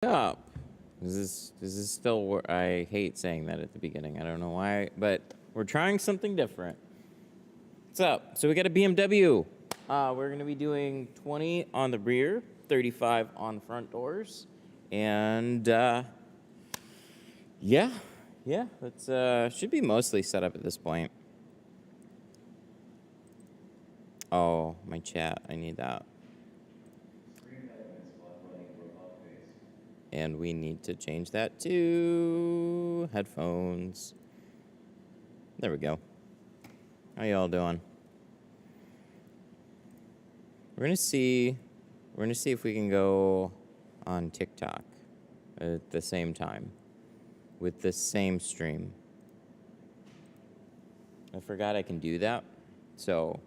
Up. This is still, I hate saying that at the beginning. I don't know why, but we're trying something different. What's up? So we got a BMW. We're going to be doing 20 on the rear, 35 on the front doors. And yeah, that's should be mostly set up at this point. Oh, my chat, I need that. And we need to change that to headphones. There we go. How y'all doing? We're gonna see if we can go on TikTok at the same time with the same stream. I forgot I can do that. So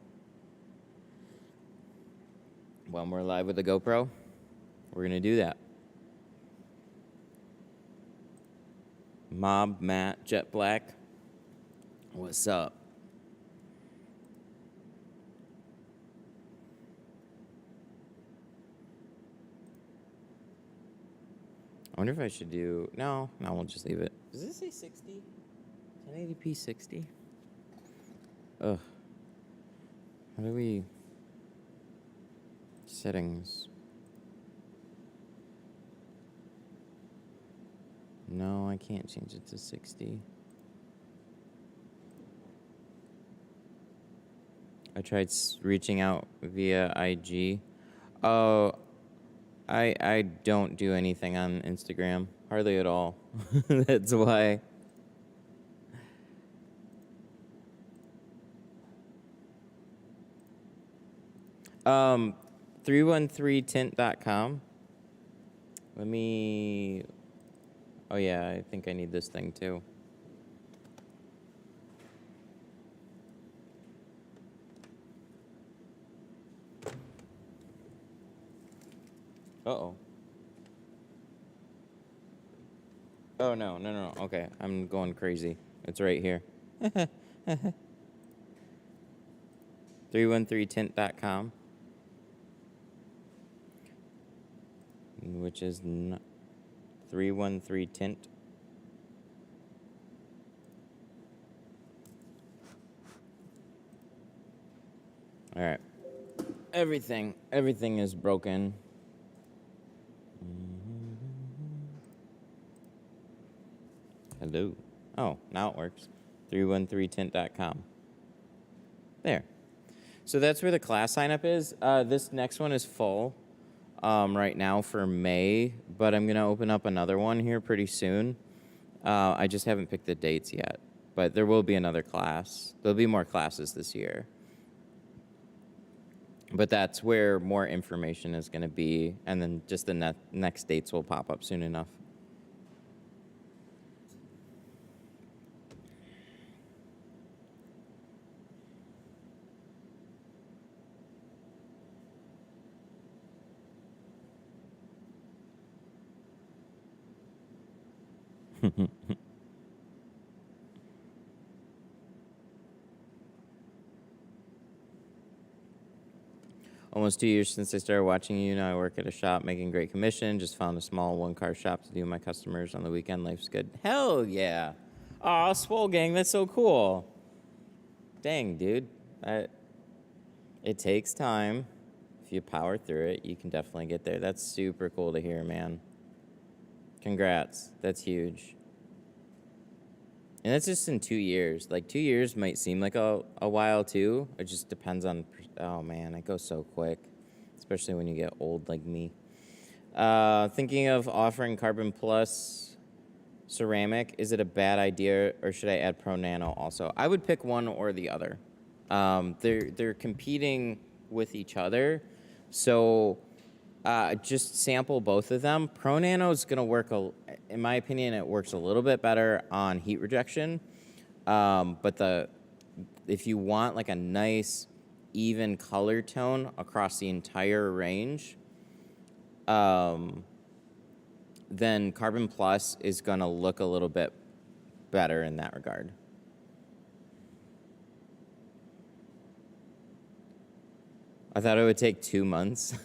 when we're live with the GoPro, we're gonna do that. Mob Matt Jet Black, what's up? I wonder if I should do, no, we'll just leave it. Does this say 60? 1080p 60? Ugh. How do we, settings. No, I can't change it to 60. I tried reaching out via IG. Oh, I don't do anything on Instagram. Hardly at all. That's why. 313tint.com. Let me... Oh yeah, I think I need this thing too. Uh-oh. Oh, no. Okay, I'm going crazy. It's right here. 313tint.com. Which is 313tint. All right. Everything is broken. Hello. Oh, now it works. 313tint.com. There. So that's where the class sign up is. This next one is full right now for May, but I'm going to open up another one here pretty soon. I just haven't picked the dates yet, but there will be another class. There'll be more classes this year. But that's where more information is going to be, and then just the next dates will pop up soon enough. Almost 2 years since I started watching you. Now I work at a shop making great commission. Just found a small one-car shop to do my customers on the weekend. Life's good. Hell yeah. Aw, Swole Gang, that's so cool. Dang, dude. It takes time. If you power through it, you can definitely get there. That's super cool to hear, man. Congrats. That's huge. And that's just in 2 years. Like, 2 years might seem like a while, too. It just depends on... Oh, man, it goes so quick. Especially when you get old like me. Thinking of offering Carbon Plus ceramic. Is it a bad idea, or should I add Pro Nano also? I would pick one or the other. They're competing with each other. So... just sample both of them. Pro Nano is going to work, in my opinion, it works a little bit better on heat rejection. But if you want like a nice, even color tone across the entire range, then Carbon Plus is going to look a little bit better in that regard. I thought it would take 2 months.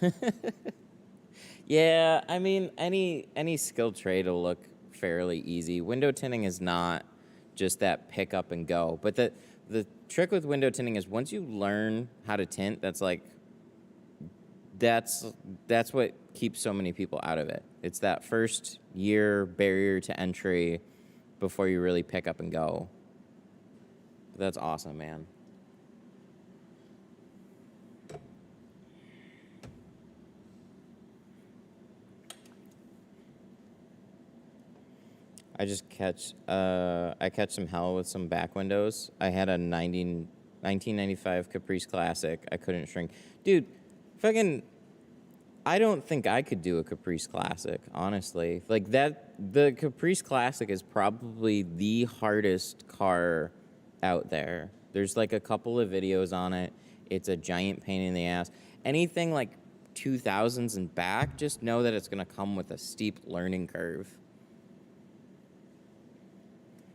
Yeah, I mean, any skilled trade will look fairly easy. Window tinting is not just that pick up and go. But the trick with window tinting is once you learn how to tint, that's what keeps so many people out of it. It's that first year barrier to entry before you really pick up and go. But that's awesome, man. I catch some hell with some back windows. I had a 1995 Caprice Classic. I couldn't shrink. Dude, I don't think I could do a Caprice Classic, honestly. Like the Caprice Classic is probably the hardest car out there. There's like a couple of videos on it. It's a giant pain in the ass. Anything like 2000s and back, just know that it's gonna come with a steep learning curve.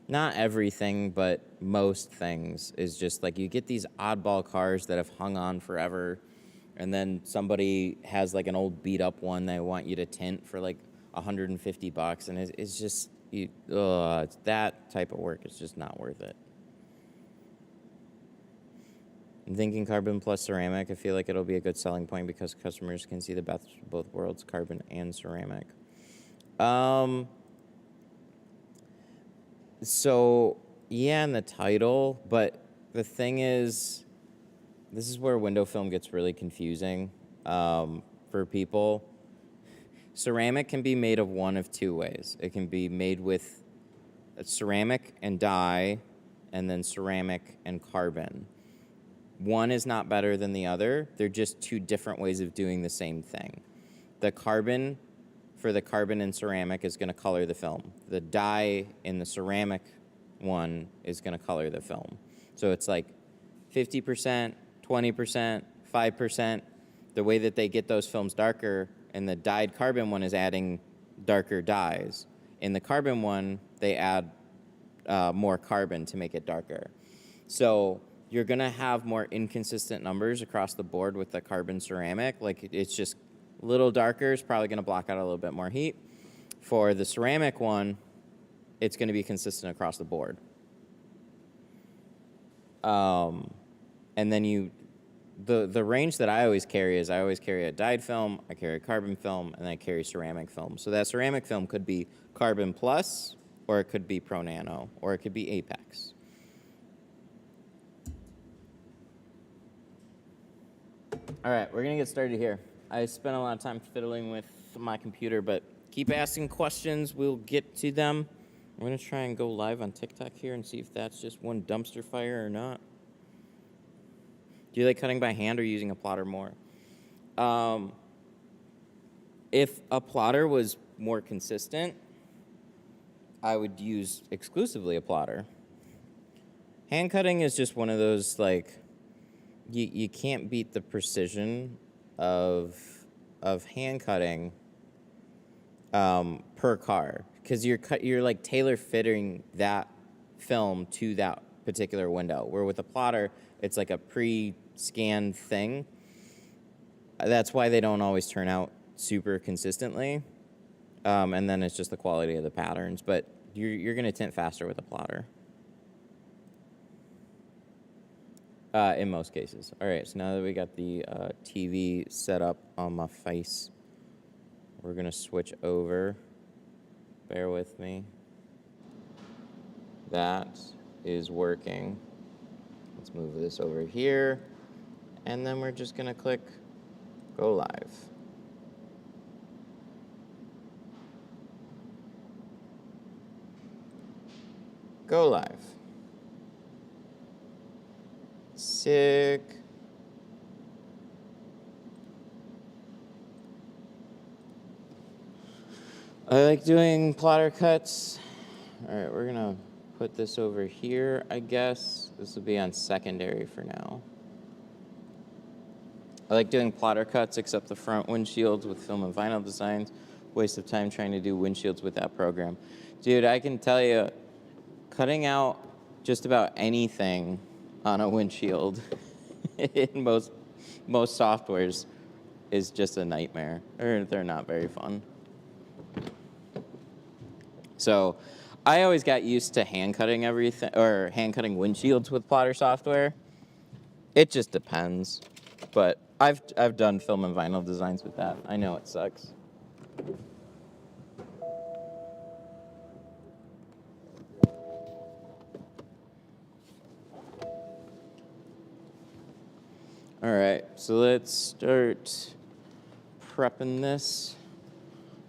Not everything, but most things is just like you get these oddball cars that have hung on forever, and then somebody has like an old beat up one they want you to tint for like $150, and it's just it's that type of work. It's just not worth it. I'm thinking carbon plus ceramic. I feel like it'll be a good selling point because customers can see the best of both worlds, carbon and ceramic. So, yeah, in the title, but the thing is, this is where window film gets really confusing for people. Ceramic can be made of one of two ways. It can be made with ceramic and dye, and then ceramic and carbon. One is not better than the other. They're just two different ways of doing the same thing. The carbon for the carbon and ceramic is going to color the film. The dye in the ceramic one is going to color the film. So it's like 50%, 20%, 5%. The way that they get those films darker, and the dyed carbon one is adding darker dyes. In the carbon one, they add more carbon to make it darker. So you're going to have more inconsistent numbers across the board with the carbon ceramic. Like it's just a little darker is probably going to block out a little bit more heat. For the ceramic one, it's going to be consistent across the board. And then the range that I always carry is I always carry a dyed film, I carry a carbon film, and I carry ceramic film. So that ceramic film could be carbon plus, or it could be pro nano, or it could be apex. All right, we're going to get started here. I spent a lot of time fiddling with my computer, but keep asking questions. We'll get to them. I'm going to try and go live on TikTok here and see if that's just one dumpster fire or not. Do you like cutting by hand or using a plotter more? If a plotter was more consistent, I would use exclusively a plotter. Hand cutting is just one of those, like, you can't beat the precision of hand cutting per car, because you're like tailor fitting that film to that particular window. Where with a plotter, it's like a pre-scanned thing. That's why they don't always turn out super consistently, and then it's just the quality of the patterns. But you're going to tint faster with a plotter. In most cases. All right, so now that we got the TV set up on my face, we're going to switch over. Bear with me. That is working. Let's move this over here. And then we're just going to click Go Live. Go Live. Sick. I like doing plotter cuts. All right, we're gonna put this over here, I guess. This will be on secondary for now. I like doing plotter cuts, except the front windshields with film and vinyl designs. Waste of time trying to do windshields with that program. Dude, I can tell you, cutting out just about anything on a windshield in most softwares is just a nightmare, or they're not very fun. So I always got used to hand cutting everything, or hand cutting windshields with plotter software. It just depends, but I've done film and vinyl designs with that. I know it sucks. All right, so let's start prepping this.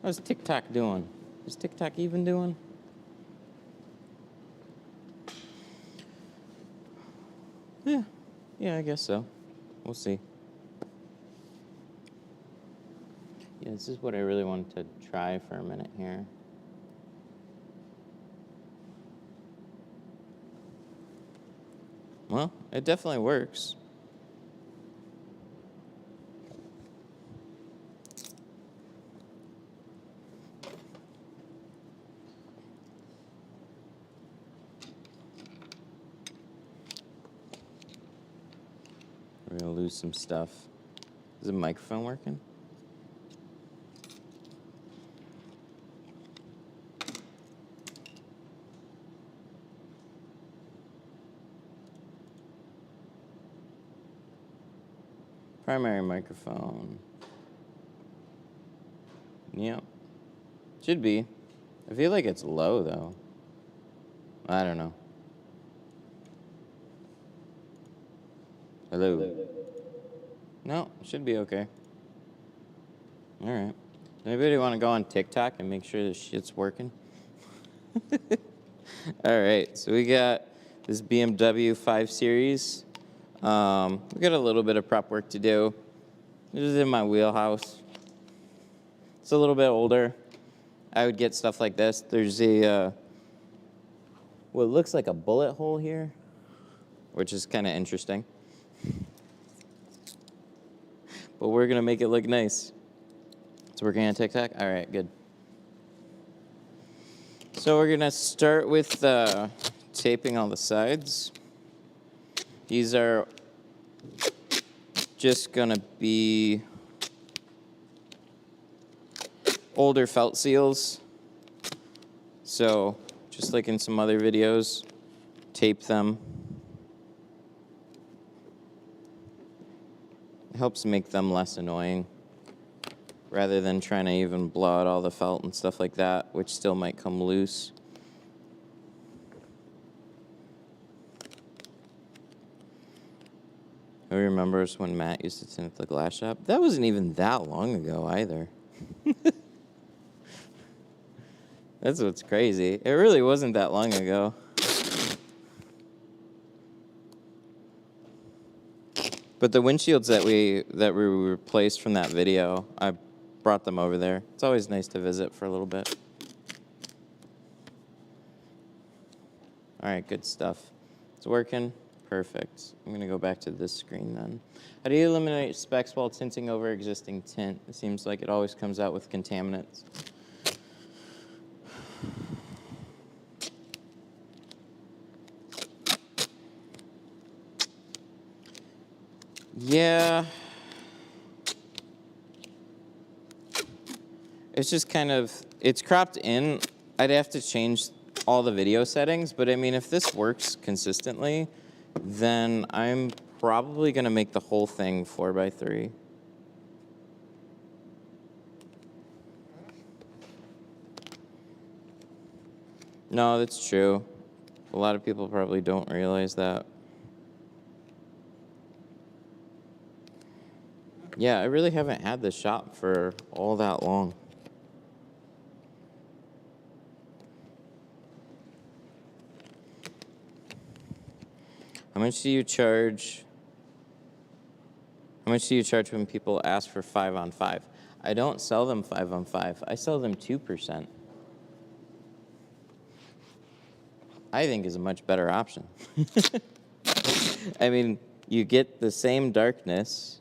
How's TikTok doing? Is TikTok even doing? Yeah, I guess so. We'll see. Yeah, this is what I really wanted to try for a minute here. Well, it definitely works. We're gonna lose some stuff. Is the microphone working? Primary microphone. Yep. Should be. I feel like it's low though. I don't know. Hello. No, should be okay. All right. Anybody want to go on TikTok and make sure this shit's working? All right. So we got this BMW 5 Series. We got a little bit of prep work to do. This is in my wheelhouse. It's a little bit older. I would get stuff like this. There's a what looks like a bullet hole here, which is kind of interesting. But we're gonna make it look nice. It's working on TikTok? All right, good. So we're gonna start with taping all the sides. These are just gonna be older felt seals. So just like in some other videos, tape them. It helps make them less annoying rather than trying to even blow out all the felt and stuff like that, which still might come loose. Who remembers when Matt used to tint at the glass shop? That wasn't even that long ago either. That's what's crazy. It really wasn't that long ago. But the windshields that we replaced from that video, I brought them over there. It's always nice to visit for a little bit. All right, good stuff. It's working. Perfect. I'm going to go back to this screen then. How do you eliminate specks while tinting over existing tint? It seems like it always comes out with contaminants. Yeah. It's just kind of, it's cropped in. I'd have to change all the video settings, but I mean, if this works consistently, then I'm probably going to make the whole thing 4x3. No, that's true. A lot of people probably don't realize that. Yeah, I really haven't had this shop for all that long. How much do you charge? How much do you charge when people ask for 5-on-5? I don't sell them 5-on-5. I sell them 2%. I think is a much better option. I mean, you get the same darkness,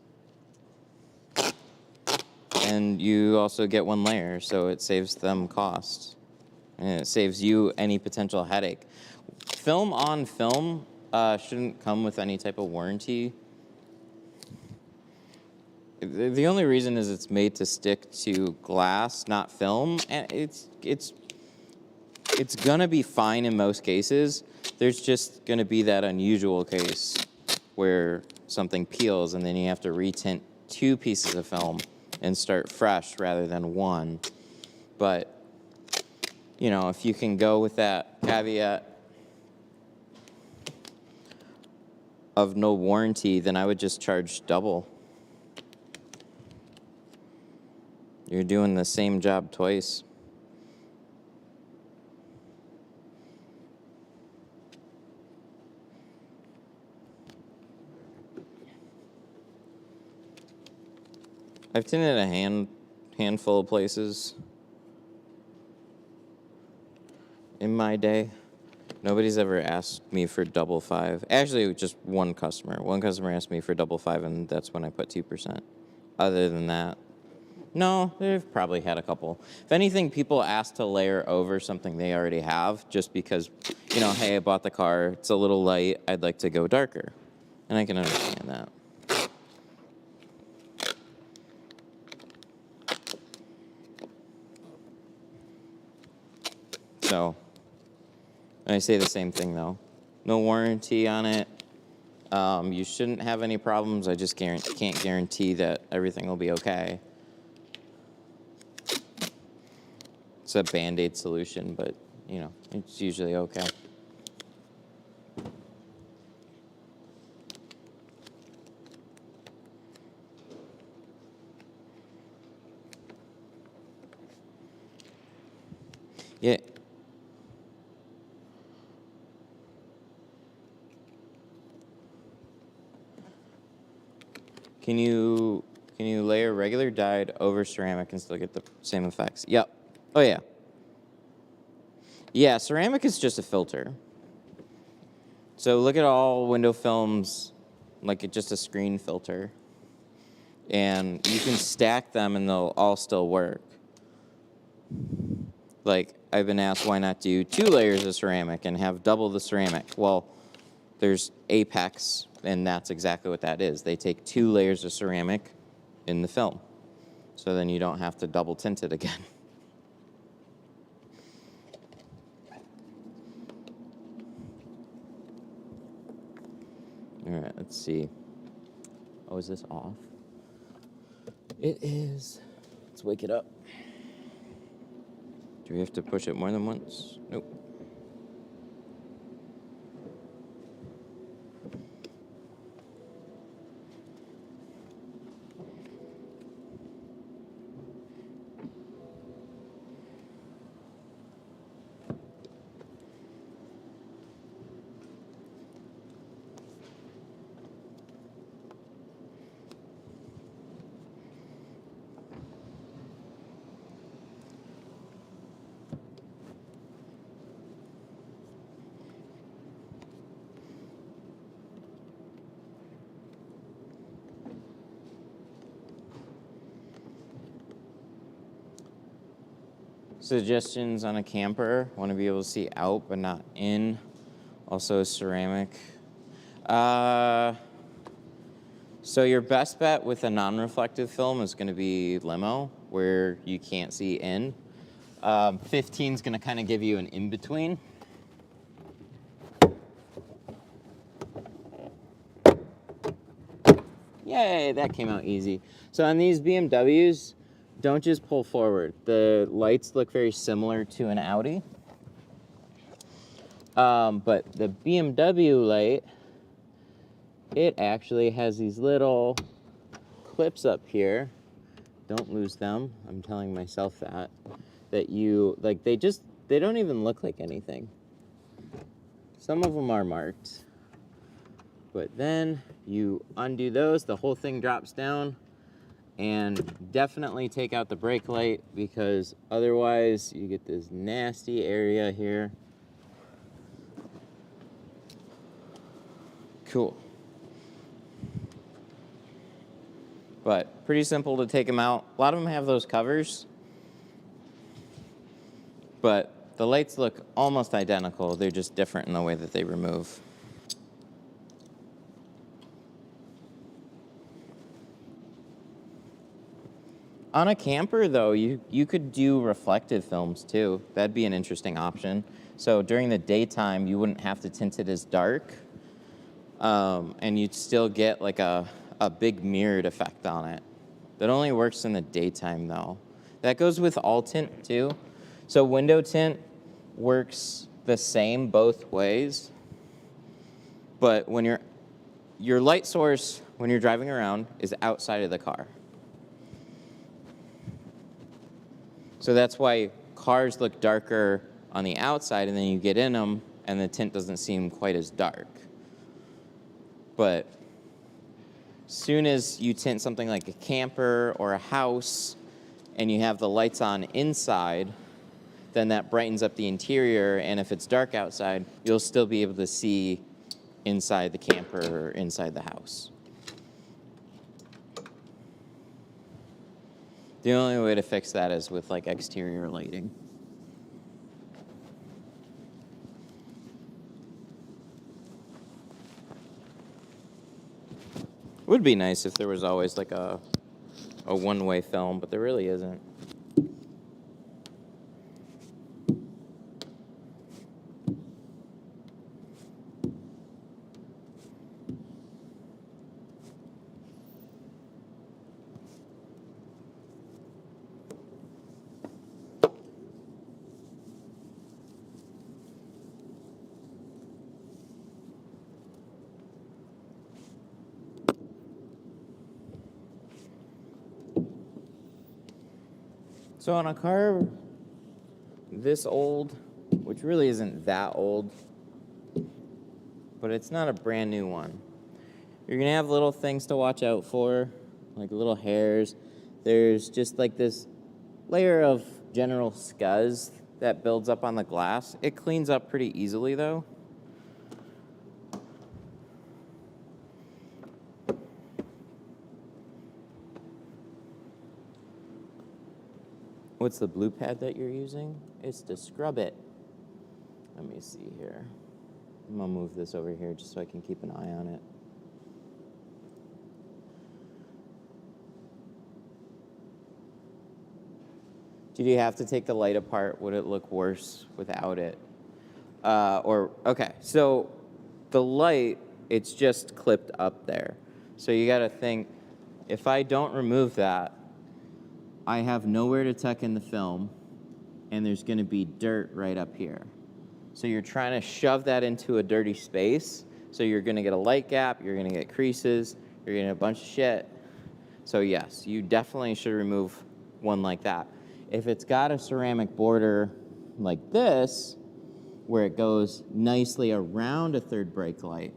and you also get one layer, so it saves them cost, and it saves you any potential headache. Film on film shouldn't come with any type of warranty. the only reason is it's made to stick to glass, not film, and it's gonna be fine in most cases. There's just gonna be that unusual case where something peels and then you have to retint 2 pieces of film and start fresh rather than 1. But, you know, if you can go with that caveat of no warranty, then I would just charge double. You're doing the same job twice. I've tinted a handful of places in my day. Nobody's ever asked me for 5. Actually, just one customer. One customer asked me for 5, and that's when I put 2%. Other than that, no, they've probably had a couple. If anything, people ask to layer over something they already have just because, you know, hey, I bought the car, it's a little light, I'd like to go darker. And I can understand that. So, I say the same thing though. No warranty on it. You shouldn't have any problems. I just can't guarantee that everything will be okay. It's a Band-Aid solution, but you know, it's usually okay. Yeah. Can you layer regular dyed over ceramic and still get the same effects? Yep. Oh yeah. Yeah, ceramic is just a filter. So look at all window films like it's just a screen filter. And you can stack them and they'll all still work. Like, I've been asked why not do 2 layers of ceramic and have double the ceramic. Well, there's Apex, and that's exactly what that is. They take 2 layers of ceramic in the film. So then you don't have to double tint it again. All right, let's see. Oh, is this off? It is. Let's wake it up. Do we have to push it more than once? Nope. Suggestions on a camper. Want to be able to see out but not in. Also ceramic. So your best bet with a non-reflective film is going to be limo, where you can't see in. 15 is going to kind of give you an in-between. Yay, that came out easy. So on these BMWs, don't just pull forward. The lights look very similar to an Audi. But the BMW light, it actually has these little clips up here. Don't lose them. I'm telling myself that you, like, they don't even look like anything. Some of them are marked. But then you undo those, the whole thing drops down. And definitely take out the brake light, because otherwise you get this nasty area here. Cool. But pretty simple to take them out. A lot of them have those covers, but the lights look almost identical. They're just different in the way that they remove. On a camper, though, you could do reflective films, too. That'd be an interesting option. So during the daytime, you wouldn't have to tint it as dark, and you'd still get like a big mirrored effect on it. That only works in the daytime, though. That goes with all tint, too. So window tint works the same both ways, but when your light source, when you're driving around, is outside of the car. So that's why cars look darker on the outside, and then you get in them, and the tint doesn't seem quite as dark. But soon as you tint something like a camper or a house, and you have the lights on inside, then that brightens up the interior, and if it's dark outside, you'll still be able to see inside the camper or inside the house. The only way to fix that is with like exterior lighting. It would be nice if there was always like a one-way film, but there really isn't. So on a car this old, which really isn't that old, but it's not a brand new one, you're gonna have little things to watch out for, like little hairs. There's just like this layer of general scuzz that builds up on the glass. It cleans up pretty easily though. What's the blue pad that you're using? It's to scrub it. Let me see here. I'm gonna move this over here just so I can keep an eye on it. Did you have to take the light apart? Would it look worse without it? Okay, so the light, it's just clipped up there. So you gotta think, if I don't remove that, I have nowhere to tuck in the film, and there's gonna be dirt right up here. So you're trying to shove that into a dirty space, so you're gonna get a light gap, you're gonna get creases, you're gonna get a bunch of shit. So yes, you definitely should remove one like that. If it's got a ceramic border like this, where it goes nicely around a third brake light,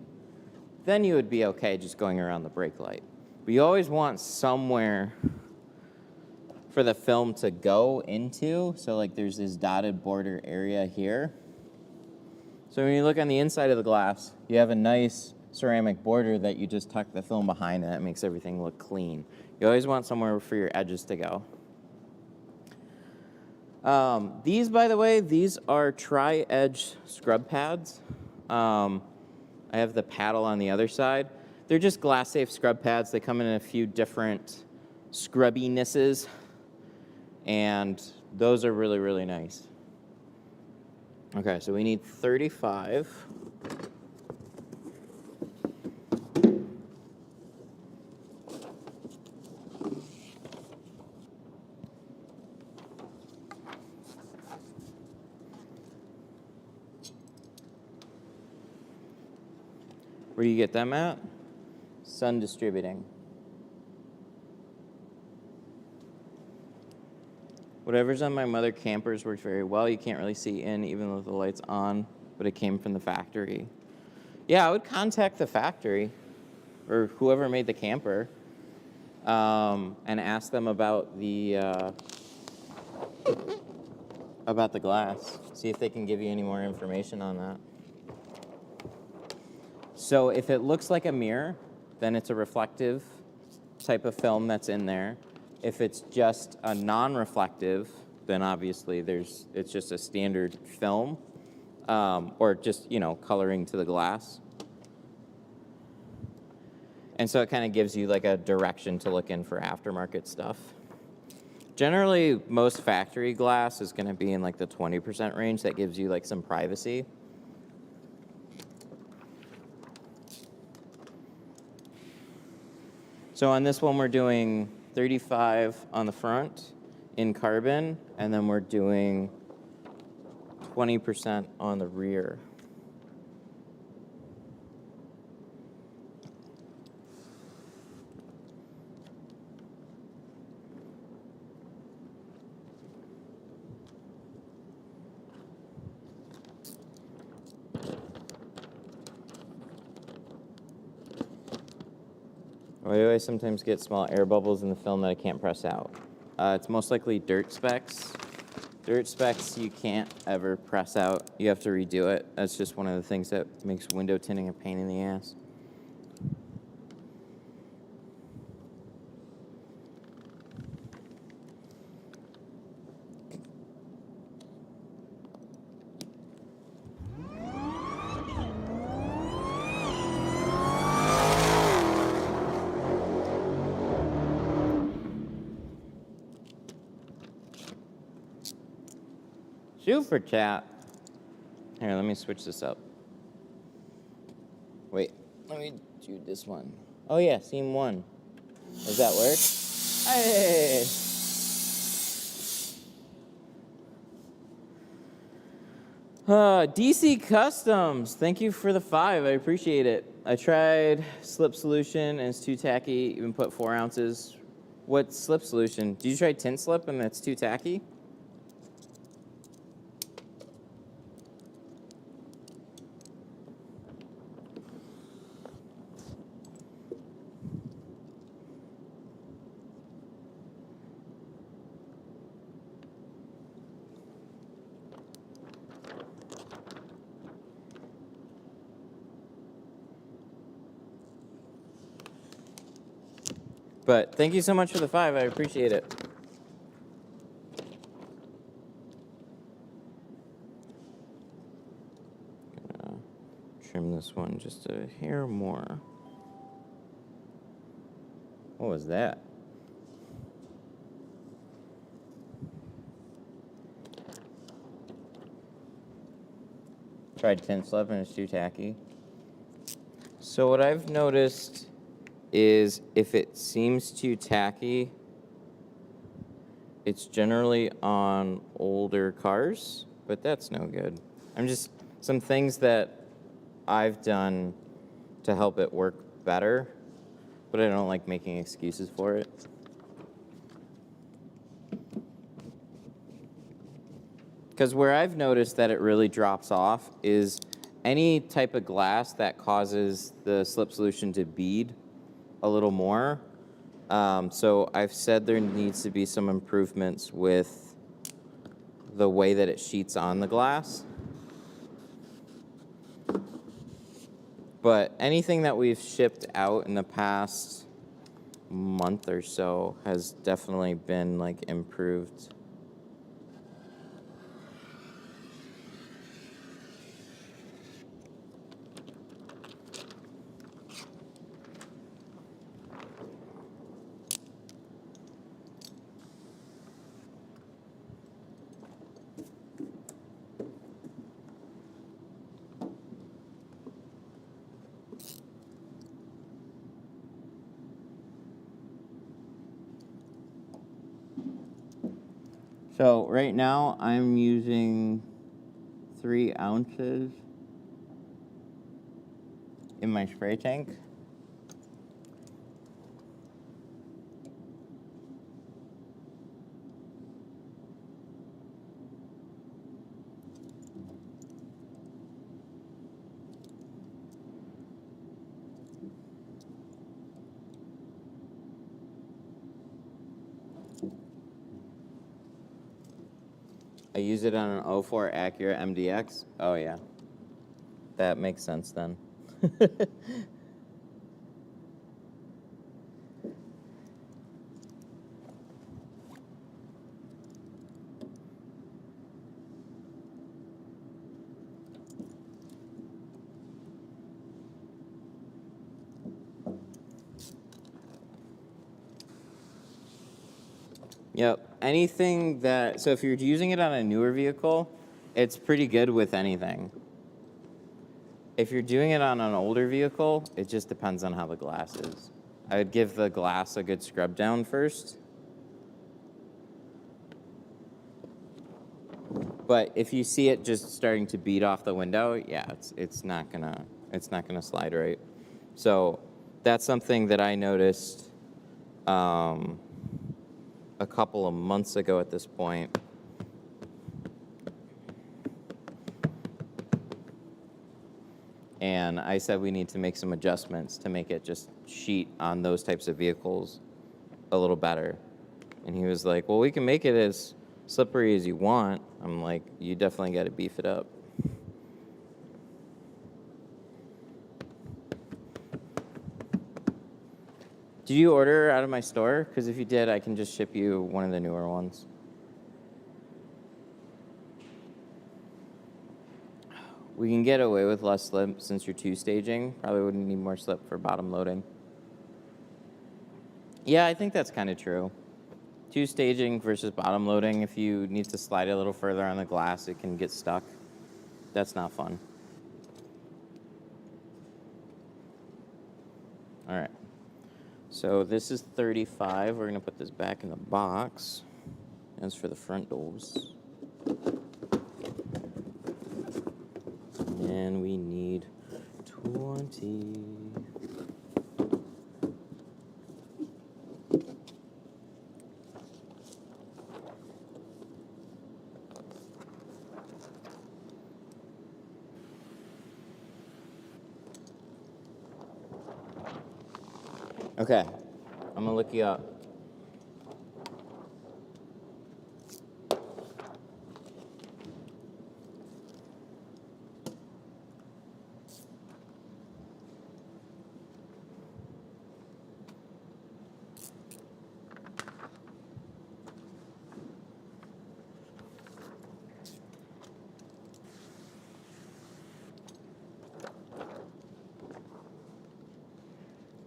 then you would be okay just going around the brake light. But you always want somewhere for the film to go into. So like there's this dotted border area here. So when you look on the inside of the glass, you have a nice ceramic border that you just tuck the film behind, and that makes everything look clean. You always want somewhere for your edges to go. These, by the way, these are tri-edge scrub pads. I have the paddle on the other side. They're just glass-safe scrub pads. They come in a few different scrubbinesses, and those are really, really nice. Okay, so we need 35. Where do you get them at? Sun Distributing. Whatever's on my mother campers works very well. You can't really see in even though the light's on, but it came from the factory. Yeah, I would contact the factory or whoever made the camper and ask them about the glass. See if they can give you any more information on that. So if it looks like a mirror, then it's a reflective type of film that's in there. If it's just a non-reflective, then obviously it's just a standard film, or just, coloring to the glass. And so it kind of gives you like a direction to look in for aftermarket stuff. Generally, most factory glass is going to be in like the 20% range. That gives you like some privacy. So on this one, we're doing 35 on the front in carbon, and then we're doing 20% on the rear. Why do I sometimes get small air bubbles in the film that I can't press out? It's most likely dirt specks. Dirt specks you can't ever press out. You have to redo it. That's just one of the things that makes window tinting a pain in the ass. Super chat. Here, let me switch this up. Wait, let me do this one. Oh yeah, scene 1. Does that work? Hey! DC Customs, thank you for the 5. I appreciate it. I tried slip solution and it's too tacky. Even put 4 ounces. What slip solution? Did you try tint slip and that's too tacky? But thank you so much for the 5. I appreciate it. Gonna trim this one just a hair more. What was that? Tried tint slip and it's too tacky. So what I've noticed is if it seems too tacky, it's generally on older cars, but that's no good. Some things that I've done to help it work better, but I don't like making excuses for it. Because where I've noticed that it really drops off is any type of glass that causes the slip solution to bead a little more. So I've said there needs to be some improvements with the way that it sheets on the glass. But anything that we've shipped out in the past month or so has definitely been like improved. So right now I'm using 3 ounces in my spray tank. I use it on an 04 Acura MDX. Oh yeah, that makes sense then. Yep, anything that, so if you're using it on a newer vehicle, it's pretty good with anything. If you're doing it on an older vehicle, it just depends on how the glass is. I would give the glass a good scrub down first. But if you see it just starting to bead off the window, yeah, it's not gonna slide right. So that's something that I noticed a couple of months ago at this point. And I said we need to make some adjustments to make it just sheet on those types of vehicles a little better. And he was like, well, we can make it as slippery as you want. I'm like, you definitely got to beef it up. Did you order out of my store? Because if you did, I can just ship you one of the newer ones. We can get away with less slip since you're two-staging. Probably wouldn't need more slip for bottom loading. Yeah, I think that's kind of true. Two-staging versus bottom loading, if you need to slide it a little further on the glass, it can get stuck. That's not fun. All right. So this is 35. We're going to put this back in the box. As for the front doors. And we need 20. Okay, I'm gonna look you up.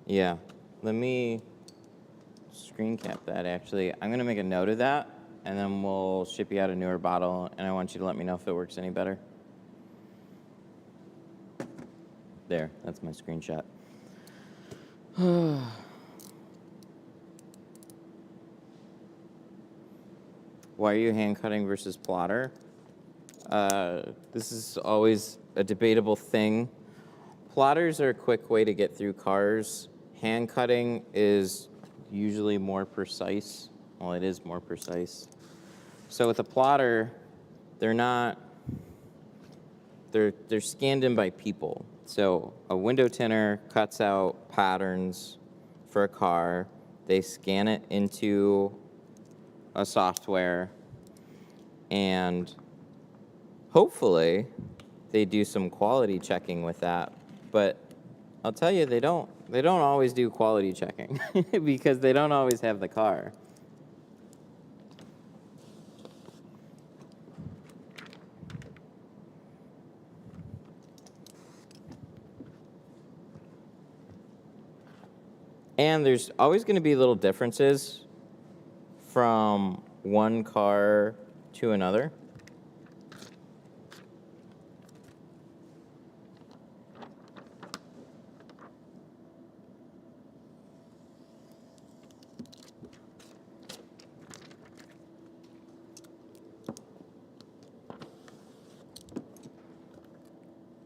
Yeah, let me screen cap that actually. I'm gonna make a note of that and then we'll ship you out a newer bottle and I want you to let me know if it works any better. There, that's my screenshot. Why are you hand cutting versus plotter? This is always a debatable thing. Plotters are a quick way to get through cars. Hand cutting is usually more precise. Well, it is more precise. So with a plotter, they're scanned in by people. So a window tinter cuts out patterns for a car. They scan it into a software, and hopefully they do some quality checking with that. But I'll tell you, they don't always do quality checking because they don't always have the car. And there's always going to be little differences from one car to another.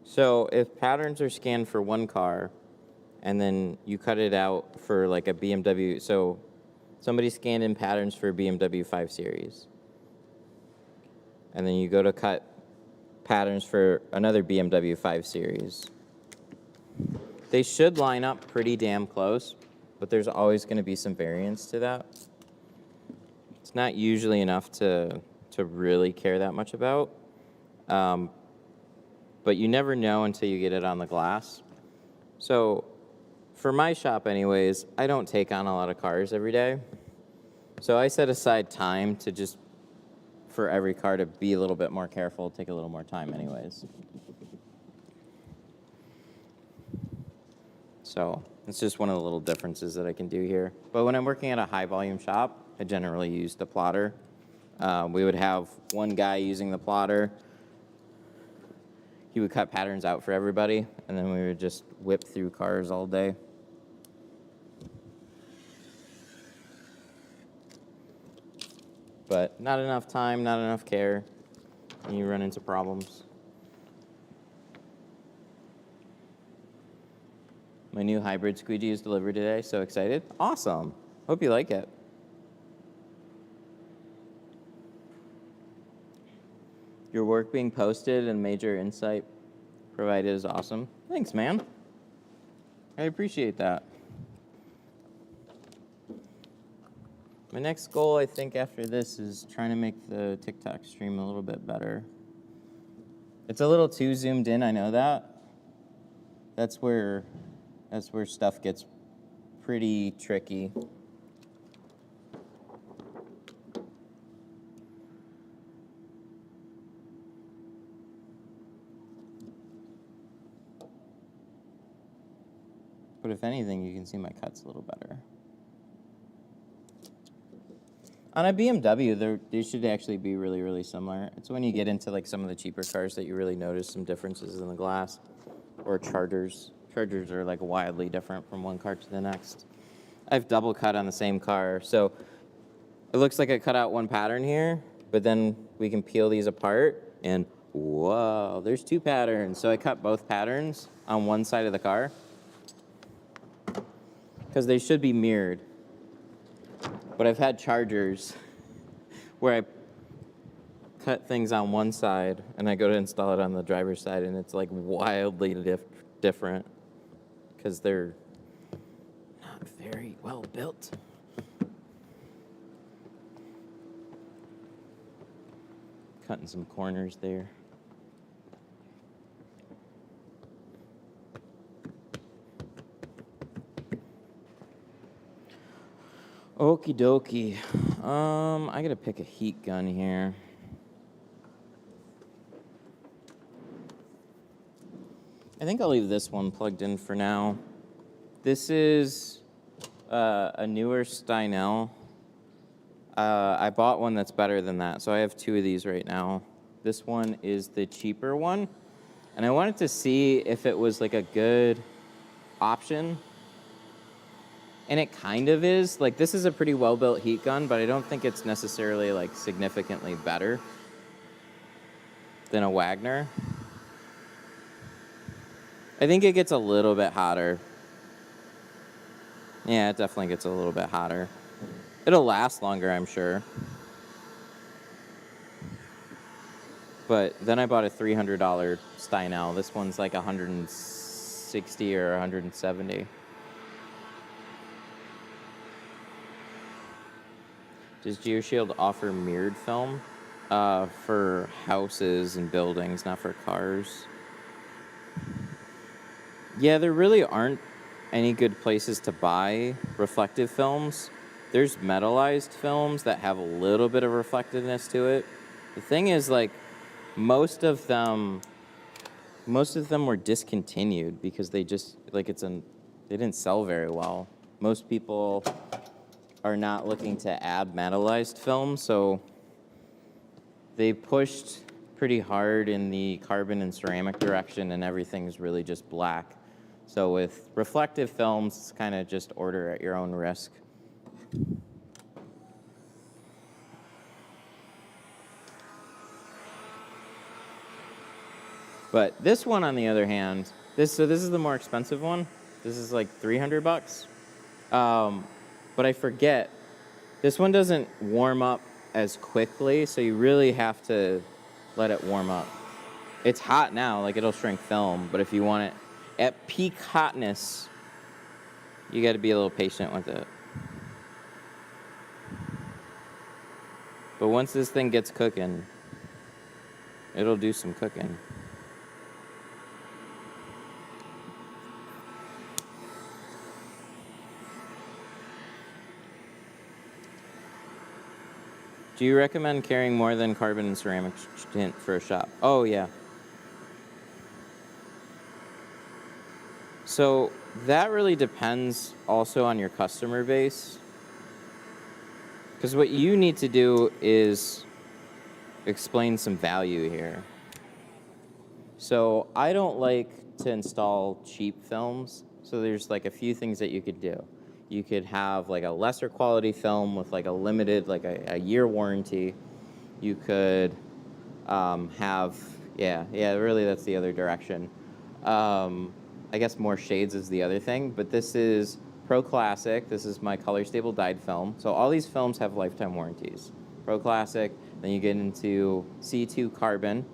So if patterns are scanned for one car, and then you cut it out for like a BMW, so somebody scanned in patterns for a BMW 5 Series, and then you go to cut patterns for another BMW 5 Series. They should line up pretty damn close, but there's always going to be some variance to that. It's not usually enough to really care that much about. But you never know until you get it on the glass. So for my shop anyways, I don't take on a lot of cars every day. So I set aside time to just, for every car to be a little bit more careful, take a little more time anyways. So it's just one of the little differences that I can do here. But when I'm working at a high volume shop, I generally use the plotter We would have one guy using the plotter. He would cut patterns out for everybody, and then we would just whip through cars all day. But not enough time, not enough care, and you run into problems. My new hybrid squeegee is delivered today, so excited. Awesome. Hope you like it. Your work being posted and major insight provided is awesome. Thanks, man. I appreciate that. My next goal, I think, after this is trying to make the TikTok stream a little bit better. It's a little too zoomed in, I know that. That's where stuff gets pretty tricky. But if anything, you can see my cuts a little better. On a BMW, they should actually be really, really similar. It's when you get into like some of the cheaper cars that you really notice some differences in the glass. Or Chargers. Chargers are like wildly different from one car to the next. I've double cut on the same car, so it looks like I cut out one pattern here, but then we can peel these apart, and whoa, there's two patterns. So I cut both patterns on one side of the car, because they should be mirrored. But I've had Chargers where I cut things on one side, and I go to install it on the driver's side, and it's like wildly different. Because they're not very well built. Cutting some corners there. Okie dokie. I gotta pick a heat gun here. I think I'll leave this one plugged in for now. This is a newer Steinel. I bought one that's better than that, so I have two of these right now. This one is the cheaper one, and I wanted to see if it was like a good option. And it kind of is. Like, this is a pretty well-built heat gun, but I don't think it's necessarily like significantly better than a Wagner. I think it gets a little bit hotter. Yeah, it definitely gets a little bit hotter. It'll last longer, I'm sure. But then I bought a $300 Steinel. This one's like $160 or $170. Does GeoShield offer mirrored film? For houses and buildings, not for cars. Yeah, there really aren't any good places to buy reflective films. There's metallized films that have a little bit of reflectiveness to it. The thing is, like, most of them were discontinued because they just, like, they didn't sell very well. Most people are not looking to add metallized film, so they pushed pretty hard in the carbon and ceramic direction, and everything's really just black. So with reflective films, it's kind of just order at your own risk. But this one, on the other hand, this is the more expensive one. This is like $300. But I forget, this one doesn't warm up as quickly, so you really have to let it warm up. It's hot now, like it'll shrink film, but if you want it at peak hotness, you got to be a little patient with it. But once this thing gets cooking, it'll do some cooking. Do you recommend carrying more than carbon and ceramic tint for a shop? Oh, yeah. So that really depends also on your customer base. Because what you need to do is explain some value here. So I don't like to install cheap films. So there's like a few things that you could do. You could have like a lesser quality film with like a limited, like a year warranty. You could have, really that's the other direction. I guess more shades is the other thing, but this is Pro Classic. This is my color stable dyed film. So all these films have lifetime warranties. Pro Classic, then you get into C2 carbon,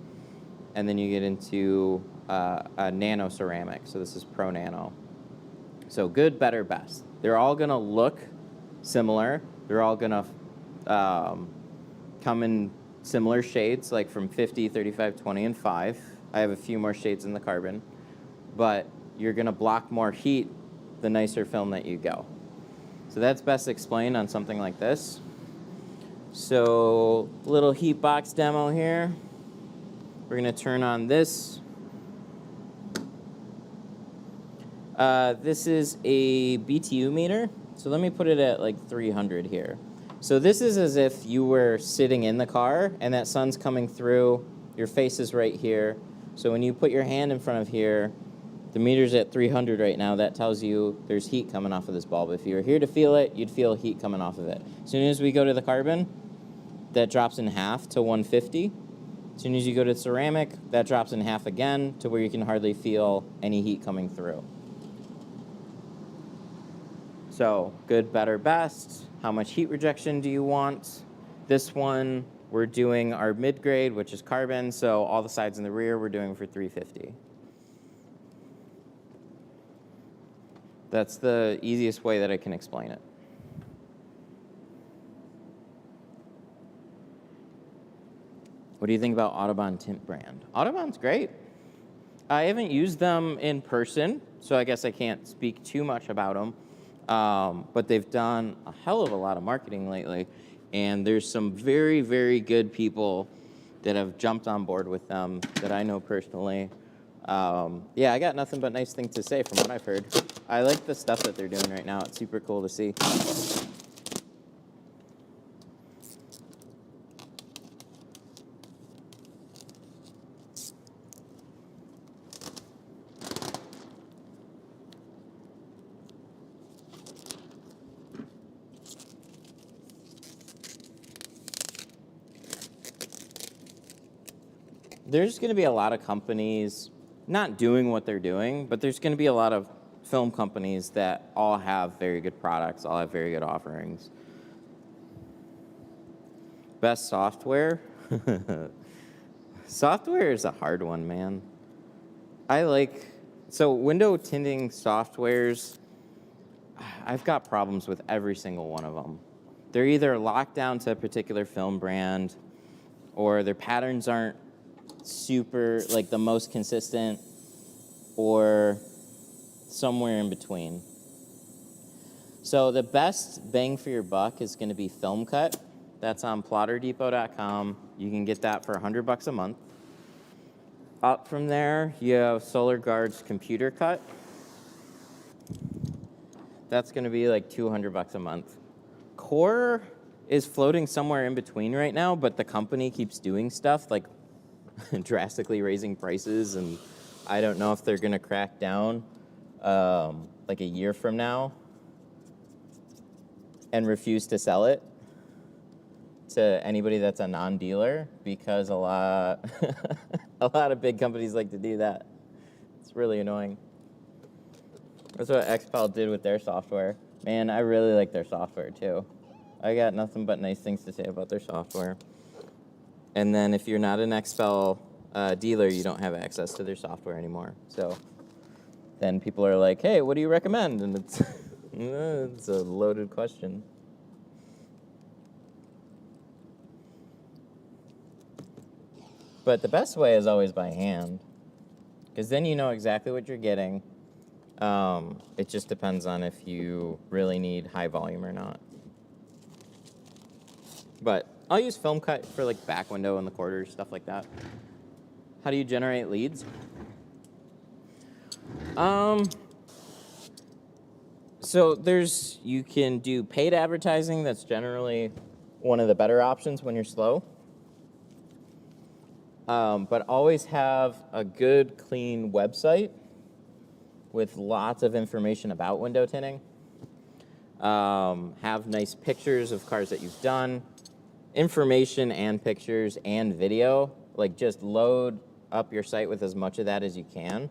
and then you get into a nano ceramic. So this is Pro Nano. So good, better, best. They're all gonna look similar. They're all gonna come in similar shades, like from 50, 35, 20, and 5. I have a few more shades in the carbon, but you're gonna block more heat the nicer film that you go. So that's best explained on something like this. So little heat box demo here. We're gonna turn on this. This is a BTU meter. So let me put it at like 300 here. So this is as if you were sitting in the car and that sun's coming through, your face is right here. So when you put your hand in front of here, the meter's at 300 right now. That tells you there's heat coming off of this bulb. If you were here to feel it, you'd feel heat coming off of it. As soon as we go to the carbon, that drops in half to 150. As soon as you go to ceramic, that drops in half again to where you can hardly feel any heat coming through. So good, better, best. How much heat rejection do you want? This one, we're doing our mid-grade, which is carbon, so all the sides in the rear we're doing for 350. That's the easiest way that I can explain it. What do you think about Audubon Tint brand? Audubon's great. I haven't used them in person, so I guess I can't speak too much about them. But they've done a hell of a lot of marketing lately, and there's some very, very good people that have jumped on board with them that I know personally. Yeah, I got nothing but nice things to say from what I've heard. I like the stuff that they're doing right now. It's super cool to see. There's going to be a lot of companies not doing what they're doing, but there's going to be a lot of film companies that all have very good products, all have very good offerings. Best software? Software is a hard one, man. So window tinting softwares, I've got problems with every single one of them. They're either locked down to a particular film brand, or their patterns aren't super, like the most consistent, or somewhere in between. So the best bang for your buck is going to be PRECUT. That's on plotterdepot.com. You can get that for $100 a month. Up from there, you have SolarGuard's Computer Cut. That's going to be like $200 a month. Core is floating somewhere in between right now, but the company keeps doing stuff like drastically raising prices, and I don't know if they're going to crack down like a year from now and refuse to sell it to anybody that's a non-dealer, because a lot of big companies like to do that. It's really annoying. That's what XPEL did with their software. Man, I really like their software too. I got nothing but nice things to say about their software. And then if you're not an XPEL dealer, you don't have access to their software anymore. So then people are like, hey, what do you recommend? And it's, it's a loaded question. But the best way is always by hand, because then you know exactly what you're getting. It just depends on if you really need high volume or not. But I'll use film cut for like back window and the quarters, stuff like that. How do you generate leads? So you can do paid advertising. That's generally one of the better options when you're slow. But always have a good, clean website with lots of information about window tinting. Have nice pictures of cars that you've done, information and pictures and video. Like, just load up your site with as much of that as you can.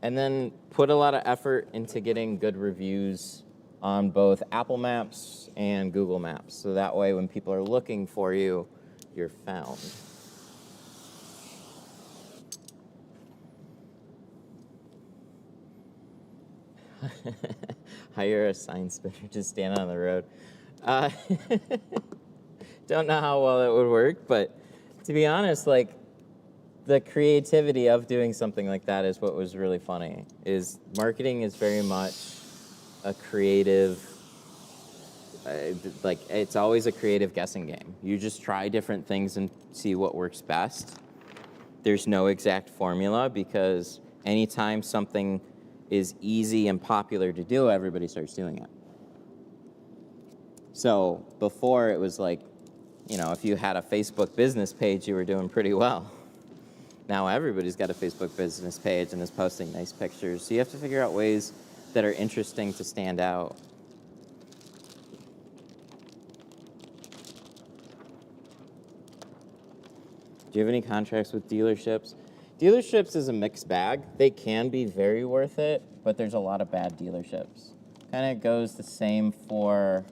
And then put a lot of effort into getting good reviews on both Apple Maps and Google Maps. So that way when people are looking for you, you're found. Hire a sign spinner to stand on the road. Don't know how well that would work, but to be honest, like, the creativity of doing something like that is what was really funny. Is marketing is very much a creative, like, it's always a creative guessing game. You just try different things and see what works best. There's no exact formula, because anytime something is easy and popular to do, everybody starts doing it. So before, it was like, you know, if you had a Facebook business page, you were doing pretty well. Now everybody's got a Facebook business page and is posting nice pictures. So you have to figure out ways that are interesting to stand out. Do you have any contracts with dealerships? Dealerships is a mixed bag. They can be very worth it, but there's a lot of bad dealerships. Kind of goes the same for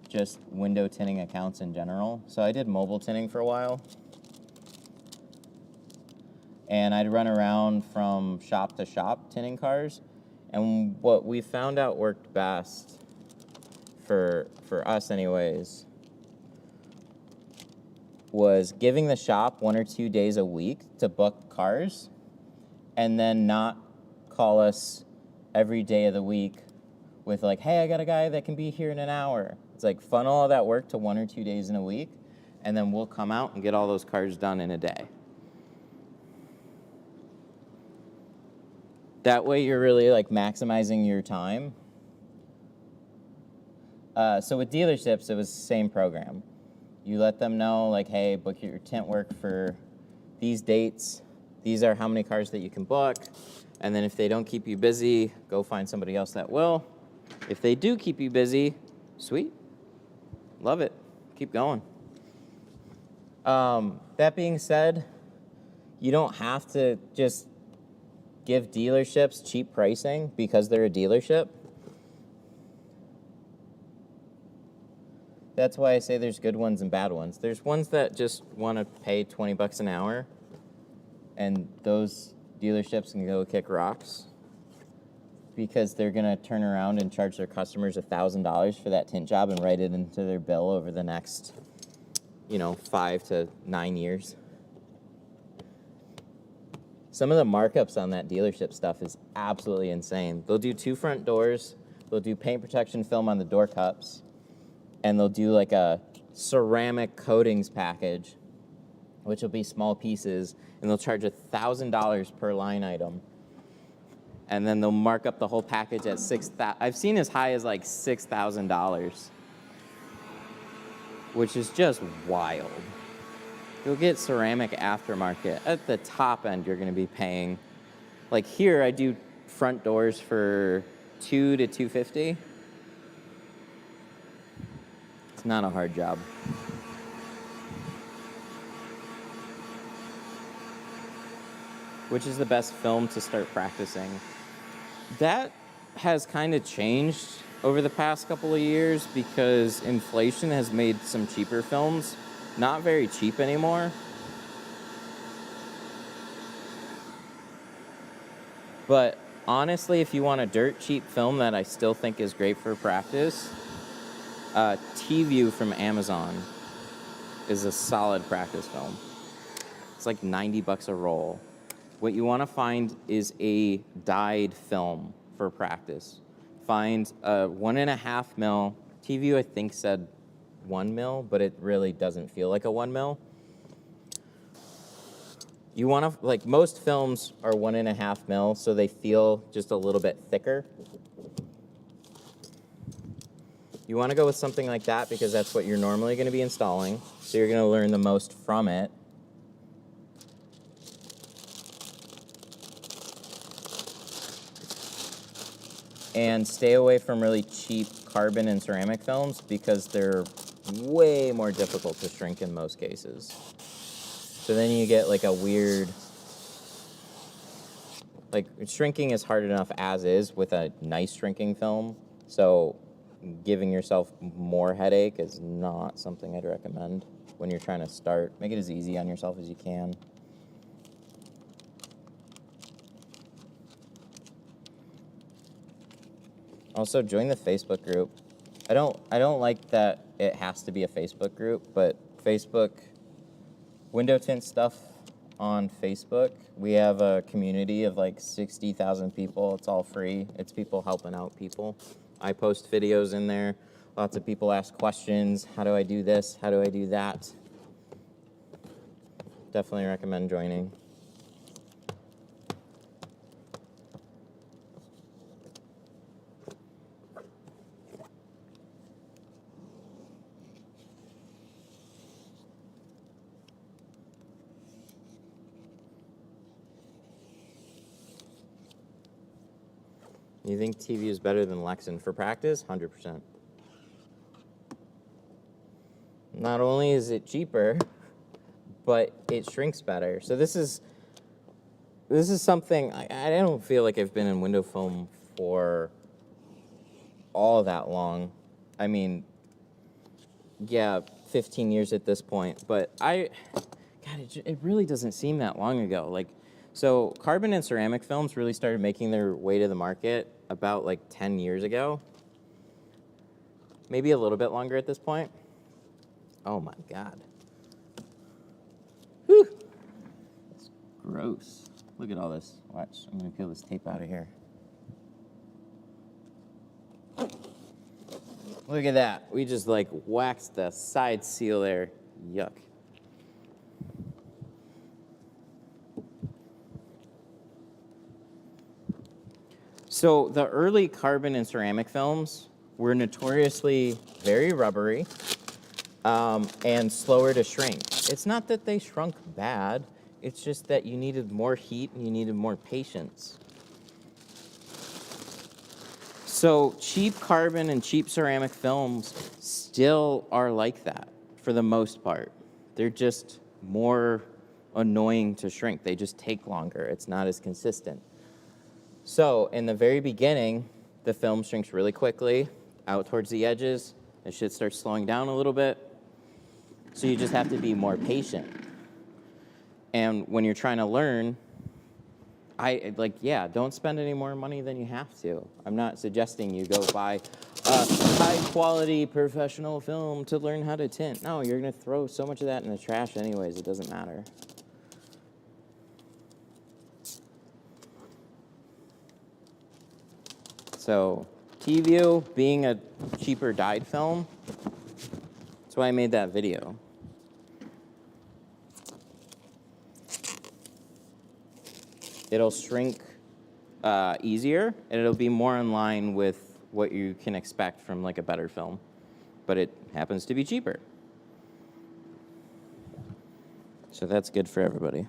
just window tinting accounts in general. So I did mobile tinting for a while. And I'd run around from shop to shop tinting cars. And what we found out worked best for us anyways was giving the shop 1 or 2 days a week to book cars, and then not call us every day of the week with like, hey, I got a guy that can be here in an hour. It's like, funnel all that work to 1 or 2 days in a week, and then we'll come out and get all those cars done in a day. That way you're really like maximizing your time. So with dealerships, it was the same program. You let them know, like, hey, book your tint work for these dates. These are how many cars that you can book. And then if they don't keep you busy, go find somebody else that will. If they do keep you busy, sweet. Love it. Keep going. That being said, you don't have to just give dealerships cheap pricing because they're a dealership. That's why I say there's good ones and bad ones. There's ones that just want to pay 20 bucks an hour, and those dealerships can go kick rocks because they're going to turn around and charge their customers $1,000 for that tint job and write it into their bill over the next, 5 to 9 years. Some of the markups on that dealership stuff is absolutely insane. They'll do 2 front doors, they'll do paint protection film on the door cups, and they'll do like a ceramic coatings package, which will be small pieces, and they'll charge $1,000 per line item. And then they'll mark up the whole package at I've seen as high as like $6,000, which is just wild. You'll get ceramic aftermarket. At the top end, you're gonna be paying, like here, I do front doors for $200 to $250. It's not a hard job. Which is the best film to start practicing? That has kind of changed over the past couple of years because inflation has made some cheaper films not very cheap anymore. But honestly, if you want a dirt cheap film that I still think is great for practice, T-View from Amazon is a solid practice film. It's like 90 bucks a roll. What you want to find is a dyed film for practice. Find a 1.5 mil. T-View, I think, said 1 mil, but it really doesn't feel like a 1 mil. You want to, like, most films are 1.5 mil, so they feel just a little bit thicker. You want to go with something like that because that's what you're normally going to be installing. So you're going to learn the most from it. And stay away from really cheap carbon and ceramic films because they're way more difficult to shrink in most cases. So then you get like a weird, like shrinking is hard enough as is with a nice shrinking film. So giving yourself more headache is not something I'd recommend when you're trying to start. Make it as easy on yourself as you can. Also, join the Facebook group. I don't like that it has to be a Facebook group, but Facebook, window tint stuff on Facebook. We have a community of like 60,000 people. It's all free. It's people helping out people. I post videos in there. Lots of people ask questions. How do I do this? How do I do that? Definitely recommend joining. You think TV is better than Lexan for practice? 100%. Not only is it cheaper, but it shrinks better. So this is something, I don't feel like I've been in window film for all that long. I mean, yeah, 15 years at this point, but God, it really doesn't seem that long ago. Like, so carbon and ceramic films really started making their way to the market about like 10 years ago. Maybe a little bit longer at this point. Oh my God. Whew. That's gross. Look at all this. Watch, I'm gonna peel this tape out of here. Look at that. We just like waxed the side seal there. Yuck. So the early carbon and ceramic films were notoriously very rubbery and slower to shrink. It's not that they shrunk bad, it's just that you needed more heat and you needed more patience. So cheap carbon and cheap ceramic films still are like that for the most part. They're just more annoying to shrink. They just take longer. It's not as consistent. So in the very beginning, the film shrinks really quickly out towards the edges. The shit starts slowing down a little bit. So you just have to be more patient. And when you're trying to learn, don't spend any more money than you have to. I'm not suggesting you go buy a high-quality professional film to learn how to tint. No, you're going to throw so much of that in the trash anyways, it doesn't matter. So, T-View being a cheaper dyed film, that's why I made that video. It'll shrink easier, and it'll be more in line with what you can expect from like a better film, but it happens to be cheaper. So that's good for everybody.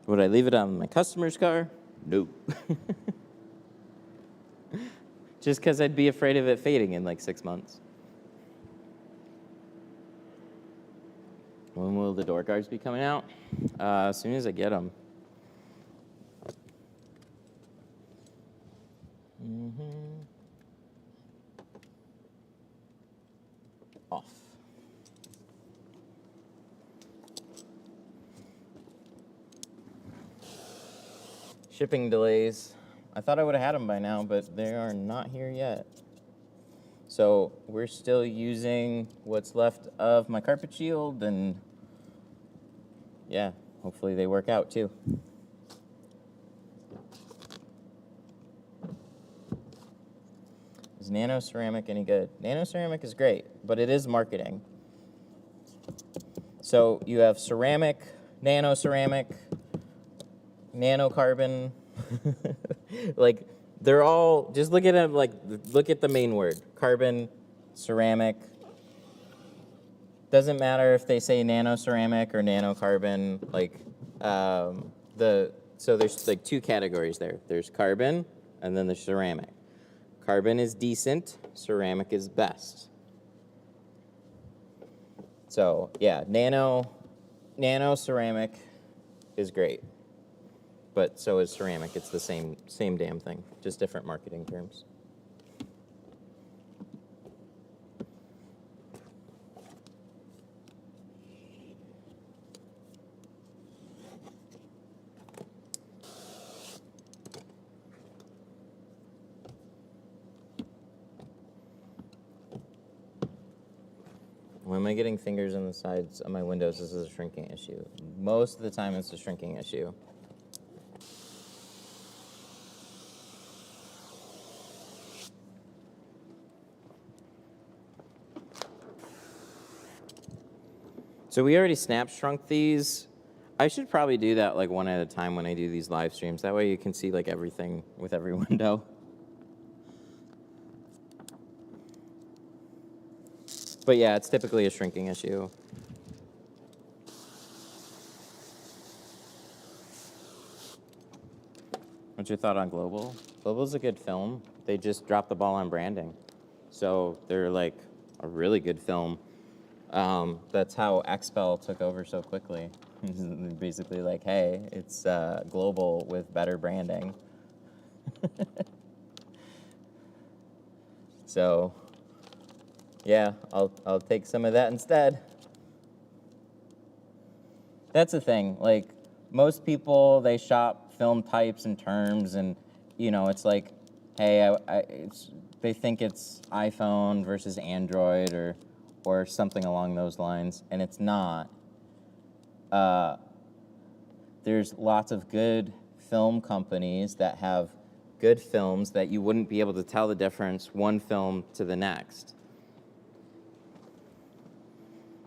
Would I leave it on my customer's car? No. Just because I'd be afraid of it fading in like 6 months. When will the door guards be coming out? As soon as I get them. Off. Shipping delays. I thought I would have had them by now, but they are not here yet. So we're still using what's left of my carpet shield, and yeah, hopefully they work out too. Is nano ceramic any good? Nano ceramic is great, but it is marketing. So you have ceramic, nano carbon. Like, They're all, just look at them, like, look at the main word. Carbon, ceramic. Doesn't matter if they say nano-ceramic or nano-carbon. Like, so there's like two categories there. There's carbon, and then there's ceramic. Carbon is decent, ceramic is best. So, yeah, nano-ceramic is great. But so is ceramic. It's the same damn thing, just different marketing terms. When am I getting fingers on the sides of my windows? This is a shrinking issue. Most of the time, it's a shrinking issue. So we already snap shrunk these. I should probably do that like one at a time when I do these live streams. That way you can see like everything with every window. But yeah, it's typically a shrinking issue. What's your thought on Global? Global's a good film. They just dropped the ball on branding. So they're like a really good film. That's how Expel took over so quickly. Basically like, hey, it's Global with better branding. So, yeah, I'll take some of that instead. That's the thing. Like, most people, they shop film types and terms, and, you know, it's like, hey, they think it's iPhone versus Android or something along those lines, and it's not. There's lots of good film companies that have good films that you wouldn't be able to tell the difference one film to the next.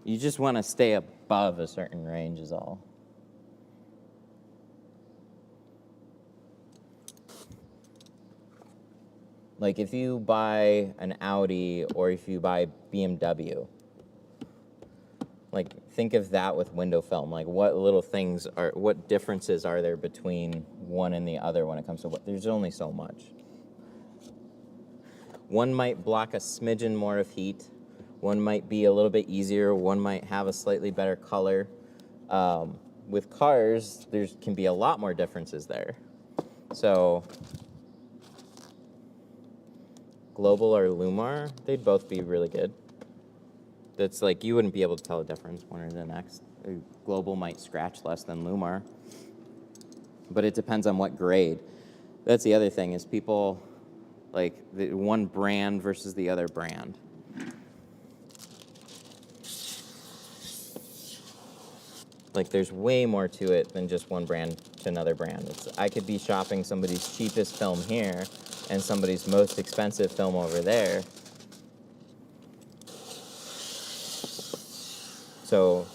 You just want to stay above a certain range is all. Like if you buy an Audi or if you buy BMW, like think of that with window film. Like what little things are, what differences are there between one and the other when it comes to what, there's only so much. One might block a smidgen more of heat. One might be a little bit easier. One might have a slightly better color. With cars, there can be a lot more differences there. So Global or Lumar, they'd both be really good. That's like, you wouldn't be able to tell the difference one or the next. Global might scratch less than Lumar, but it depends on what grade. That's the other thing, is people like the one brand versus the other brand. Like there's way more to it than just one brand to another brand. I could be shopping somebody's cheapest film here and somebody's most expensive film over there. So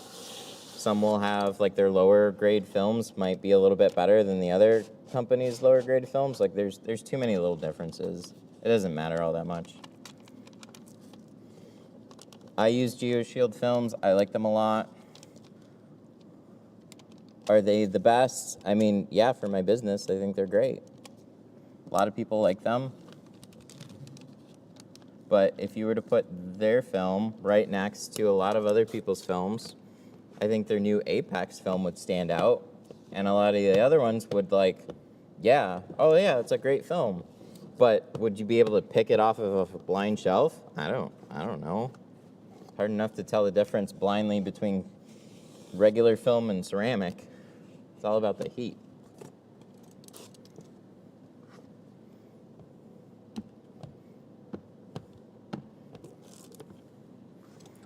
some will have, like, their lower grade films might be a little bit better than the other company's lower grade films. Like there's too many little differences. It doesn't matter all that much. I use GeoShield films. I like them a lot. Are they the best? I mean, yeah, for my business, I think they're great. A lot of people like them. But if you were to put their film right next to a lot of other people's films, I think their new Apex film would stand out. And a lot of the other ones would like, yeah, oh yeah, it's a great film. But would you be able to pick it off of a blind shelf? I don't know. Hard enough to tell the difference blindly between regular film and ceramic. It's all about the heat.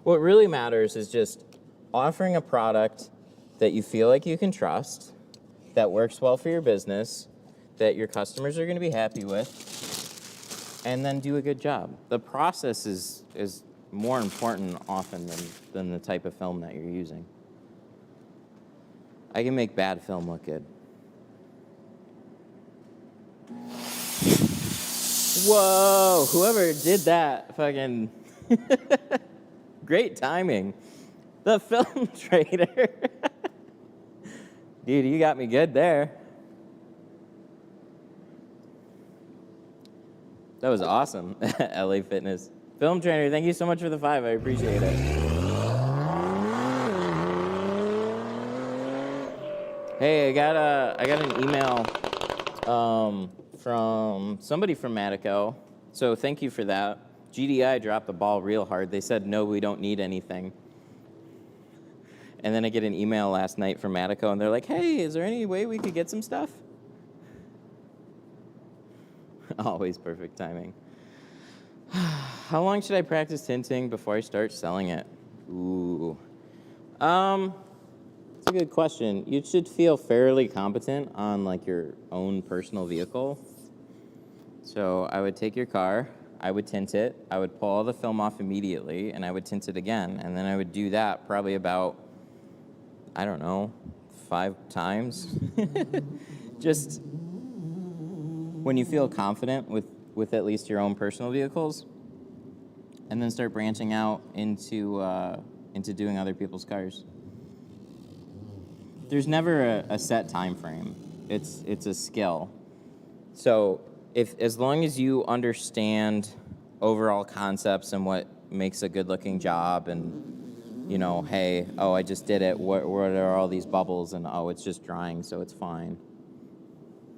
What really matters is just offering a product that you feel like you can trust, that works well for your business, that your customers are going to be happy with, and then do a good job. The process is more important often than the type of film that you're using. I can make bad film look good. Whoa, whoever did that, fucking great timing. The film trader. Dude, you got me good there. That was awesome. LA Fitness. Film trainer, thank you so much for the 5. I appreciate it. Hey, I got an email from somebody from Matico. So thank you for that. GDI dropped the ball real hard. They said, no, we don't need anything. And then I get an email last night from Matico, and they're like, hey, is there any way we could get some stuff? Always perfect timing. How long should I practice tinting before I start selling it? Ooh. It's a good question. You should feel fairly competent on like your own personal vehicle. So I would take your car, I would tint it, I would pull all the film off immediately, and I would tint it again. And then I would do that probably about, I don't know, 5 times. Just when you feel confident with at least your own personal vehicles, and then start branching out into doing other people's cars. There's never a set time frame. It's a skill. So as long as you understand overall concepts and what makes a good-looking job, and you know, hey, oh, I just did it. What are all these bubbles? And oh, it's just drying, so it's fine.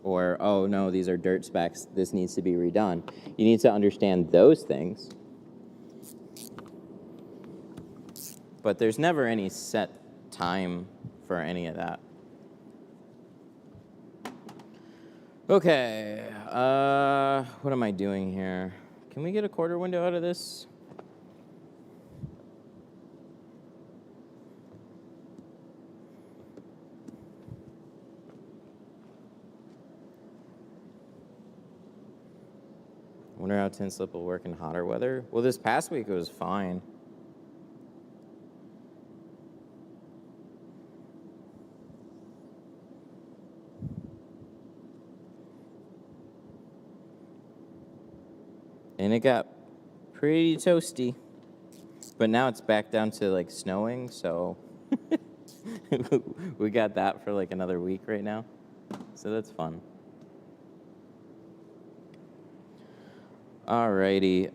Or oh no, these are dirt specks. This needs to be redone. You need to understand those things. But there's never any set time for any of that. Okay, what am I doing here? Can we get a quarter window out of this? Wonder how tin slip will work in hotter weather. Well, this past week it was fine. And it got pretty toasty. But now it's back down to like snowing, so we got that for like another week right now. So that's fun. Alrighty,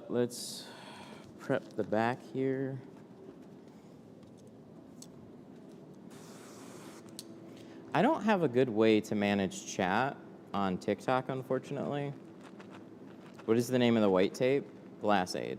let's prep the back here. I don't have a good way to manage chat on TikTok, unfortunately. What is the name of the white tape? Glass Aid.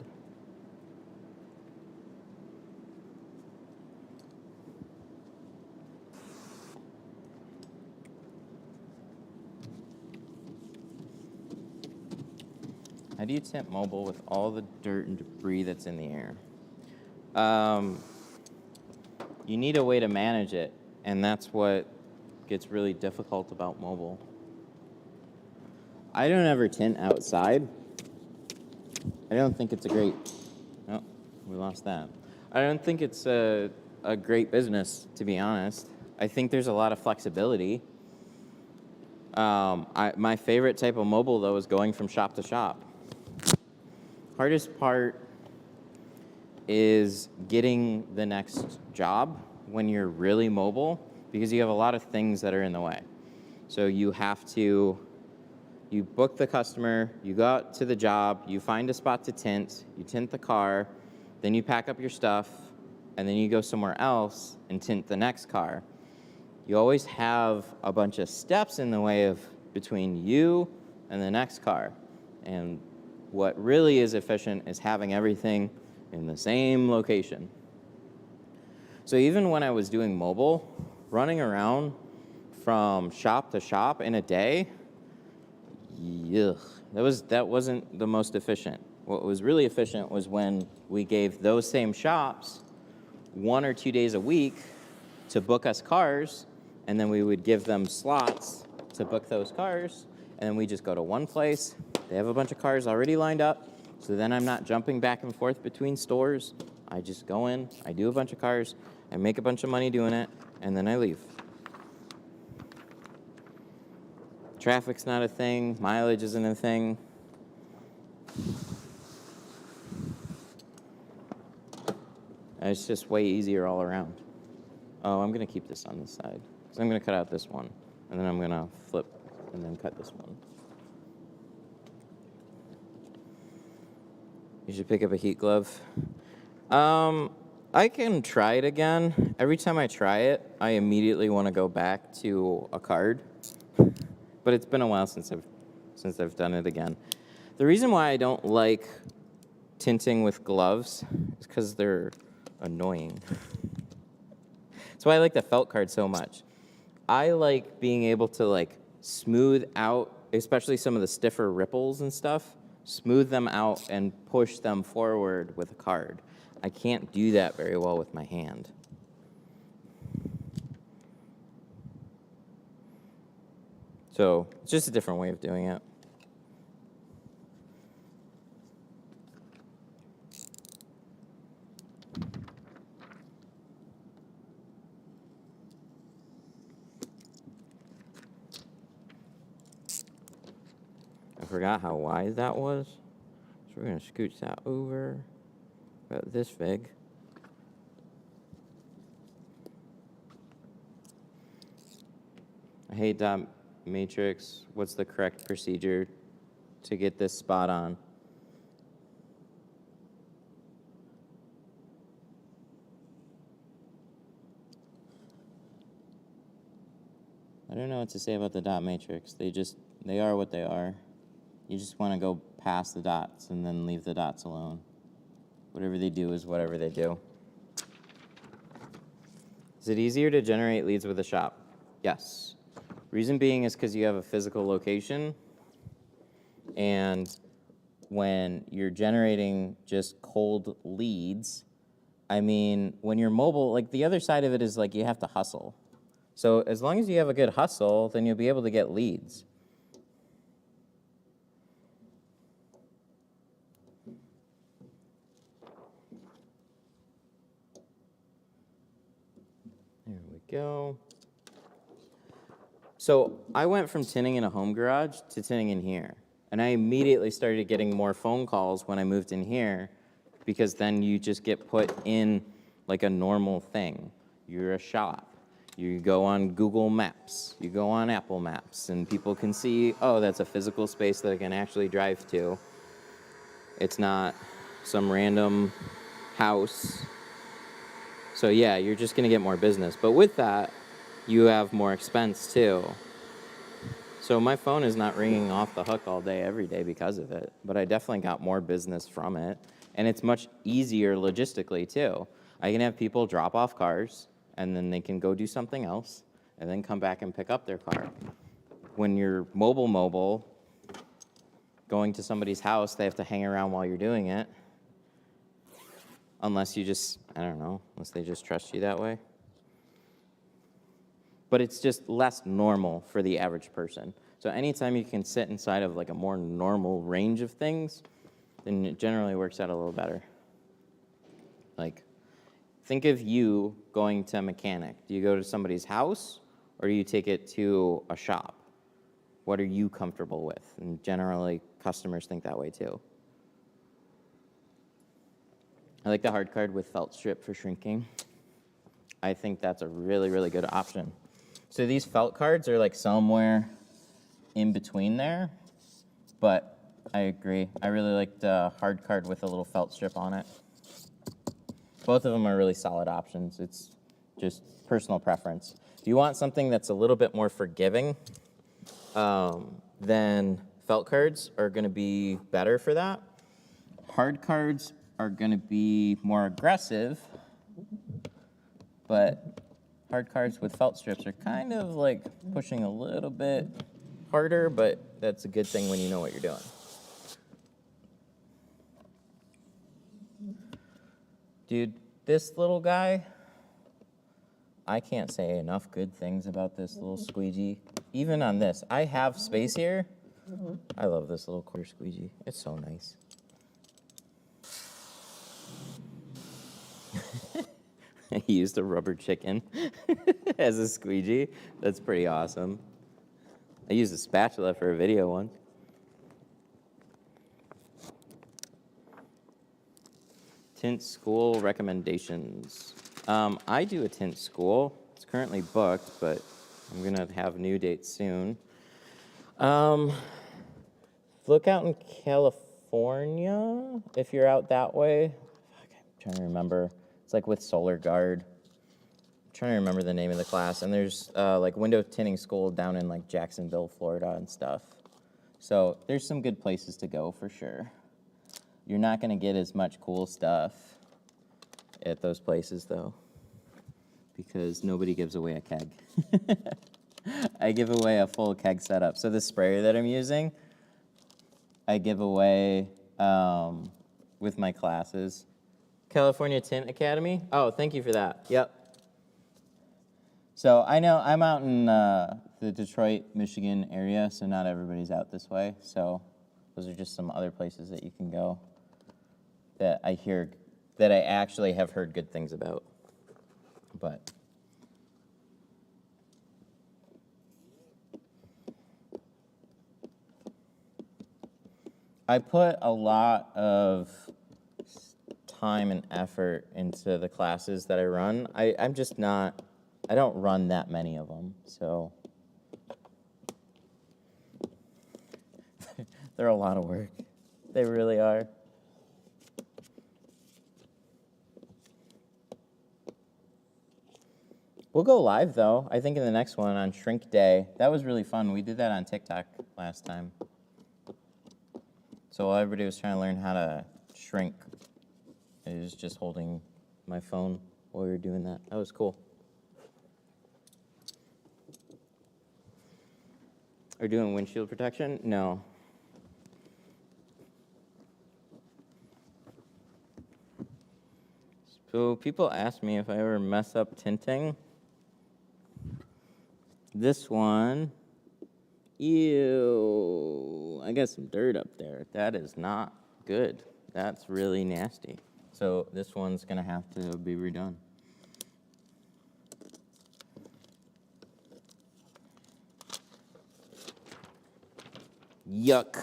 How do you tint mobile with all the dirt and debris that's in the air? You need a way to manage it, and that's what gets really difficult about mobile. I don't ever tint outside. I don't think it's a great... Oh, we lost that. I don't think it's a great business, to be honest. I think there's a lot of flexibility. My favorite type of mobile, though, is going from shop to shop. Hardest part is getting the next job when you're really mobile, because you have a lot of things that are in the way. So you have to... You book the customer, you go out to the job, you find a spot to tint, you tint the car, then you pack up your stuff, and then you go somewhere else and tint the next car. You always have a bunch of steps in the way of between you and the next car. And what really is efficient is having everything in the same location. So even when I was doing mobile, running around from shop to shop in a day, yuck, that wasn't the most efficient. What was really efficient was when we gave those same shops 1 or 2 days a week to book us cars, and then we would give them slots to book those cars, and then we just go to one place. They have a bunch of cars already lined up, so then I'm not jumping back and forth between stores. I just go in, I do a bunch of cars, I make a bunch of money doing it, and then I leave. Traffic's not a thing. Mileage isn't a thing. And it's just way easier all around. Oh, I'm going to keep this on this side. Because I'm going to cut out this one. And then I'm going to flip and then cut this one. You should pick up a heat glove. I can try it again. Every time I try it, I immediately want to go back to a card. But it's been a while since I've done it again. The reason why I don't like tinting with gloves is because they're annoying. That's why I like the felt card so much. I like being able to like smooth out, especially some of the stiffer ripples and stuff, smooth them out and push them forward with a card. I can't do that very well with my hand. So it's just a different way of doing it. I forgot how wide that was. So we're going to scooch that over about this big. I hate dot matrix. What's the correct procedure to get this spot on? I don't know what to say about the dot matrix. They are what they are. You just want to go past the dots and then leave the dots alone. Whatever they do is whatever they do. Is it easier to generate leads with a shop? Yes. Reason being is because you have a physical location, and when you're generating just cold leads, I mean, when you're mobile, like the other side of it is like you have to hustle. So as long as you have a good hustle, then you'll be able to get leads. There we go. So I went from tinting in a home garage to tinting in here. And I immediately started getting more phone calls when I moved in here, because then you just get put in like a normal thing. You're a shop. You go on Google Maps. You go on Apple Maps. And people can see, oh, that's a physical space that I can actually drive to. It's not some random house. So yeah, you're just going to get more business. But with that, you have more expense too. So my phone is not ringing off the hook all day, every day because of it. But I definitely got more business from it. And it's much easier logistically too. I can have people drop off cars, and then they can go do something else, and then come back and pick up their car. When you're mobile, going to somebody's house, they have to hang around while you're doing it. Unless you just, I don't know, unless they just trust you that way. But it's just less normal for the average person. So anytime you can sit inside of like a more normal range of things, then it generally works out a little better. Like, think of you going to a mechanic. Do you go to somebody's house, or do you take it to a shop? What are you comfortable with? And generally, customers think that way too. I like the hard card with felt strip for shrinking. I think that's a really, really good option. So these felt cards are like somewhere in between there, but I agree. I really like the hard card with a little felt strip on it. Both of them are really solid options. It's just personal preference. If you want something that's a little bit more forgiving, then felt cards are going to be better for that. Hard cards are going to be more aggressive, but hard cards with felt strips are kind of like pushing a little bit harder, but that's a good thing when you know what you're doing. Dude, this little guy, I can't say enough good things about this little squeegee. Even on this, I have space here. I love this little quarter squeegee. It's so nice. He used a rubber chicken as a squeegee. That's pretty awesome. I used a spatula for a video once. Tint school recommendations. I do a tint school. It's currently booked, but I'm going to have new dates soon. Look out in California if you're out that way. Fuck, I'm trying to remember. It's like with Solar Guard. I'm trying to remember the name of the class. And there's like window tinting school down in like Jacksonville, Florida and stuff. So there's some good places to go for sure. You're not going to get as much cool stuff at those places, though, because nobody gives away a keg. I give away a full keg setup. So the sprayer that I'm using, I give away with my classes. California Tint Academy. Oh, thank you for that. Yep. So I know I'm out in the Detroit, Michigan area, so not everybody's out this way. So those are just some other places that you can go that I hear, that I actually have heard good things about. But I put a lot of time and effort into the classes that I run. I'm just not, I don't run that many of them, so they're a lot of work. They really are. We'll go live, though, I think in the next one on Shrink Day. That was really fun. We did that on TikTok last time. So while everybody was trying to learn how to shrink, I was just holding my phone while we were doing that. That was cool. Are you doing windshield protection? No. So people ask me if I ever mess up tinting. This one, ew, I got some dirt up there. That is not good. That's really nasty. So this one's gonna have to be redone. Yuck.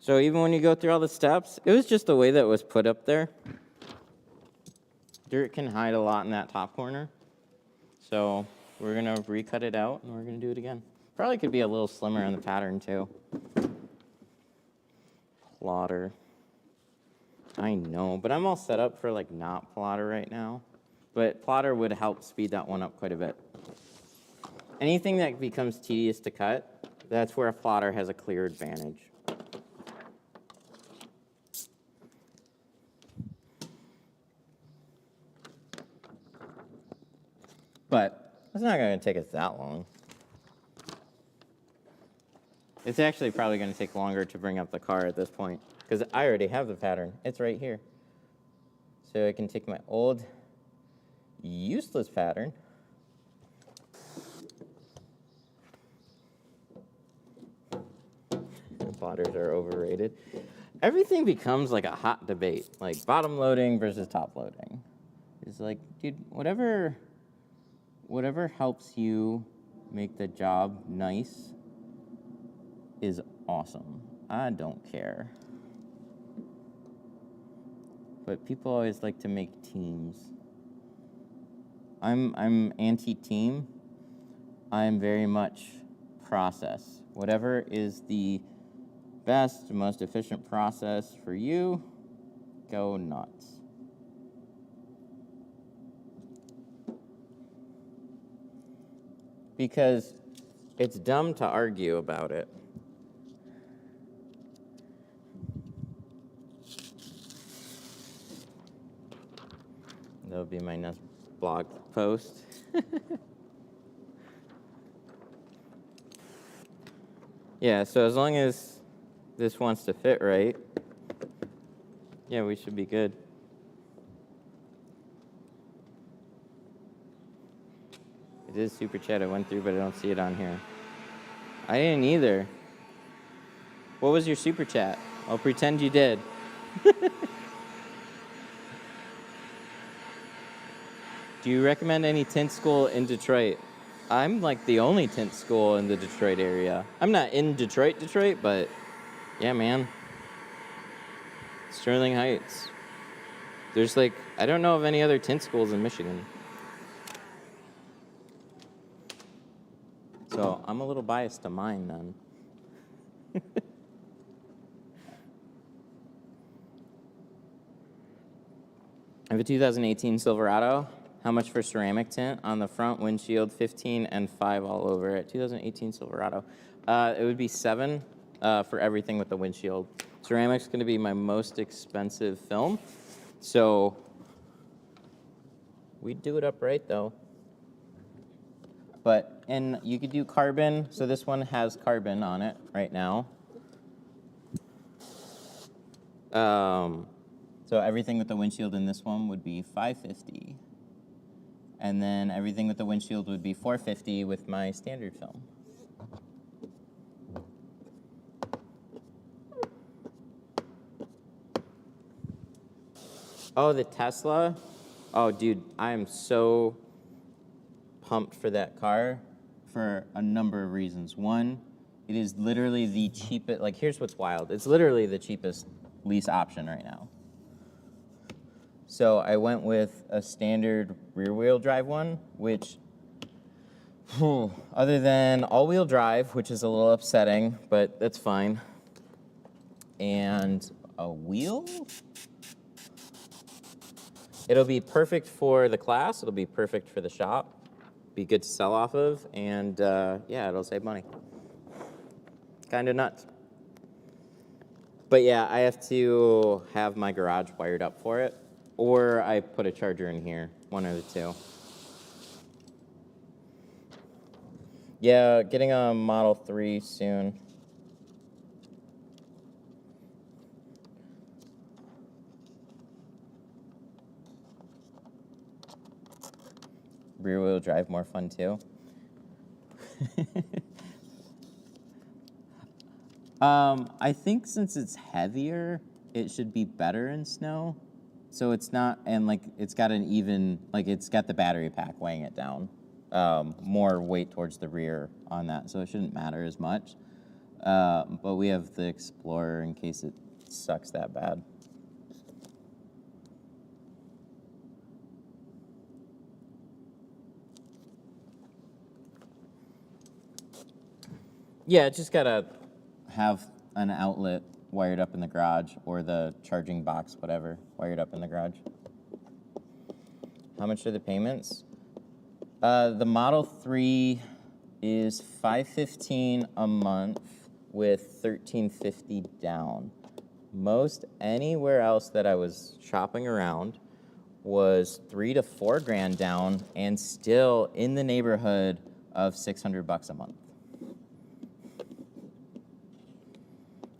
So even when you go through all the steps, it was just the way that it was put up there. Dirt can hide a lot in that top corner. So we're gonna recut it out and we're gonna do it again. Probably could be a little slimmer on the pattern too. Plotter. I know, but I'm all set up for like not plotter right now. But plotter would help speed that one up quite a bit. Anything that becomes tedious to cut, that's where a plotter has a clear advantage. But it's not going to take us that long. It's actually probably going to take longer to bring up the car at this point, because I already have the pattern. It's right here. So I can take my old, useless pattern. Plotters are overrated. Everything becomes like a hot debate, like bottom loading versus top loading. It's like, dude, whatever helps you make the job nice is awesome. I don't care. But people always like to make teams. I'm anti-team. I'm very much process. Whatever is the best, most efficient process for you, go nuts. Because it's dumb to argue about it. That'll be my next blog post. Yeah, so as long as this wants to fit right, yeah, we should be good. It is super chat I went through, but I don't see it on here. I didn't either. What was your super chat? I'll pretend you did. Do you recommend any tint school in Detroit? I'm like the only tint school in the Detroit area. I'm not in Detroit, but yeah, man. Sterling Heights. There's like, I don't know of any other tint schools in Michigan. So I'm a little biased to mine then. I have a 2018 Silverado. How much for ceramic tint on the front windshield? 15 and 5 all over it. 2018 Silverado. It would be 7 for everything with the windshield. Ceramic's going to be my most expensive film, so we'd do it upright though. But and you could do carbon. So this one has carbon on it right now. So everything with the windshield in this one would be $550. And then everything with the windshield would be $450 with my standard film. Oh, the Tesla? Oh, dude, I am so pumped for that car for a number of reasons. One, it is literally the cheapest, like here's what's wild. It's literally the cheapest lease option right now. So I went with a standard rear-wheel drive one, which, other than all-wheel drive, which is a little upsetting, but that's fine, and a wheel? It'll be perfect for the class. It'll be perfect for the shop. Be good to sell off of, and yeah, it'll save money. Kind of nuts. But yeah, I have to have my garage wired up for it, or I put a charger in here, one of the two. Yeah, getting a Model 3 soon. Rear-wheel drive more fun too. I think since it's heavier, it should be better in snow. So it's not, and like it's got an even, like it's got the battery pack weighing it down. More weight towards the rear on that, so it shouldn't matter as much. But we have the Explorer in case it sucks that bad. Yeah, just gotta have an outlet wired up in the garage, or the charging box, whatever, wired up in the garage. How much are the payments? The Model 3 is $515 a month with $1,350 down. Most anywhere else that I was shopping around was $3 to $4 grand down, and still in the neighborhood of $600 a month.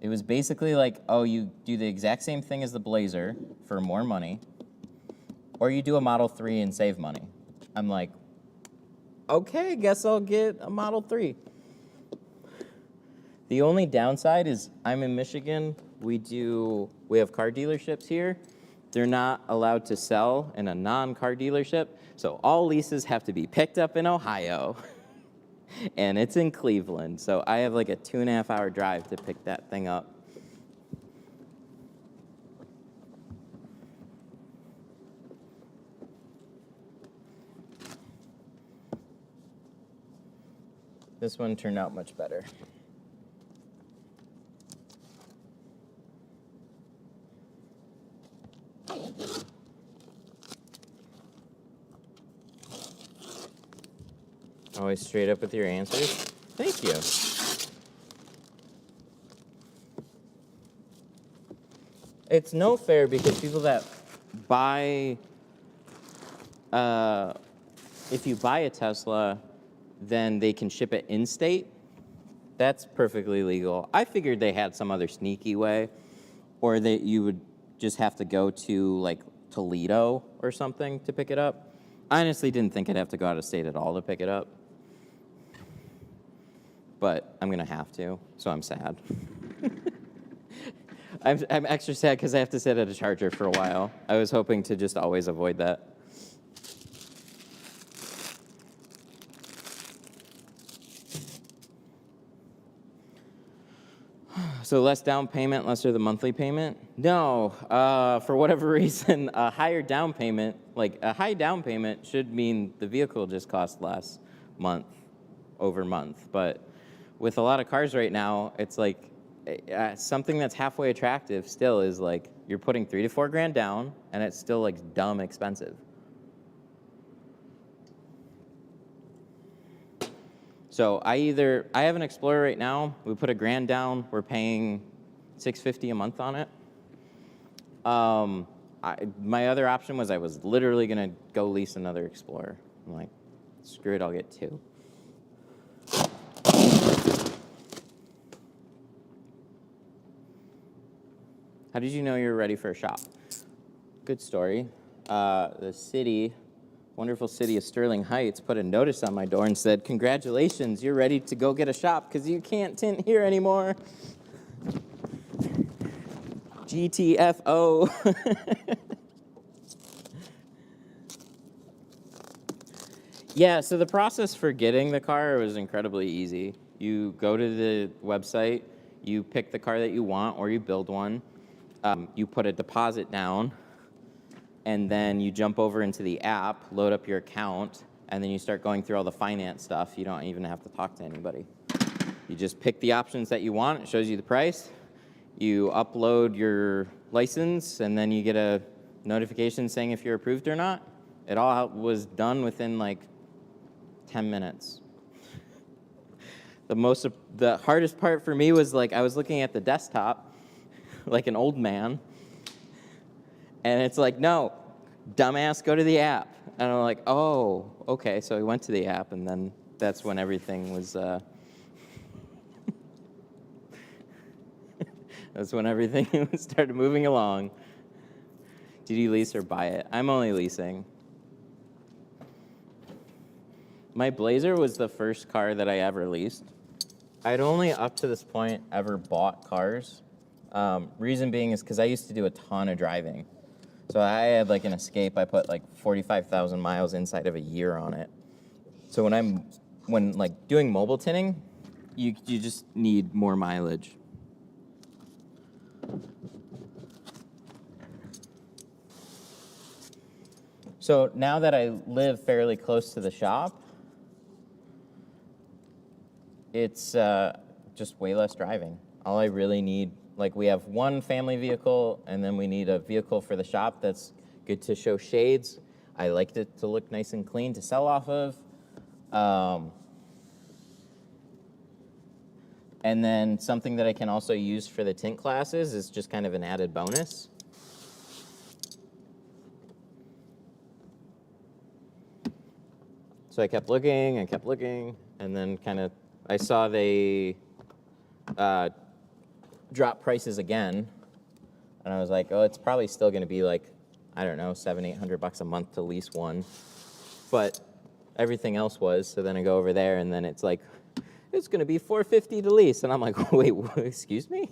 It was basically like, oh, you do the exact same thing as the Blazer for more money, or you do a Model 3 and save money. I'm like, okay, guess I'll get a Model 3. The only downside is I'm in Michigan. We have car dealerships here. They're not allowed to sell in a non-car dealership, so all leases have to be picked up in Ohio. And it's in Cleveland, so I have like a 2.5-hour drive to pick that thing up. This one turned out much better. Always straight up with your answers. Thank you. It's no fair because people that buy, if you buy a Tesla, then they can ship it in-state. That's perfectly legal. I figured they had some other sneaky way, or that you would just have to go to like Toledo or something to pick it up. I honestly didn't think I'd have to go out of state at all to pick it up. But I'm gonna have to, so I'm sad. I'm extra sad because I have to sit at a charger for a while. I was hoping to just always avoid that. So less down payment, lesser the monthly payment? No, for whatever reason, a higher down payment, like a high down payment should mean the vehicle just costs less month over month. But with a lot of cars right now, it's like something that's halfway attractive still is like you're putting $3,000 to $4,000 down and it's still like dumb expensive. So I have an Explorer right now. We put $1,000 down. We're paying $650 a month on it. My other option was I was literally gonna go lease another Explorer. I'm like, screw it, I'll get two. How did you know you were ready for a shop? Good story. The city. Wonderful city of Sterling Heights put a notice on my door and said, congratulations, you're ready to go get a shop because you can't tint here anymore. GTFO. Yeah, so the process for getting the car was incredibly easy. You go to the website, you pick the car that you want or you build one, you put a deposit down, and then you jump over into the app, load up your account, and then you start going through all the finance stuff. You don't even have to talk to anybody. You just pick the options that you want. It shows you the price. You upload your license, and then you get a notification saying if you're approved or not. It all was done within like 10 minutes. The hardest part for me was like I was looking at the desktop like an old man. And it's like, no, dumbass, go to the app. And I'm like, oh, okay. So I went to the app, and then that's when everything was, that's when everything started moving along. Did you lease or buy it? I'm only leasing. My Blazer was the first car that I ever leased. I'd only, up to this point, ever bought cars. Reason being is because I used to do a ton of driving. So I had like an Escape. I put like 45,000 miles inside of a year on it. So when like doing mobile tinting, you just need more mileage. So now that I live fairly close to the shop, it's just way less driving. All I really need, like we have one family vehicle, and then we need a vehicle for the shop that's good to show shades. I liked it to look nice and clean to sell off of. And then something that I can also use for the tint classes is just kind of an added bonus. So I kept looking, and then kind of, I saw they drop prices again, and I was like, oh, it's probably still going to be like, I don't know, $700-800 a month to lease one, but everything else was. So then I go over there, and then it's like, it's going to be $450 to lease, and I'm like, wait, excuse me?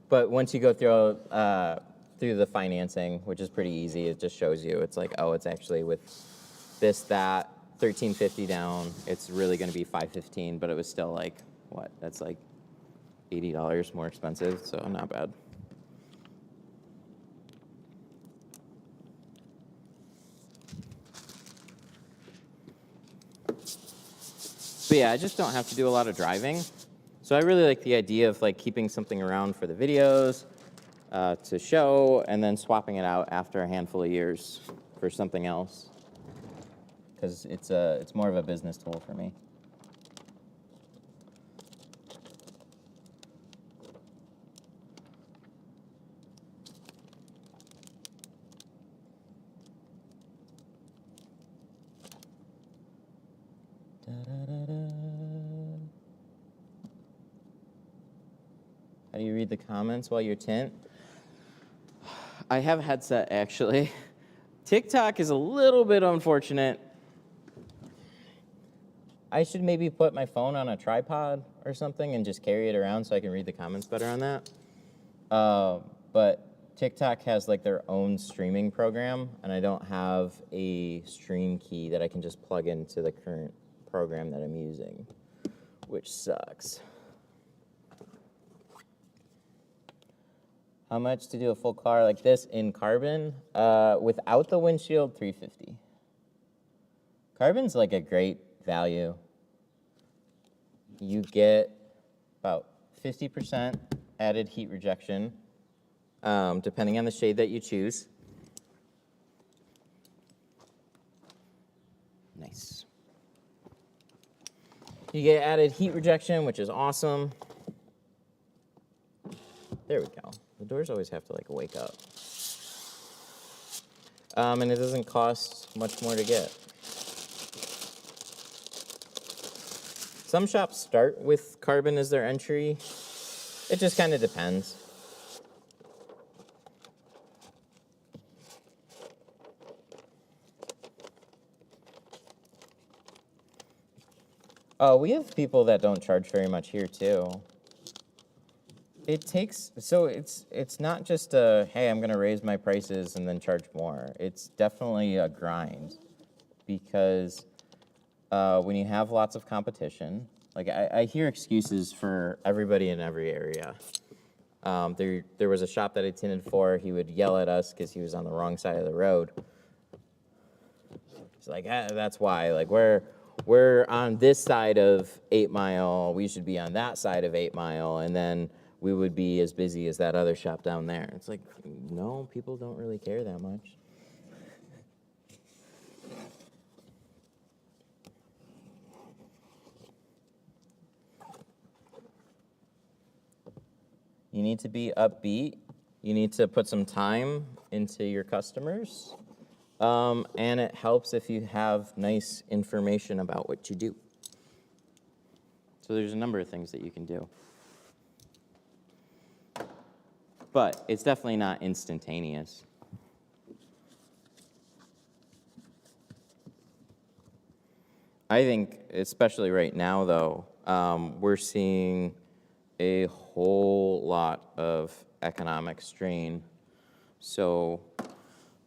But once you go through the financing, which is pretty easy, it just shows you. It's like, oh, it's actually with this, that, $1,350 down. It's really going to be $515, but it was still like, what? That's like $80 more expensive, so not bad. But yeah, I just don't have to do a lot of driving. So I really like the idea of like keeping something around for the videos to show, and then swapping it out after a handful of years for something else, because it's more of a business tool for me. How do you read the comments while you tint? I have a headset, actually. TikTok is a little bit unfortunate. I should maybe put my phone on a tripod or something and just carry it around so I can read the comments better on that. But TikTok has like their own streaming program, and I don't have a stream key that I can just plug into the current program that I'm using, which sucks. How much to do a full car like this in carbon? Without the windshield, $350. Carbon's like a great value. You get about 50% added heat rejection, depending on the shade that you choose. Nice. You get added heat rejection, which is awesome. There we go. The doors always have to like wake up. And it doesn't cost much more to get. Some shops start with carbon as their entry. It just kind of depends. Oh, we have people that don't charge very much here too. It takes, so it's not just a, hey, I'm gonna raise my prices and then charge more. It's definitely a grind because when you have lots of competition, like I hear excuses for everybody in every area. There was a shop that I tinted for, he would yell at us because he was on the wrong side of the road. It's like, that's why, like we're on this side of 8 Mile, we should be on that side of 8 Mile, and then we would be as busy as that other shop down there. It's like, no, people don't really care that much. You need to be upbeat. You need to put some time into your customers. And it helps if you have nice information about what you do. So there's a number of things that you can do. But it's definitely not instantaneous. I think, especially right now, though, we're seeing a whole lot of economic strain. So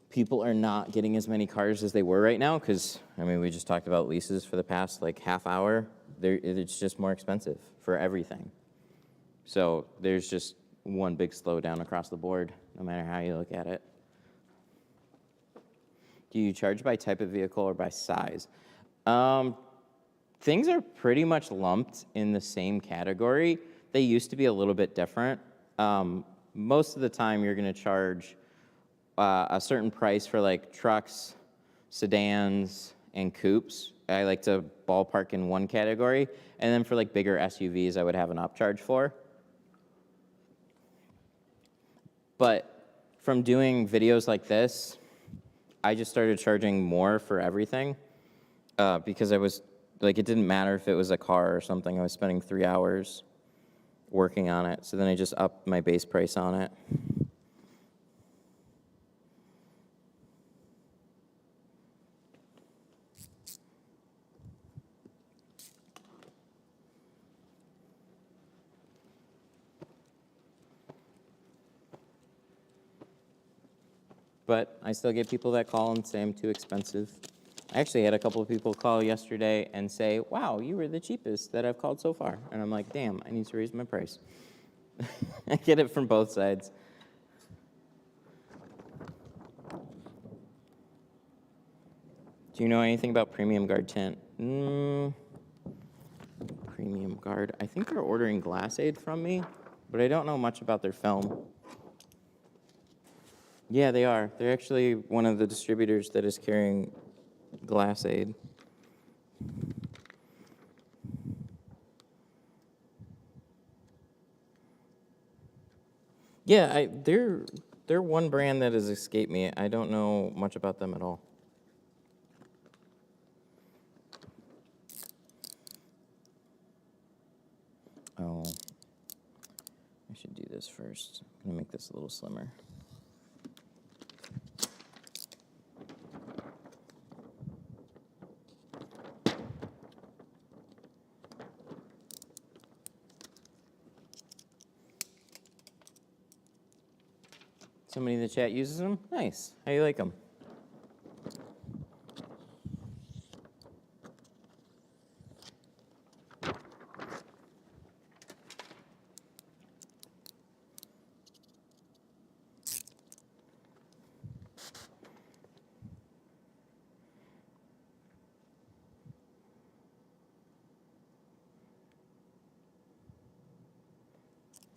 people are not getting as many cars as they were right now because, I mean, we just talked about leases for the past, like, half hour. It's just more expensive for everything. So there's just one big slowdown across the board, no matter how you look at it. Do you charge by type of vehicle or by size? Things are pretty much lumped in the same category. They used to be a little bit different. Most of the time, you're going to charge a certain price for like trucks, sedans, and coupes. I like to ballpark in one category. And then for like bigger SUVs, I would have an upcharge for. But from doing videos like this, I just started charging more for everything because I was, like, it didn't matter if it was a car or something. I was spending 3 hours working on it. So then I just upped my base price on it. But I still get people that call and say I'm too expensive. I actually had a couple of people call yesterday and say, wow, you were the cheapest that I've called so far. And I'm like, damn, I need to raise my price. I get it from both sides. Do you know anything about Premium Guard Tint? Premium Guard. I think they're ordering Glass Aid from me, but I don't know much about their film. Yeah, they are. They're actually one of the distributors that is carrying Glass Aid. Yeah, they're one brand that has escaped me. I don't know much about them at all. Oh, I should do this first. I'm gonna make this a little slimmer. Somebody in the chat uses them? Nice. How do you like them?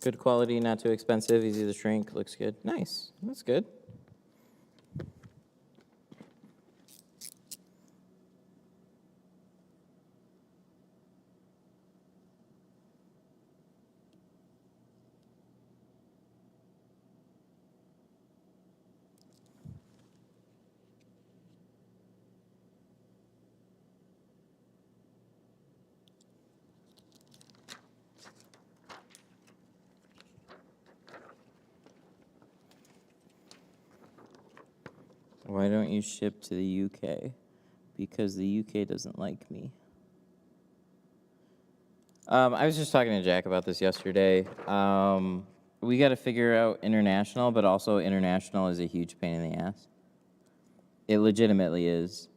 Good quality, not too expensive, easy to shrink, looks good. Nice, that's good. Why don't you ship to the UK? Because the UK doesn't like me. I was just talking to Jack about this yesterday. We got to figure out international, but also international is a huge pain in the ass. It legitimately is.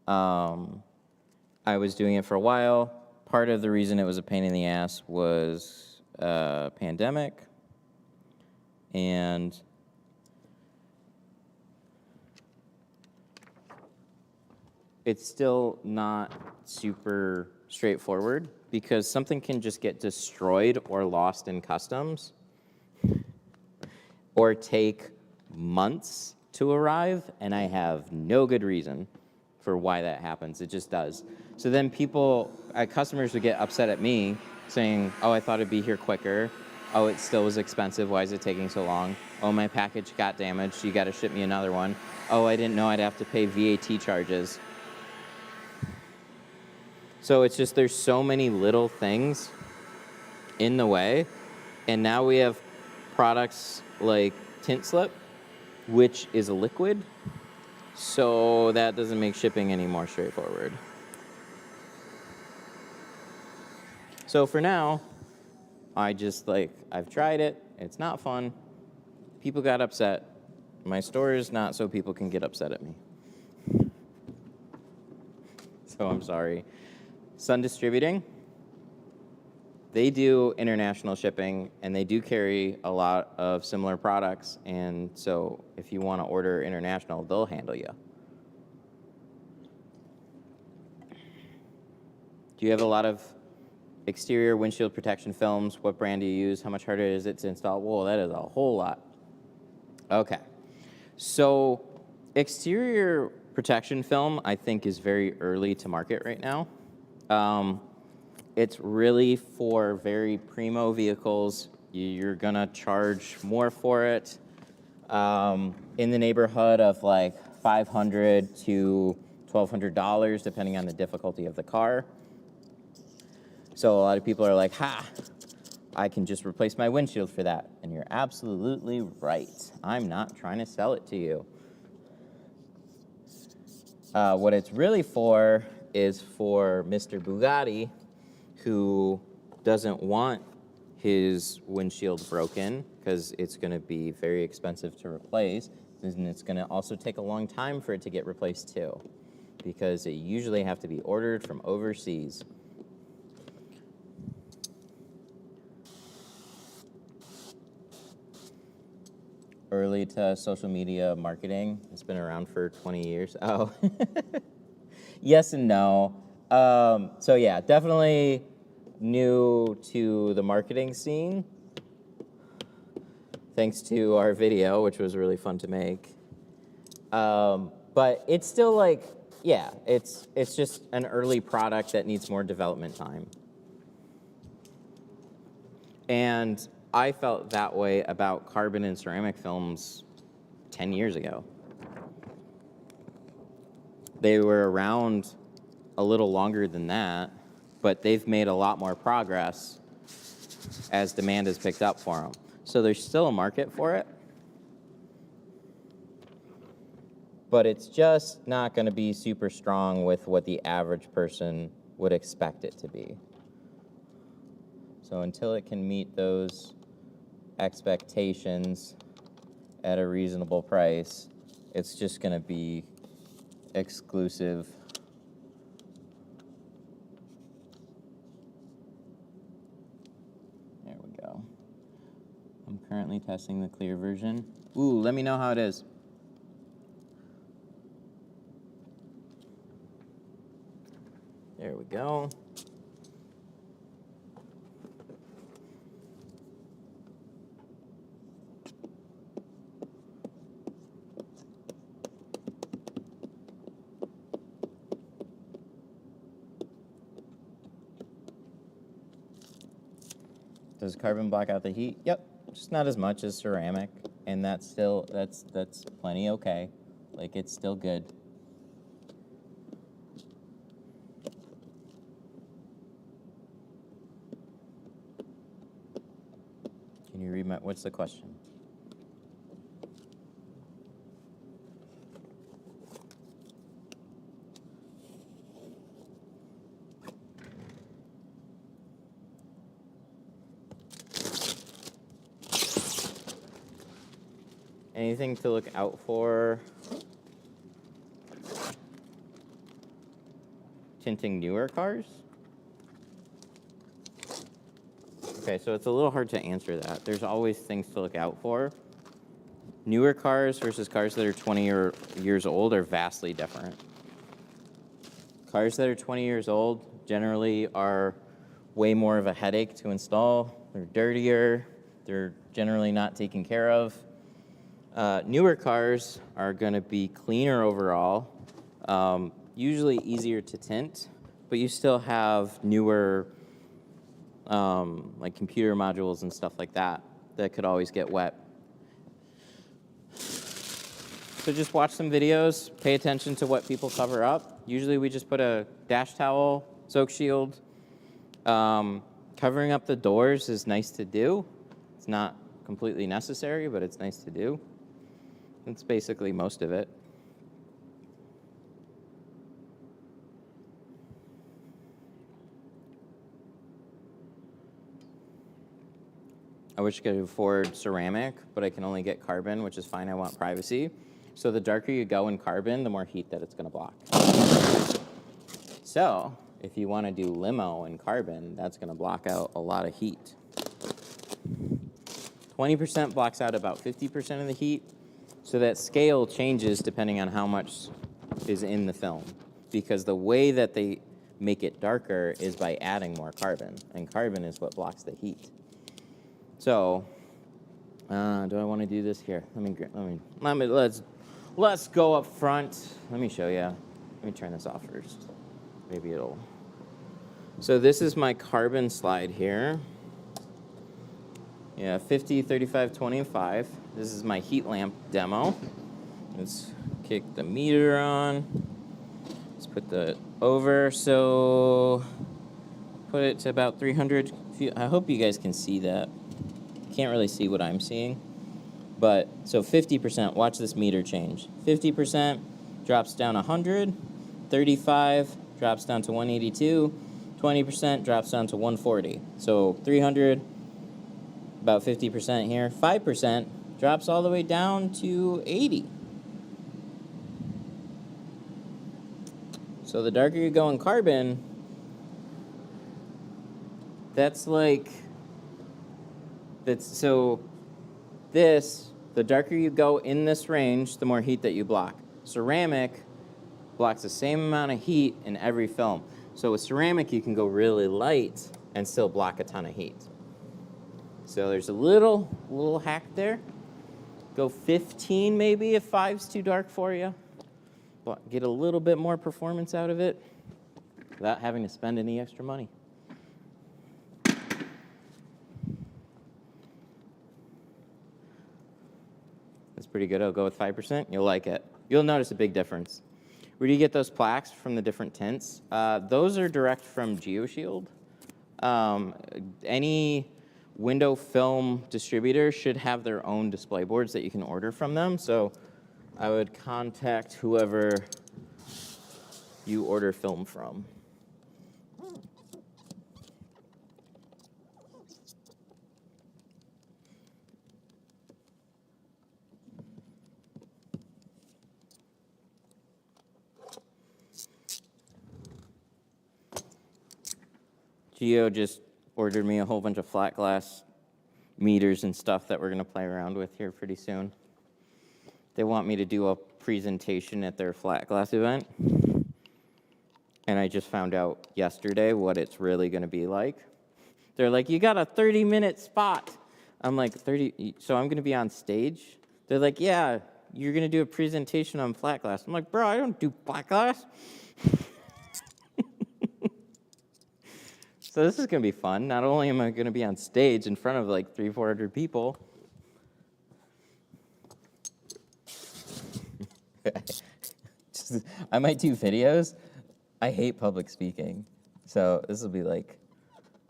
I was doing it for a while. Part of the reason it was a pain in the ass was pandemic. And it's still not super straightforward because something can just get destroyed or lost in customs or take months to arrive, and I have no good reason for why that happens. It just does. So then customers would get upset at me saying, oh, I thought it'd be here quicker. Oh, it still was expensive. Why is it taking so long? Oh, my package got damaged. You got to ship me another one. Oh, I didn't know I'd have to pay VAT charges. So it's just there's so many little things in the way. And now we have products like Tint Slip, which is a liquid. So that doesn't make shipping any more straightforward. So for now, I've tried it. It's not fun. People got upset. My store is not so people can get upset at me. So I'm sorry. Sun Distributing, they do international shipping, and they do carry a lot of similar products. And so if you want to order international, they'll handle you. Do you have a lot of exterior windshield protection films? What brand do you use? How much harder is it to install? Whoa, that is a whole lot. Okay. So exterior protection film, I think, is very early to market right now. It's really for very primo vehicles. You're gonna charge more for it, in the neighborhood of like $500 to $1,200, depending on the difficulty of the car. So a lot of people are like, ha, I can just replace my windshield for that. And you're absolutely right. I'm not trying to sell it to you. What it's really for is for Mr. Bugatti, who doesn't want his windshield broken because it's going to be very expensive to replace, and it's going to also take a long time for it to get replaced too, because it usually have to be ordered from overseas. Early to social media marketing. It's been around for 20 years. Oh. Yes and no. So yeah, definitely new to the marketing scene, thanks to our video, which was really fun to make. But it's still like, yeah, it's just an early product that needs more development time. And I felt that way about carbon and ceramic films 10 years ago. They were around a little longer than that, but they've made a lot more progress as demand has picked up for them. So there's still a market for it, but it's just not going to be super strong with what the average person would expect it to be. So until it can meet those expectations at a reasonable price, it's just going to be exclusive. There we go. I'm currently testing the clear version. Ooh, let me know how it is. There we go. Does carbon block out the heat? Yep, just not as much as ceramic, and that's plenty okay. Like, it's still good. Can you read what's the question? Anything to look out for tinting newer cars? Okay, so it's a little hard to answer that. There's always things to look out for. Newer cars versus cars that are 20 years old are vastly different. Cars that are 20 years old generally are way more of a headache to install. They're dirtier. They're generally not taken care of. Newer cars are going to be cleaner overall, usually easier to tint, but you still have newer like computer modules and stuff like that could always get wet. So just watch some videos, pay attention to what people cover up. Usually we just put a dash towel, soak shield. Covering up the doors is nice to do. It's not completely necessary, but it's nice to do. That's basically most of it. I wish I could afford ceramic, but I can only get carbon, which is fine. I want privacy. So the darker you go in carbon, the more heat that it's going to block. So if you want to do limo in carbon, that's going to block out a lot of heat. 20% blocks out about 50% of the heat. So that scale changes depending on how much is in the film. Because the way that they make it darker is by adding more carbon. And carbon is what blocks the heat. So, do I want to do this here? Let's go up front. Let me show you. Let me turn this off first. Maybe it'll. So this is my carbon slide here. Yeah, 50, 35, 20, and 5. This is my heat lamp demo. Let's kick the meter on. Let's put the over. So put it to about 300. I hope you guys can see that. Can't really see what I'm seeing. But so 50%, watch this meter change. 50% drops down 100. 35 drops down to 182. 20% drops down to 140. So 300, about 50% here. 5% drops all the way down to 80. So the darker you go in carbon, that's like, the darker you go in this range, the more heat that you block. Ceramic blocks the same amount of heat in every film. So with ceramic, you can go really light and still block a ton of heat. So there's a little hack there. Go 15 maybe if 5's too dark for you. But get a little bit more performance out of it without having to spend any extra money. That's pretty good. I'll go with 5%. You'll like it. You'll notice a big difference. Where do you get those plaques from the different tints? Those are direct from GeoShield. Any window film distributor should have their own display boards that you can order from them. So I would contact whoever you order film from. Geo just ordered me a whole bunch of flat glass meters and stuff that we're going to play around with here pretty soon. They want me to do a presentation at their flat glass event. And I just found out yesterday what it's really going to be like. They're like, you got a 30-minute spot. I'm like, 30, so I'm going to be on stage? They're like, yeah, you're going to do a presentation on flat glass. I'm like, bro, I don't do flat glass. So this is going to be fun. Not only am I going to be on stage in front of like 300-400 people. I might do videos. I hate public speaking. So this will be like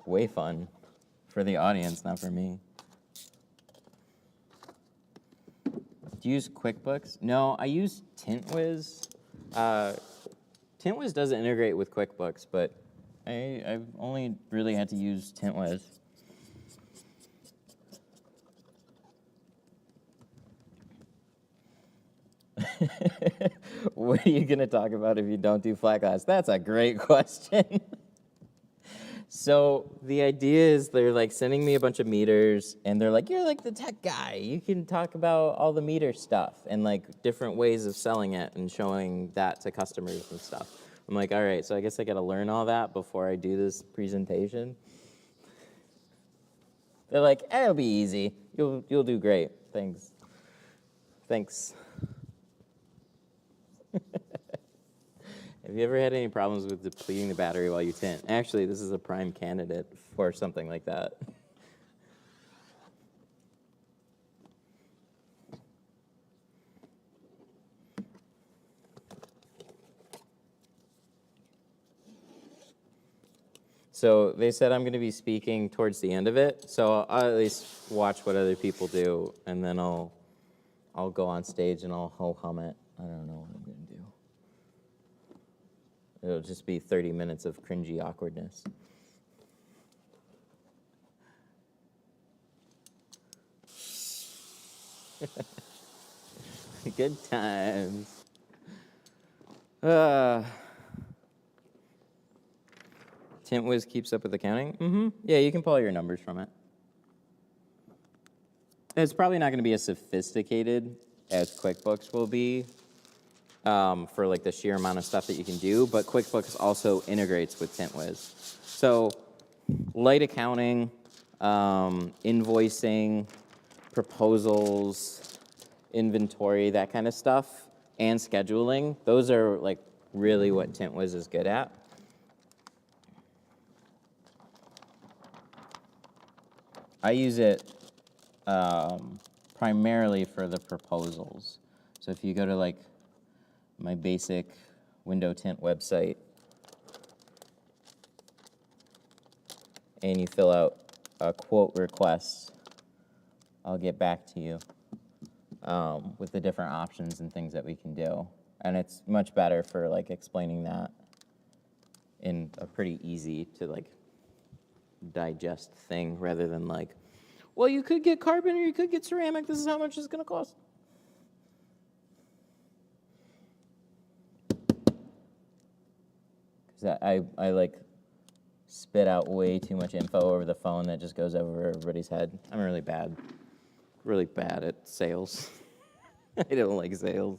way fun for the audience, not for me. Do you use QuickBooks? No, I use TintWiz. TintWiz doesn't integrate with QuickBooks, but I've only really had to use TintWiz. What are you going to talk about if you don't do flat glass? That's a great question. So the idea is they're like sending me a bunch of meters, and they're like, you're like the tech guy. You can talk about all the meter stuff and like different ways of selling it and showing that to customers and stuff. I'm like, all right, so I guess I got to learn all that before I do this presentation. They're like, it'll be easy. You'll do great. Thanks. Have you ever had any problems with depleting the battery while you tint? Actually, this is a prime candidate for something like that. So they said I'm going to be speaking towards the end of it, so I'll at least watch what other people do, and then I'll go on stage and I'll ho-hum it. I don't know what I'm going to do. It'll just be 30 minutes of cringy awkwardness. Good times. TintWiz keeps up with accounting? Yeah, you can pull your numbers from it. It's probably not going to be as sophisticated as QuickBooks will be for like the sheer amount of stuff that you can do, but QuickBooks also integrates with TintWiz. So light accounting, invoicing, proposals, inventory, that kind of stuff, and scheduling, those are like really what TintWiz is good at. I use it primarily for the proposals. So if you go to like my basic window tint website and you fill out a quote request, I'll get back to you with the different options and things that we can do. And it's much better for like explaining that in a pretty easy to like digest thing rather than like, well, you could get carbon or you could get ceramic. This is how much it's going to cost. Because I like spit out way too much info over the phone that just goes over everybody's head. I'm really bad at sales. I don't like sales.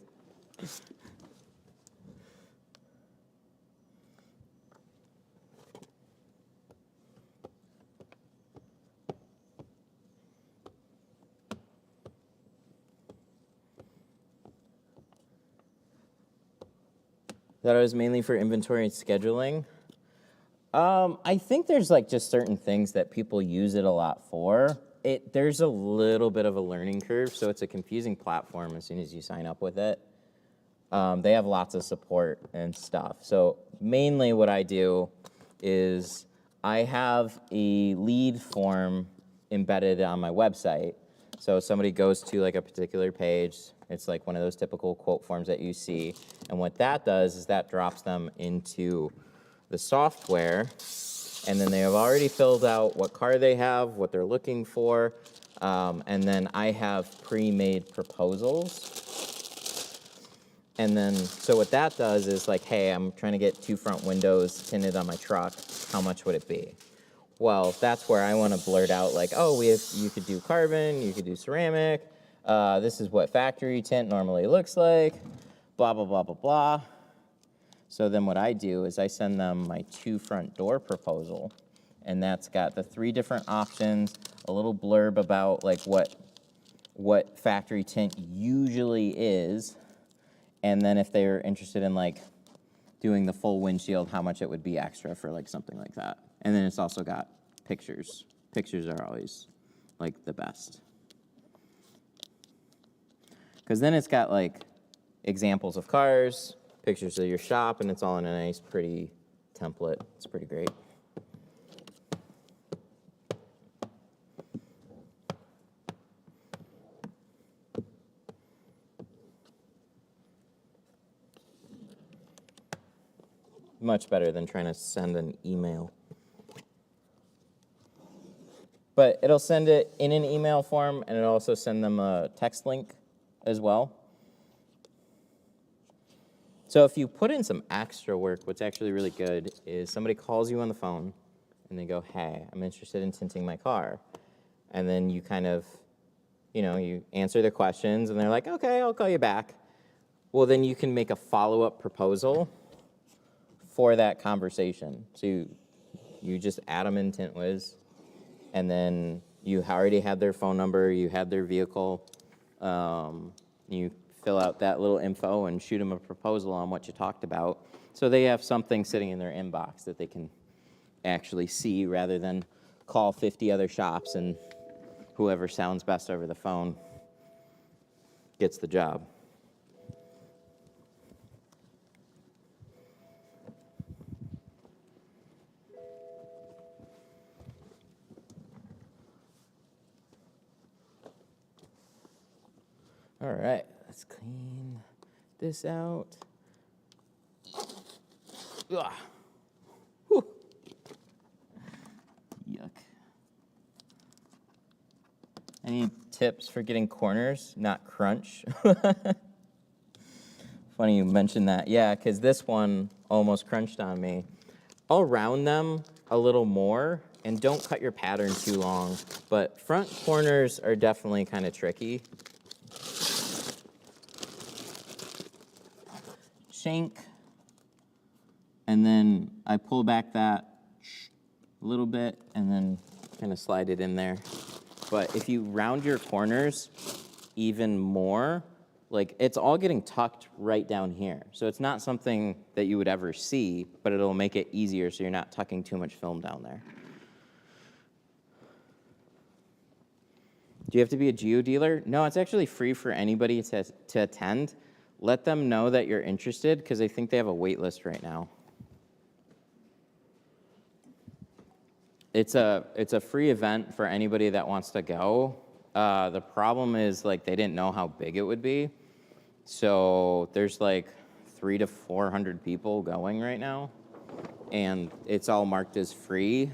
That it was mainly for inventory and scheduling. I think there's like just certain things that people use it a lot for. There's a little bit of a learning curve, so it's a confusing platform as soon as you sign up with it. They have lots of support and stuff. So mainly what I do is I have a lead form embedded on my website. So somebody goes to like a particular page. It's like one of those typical quote forms that you see. And what that does is that drops them into the software. And then they have already filled out what car they have, what they're looking for. And then I have pre-made proposals. And then, so what that does is like, hey, I'm trying to get 2 front windows tinted on my truck. How much would it be? Well, that's where I want to blurt out like, oh, you could do carbon, you could do ceramic. This is what factory tint normally looks like, blah, blah, blah, blah, blah. So then what I do is I send them my 2 front door proposal, and that's got the 3 different options, a little blurb about like what factory tint usually is, and then if they're interested in like doing the full windshield, how much it would be extra for like something like that. And then it's also got pictures. Pictures are always, like, the best. Because then it's got, like, examples of cars, pictures of your shop, and it's all in a nice, pretty template. It's pretty great. Much better than trying to send an email. But it'll send it in an email form, and it'll also send them a text link as well. So if you put in some extra work, what's actually really good is somebody calls you on the phone, and they go, hey, I'm interested in tinting my car. And then you kind of, you answer their questions, and they're like, okay, I'll call you back. Well, then you can make a follow-up proposal for that conversation. So you just add them in TintWiz, and then you already had their phone number, you had their vehicle, you fill out that little info and shoot them a proposal on what you talked about. So they have something sitting in their inbox that they can actually see rather than call 50 other shops and whoever sounds best over the phone gets the job. All right, let's clean this out. Ugh. Whew. Yuck. Any tips for getting corners, not crunch? Funny you mentioned that. Yeah, because this one almost crunched on me. I'll round them a little more, and don't cut your pattern too long. But front corners are definitely kind of tricky. Shank, and then I pull back that a little bit and then kind of slide it in there. But if you round your corners even more, like it's all getting tucked right down here. So it's not something that you would ever see, but it'll make it easier so you're not tucking too much film down there. Do you have to be a geo dealer? No, it's actually free for anybody to attend. Let them know that you're interested because I think they have a wait list right now. It's a free event for anybody that wants to go. The problem is like they didn't know how big it would be. So there's like 300 to 400 people going right now, and it's all marked as free.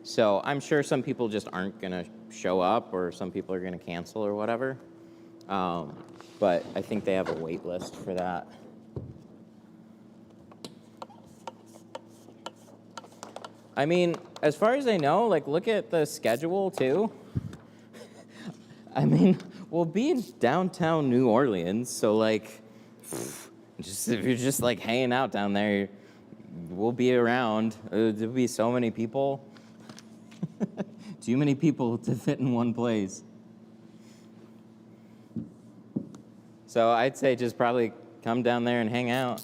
So I'm sure some people just aren't gonna show up, or some people are gonna cancel or whatever. But I think they have a wait list for that. I mean, as far as I know, like, look at the schedule, too. I mean, we'll be in downtown New Orleans, so, like, just if you're just, like, hanging out down there, we'll be around. There'll be so many people. Too many people to fit in one place. So I'd say just probably come down there and hang out.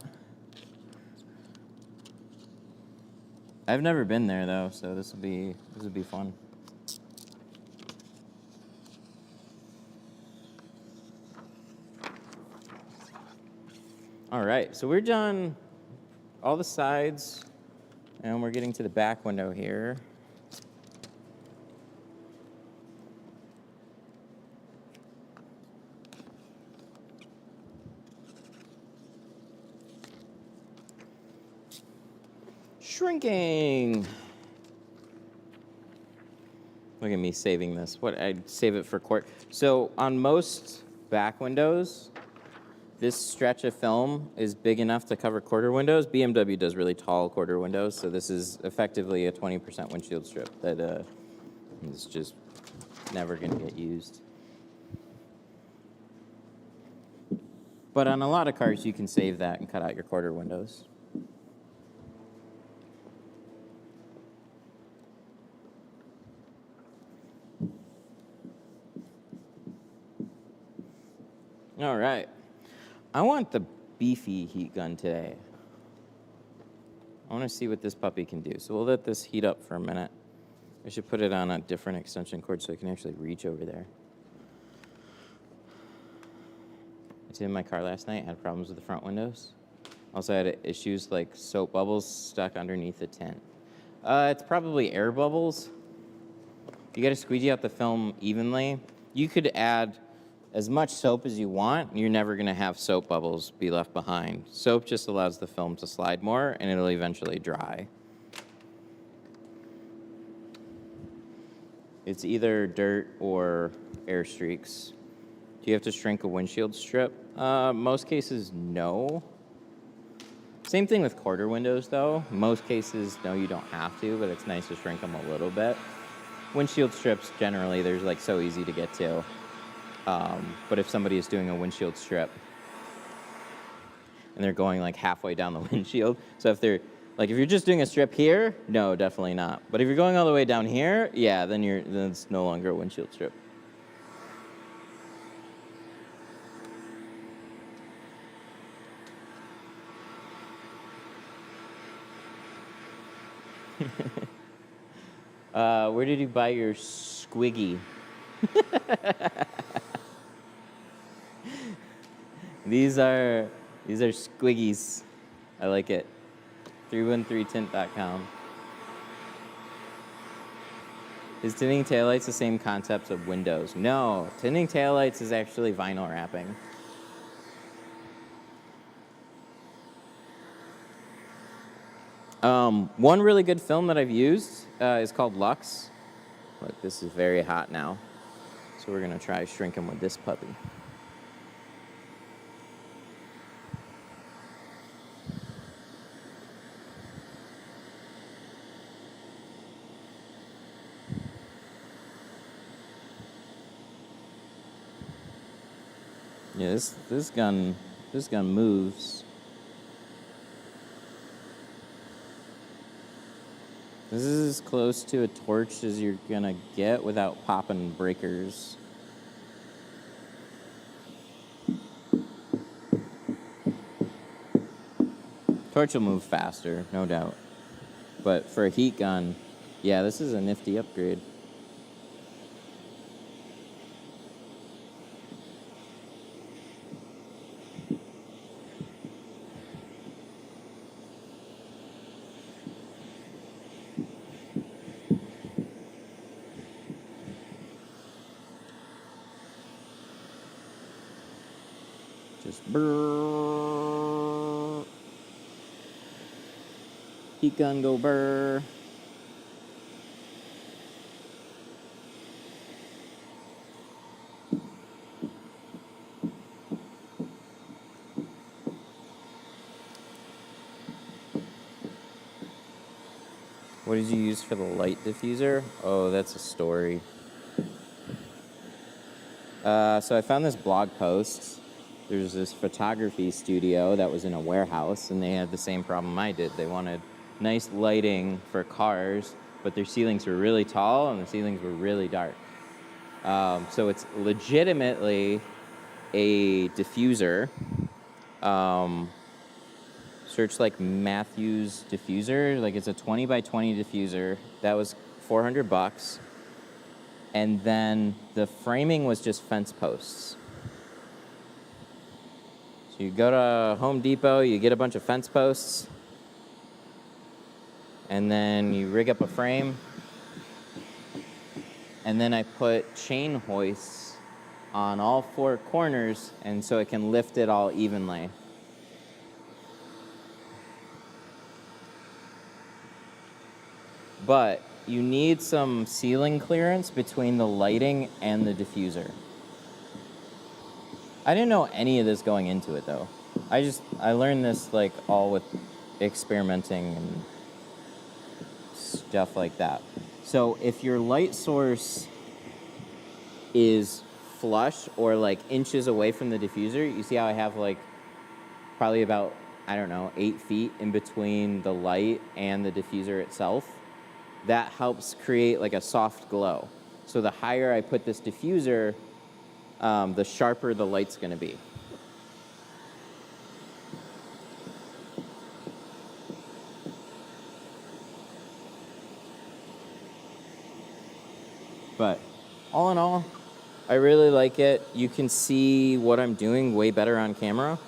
I've never been there though, so this will be fun. All right, so we're done all the sides, and we're getting to the back window here. Shrinking. Look at me saving this. I'd save it for court. So on most back windows, this stretch of film is big enough to cover quarter windows. BMW does really tall quarter windows, so this is effectively a 20% windshield strip that is just never going to get used. But on a lot of cars, you can save that and cut out your quarter windows. All right. I want the beefy heat gun today. I want to see what this puppy can do. So we'll let this heat up for a minute. I should put it on a different extension cord so I can actually reach over there. I was in my car last night, had problems with the front windows. Also had issues like soap bubbles stuck underneath the tint. It's probably air bubbles. You got to squeegee out the film evenly. You could add as much soap as you want. You're never going to have soap bubbles be left behind. Soap just allows the film to slide more, and it'll eventually dry. It's either dirt or air streaks. Do you have to shrink a windshield strip? Most cases, no. Same thing with quarter windows, though. Most cases, no, you don't have to, but it's nice to shrink them a little bit. Windshield strips, generally, they're like so easy to get to. But if somebody is doing a windshield strip and they're going like halfway down the windshield, so if they're like if you're just doing a strip here, no, definitely not. But if you're going all the way down here, yeah, then it's no longer a windshield strip. Where did you buy your Squeegie? These are Squeegees. I like it. 313tint.com. Is tinting taillights the same concept of windows? No, tinting taillights is actually vinyl wrapping. One really good film that I've used is called Lux. Look, this is very hot now. So we're going to try shrinking with this puppy. Yeah, this gun moves. This is as close to a torch as you're gonna get without popping breakers. Torch will move faster, no doubt. But for a heat gun, yeah, this is a nifty upgrade. Just brrrr. Heat gun go brrrr. What did you use for the light diffuser? Oh, that's a story. So I found this blog post. There's this photography studio that was in a warehouse, and they had the same problem I did. They wanted nice lighting for cars, but their ceilings were really tall and the ceilings were really dark. So it's legitimately a diffuser. Search like Matthews diffuser. Like it's a 20 by 20 diffuser. That was $400. And then the framing was just fence posts. So you go to Home Depot, you get a bunch of fence posts, and then you rig up a frame. And then I put chain hoists on all four corners, and so it can lift it all evenly. But you need some ceiling clearance between the lighting and the diffuser. I didn't know any of this going into it, though. I learned this like all with experimenting and stuff like that. So if your light source is flush or like inches away from the diffuser, you see how I have like probably about, 8 feet in between the light and the diffuser itself? That helps create like a soft glow. So the higher I put this diffuser, the sharper the light's going to be. But all in all, I really like it. You can see what I'm doing way better on camera.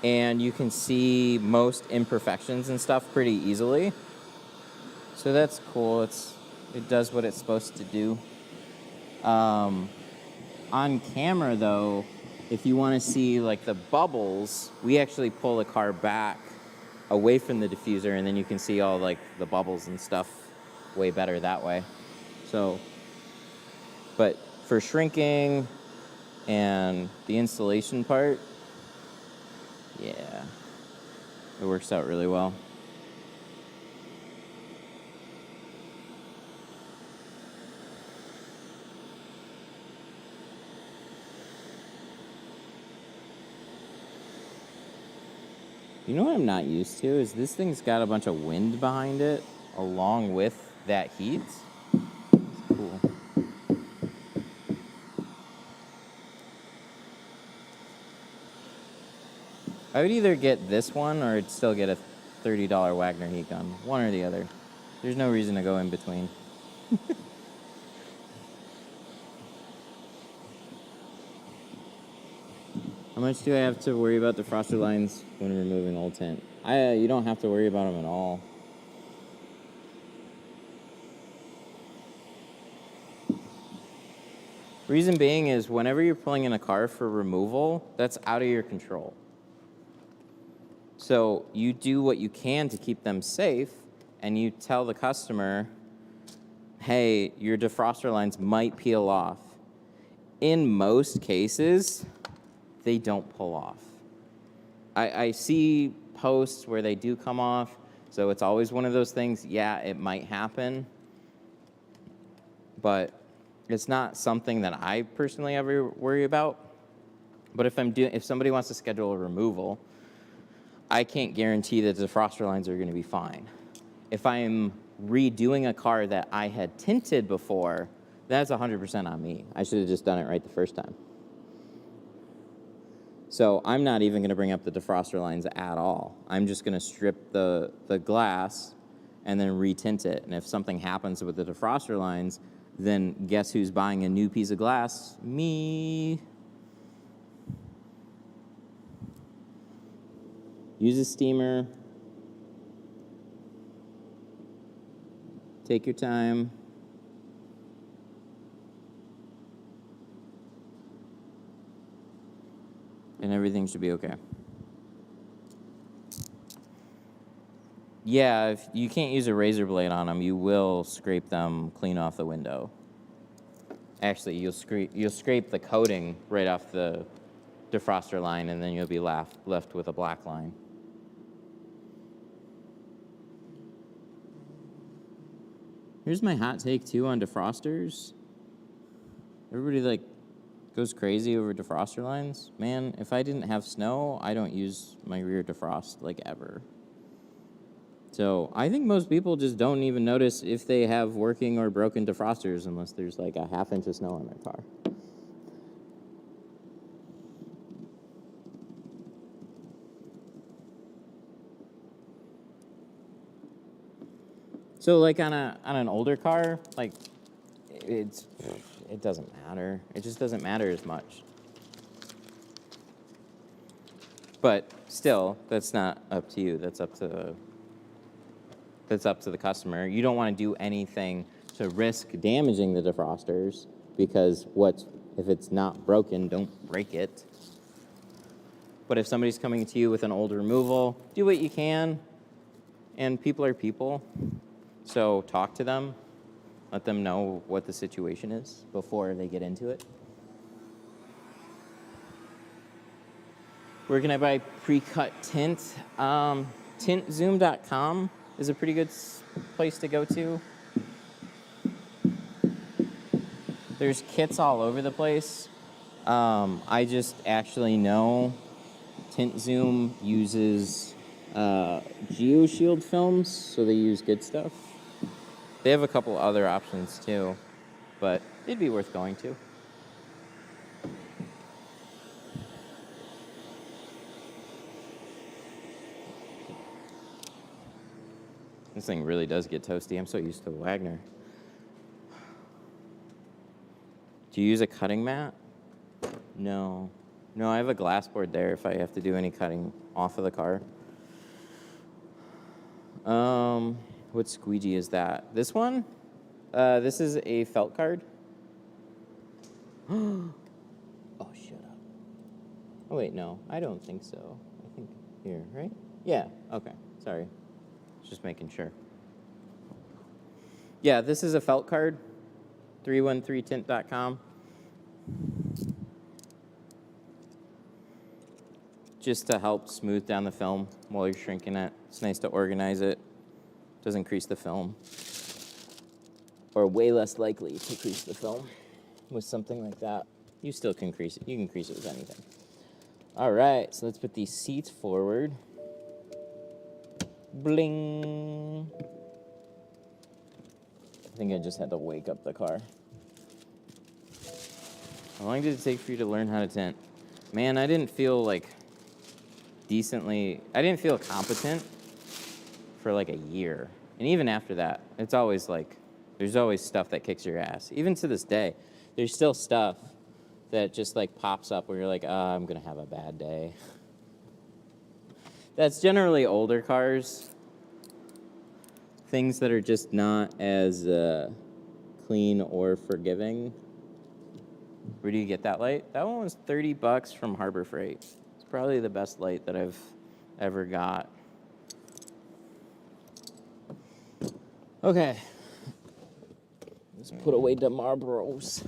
And you can see most imperfections and stuff pretty easily. So that's cool. It does what it's supposed to do. On camera though, if you want to see like the bubbles, we actually pull the car back away from the diffuser, and then you can see all like the bubbles and stuff way better that way. So, but for shrinking and the installation part, yeah, it works out really well. You know what I'm not used to is this thing's got a bunch of wind behind it along with that heat. It's cool. I would either get this one or I'd still get a $30 Wagner heat gun. One or the other. There's no reason to go in between. How much do I have to worry about defroster lines when removing old tint? You don't have to worry about them at all. Reason being is whenever you're pulling in a car for removal, that's out of your control. So you do what you can to keep them safe, and you tell the customer, hey, your defroster lines might peel off. In most cases, they don't pull off. I see posts where they do come off, so it's always one of those things, yeah, it might happen, but it's not something that I personally ever worry about. But if somebody wants to schedule a removal, I can't guarantee that the defroster lines are going to be fine. If I'm redoing a car that I had tinted before, that's 100% on me. I should have just done it right the first time. So I'm not even going to bring up the defroster lines at all. I'm just going to strip the glass and then retint it. And if something happens with the defroster lines, then guess who's buying a new piece of glass? Me. Use a steamer. Take your time. And everything should be okay. Yeah, if you can't use a razor blade on them, you will scrape them clean off the window. Actually, you'll scrape the coating right off the defroster line, and then you'll be left with a black line. Here's my hot take too on defrosters. Everybody goes crazy over defroster lines. Man, if I didn't have snow, I don't use my rear defrost ever. So I think most people just don't even notice if they have working or broken defrosters unless there's a half inch of snow on their car. So on an older car, it doesn't matter. It just doesn't matter as much. But still, that's not up to you. That's up to the customer. You don't want to do anything to risk damaging the defrosters because if it's not broken, don't break it. But if somebody's coming to you with an old removal, do what you can. And people are people. So talk to them. Let them know what the situation is before they get into it. Where can I buy PRECUT tint? Tintzoom.com is a pretty good place to go to. There's kits all over the place. I just actually know TintZoom uses GeoShield films, so they use good stuff. They have a couple other options too, but it'd be worth going to. This thing really does get toasty. I'm so used to Wagner. Do you use a cutting mat? No. No, I have a glass board there if I have to do any cutting off of the car. What squeegee is that? This one? This is a felt card. Oh, shut up. Oh, wait, no. I don't think so. I think here, right? Yeah, okay. Sorry. Just making sure. Yeah, this is a felt card. 313tint.com. Just to help smooth down the film while you're shrinking it. It's nice to organize it. Doesn't crease the film. Or way less likely to crease the film with something like that. You still can crease it. You can crease it with anything. All right, so let's put these seats forward. Bling. I think I just had to wake up the car. How long did it take for you to learn how to tint? Man, I didn't feel like I didn't feel competent for like a year. And even after that, it's always like, there's always stuff that kicks your ass. Even to this day, there's still stuff that just like pops up where you're like, I'm gonna have a bad day. That's generally older cars. Things that are just not as clean or forgiving. Where do you get that light? That one was $30 from Harbor Freight. It's probably the best light that I've ever got. Okay. Let's put away the Marlboros.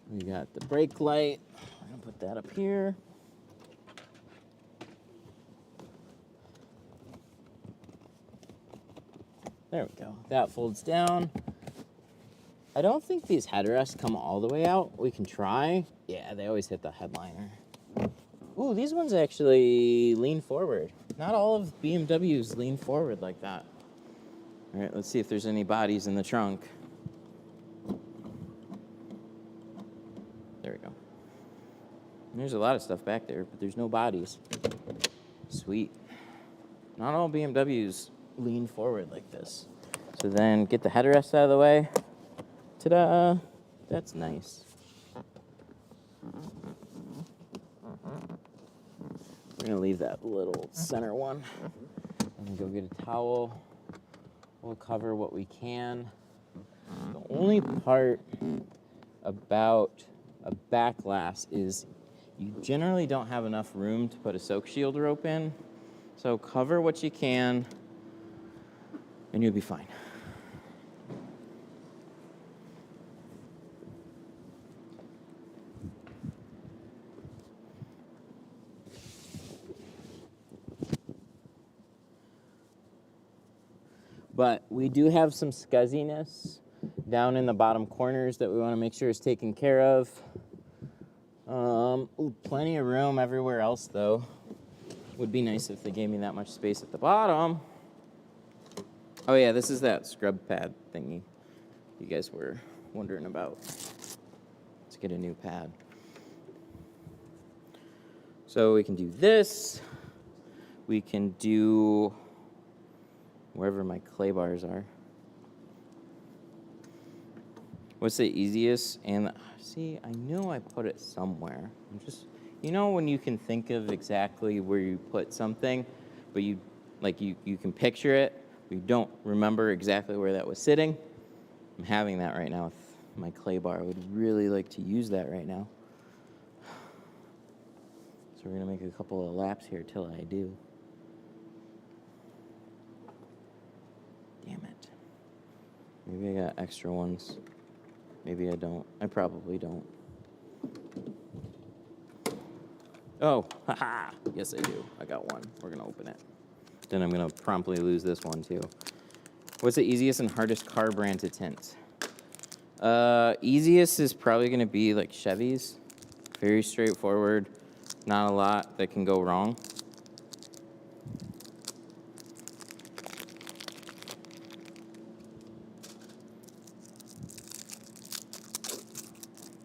We got the brake light. I'm gonna put that up here. There we go. That folds down. I don't think these headrests come all the way out. We can try. Yeah, they always hit the headliner. Ooh, these ones actually lean forward. Not all of BMWs lean forward like that. All right, let's see if there's any bodies in the trunk. There we go. There's a lot of stuff back there, but there's no bodies. Sweet. Not all BMWs lean forward like this. So then get the headrest out of the way. Ta-da! That's nice. We're gonna leave that little center one. And go get a towel. We'll cover what we can. The only part about a back glass is you generally don't have enough room to put a soak shield rope in. So cover what you can, and you'll be fine. But we do have some scuzziness down in the bottom corners that we want to make sure is taken care of. Ooh, plenty of room everywhere else, though. Would be nice if they gave me that much space at the bottom. Oh yeah, this is that scrub pad thingy you guys were wondering about. Let's get a new pad. So we can do this. We can do wherever my clay bars are. What's the easiest? And see, I know I put it somewhere. I'm just, you know, when you can think of exactly where you put something, but you can picture it, but you don't remember exactly where that was sitting. I'm having that right now with my clay bar. I would really like to use that right now. So we're gonna make a couple of laps here till I do. Damn it. Maybe I got extra ones. Maybe I don't. I probably don't. Oh, haha. Yes, I do. I got one. We're going to open it. Then I'm going to promptly lose this one, too. What's the easiest and hardest car brand to tint? Easiest is probably going to be like Chevy's. Very straightforward. Not a lot that can go wrong.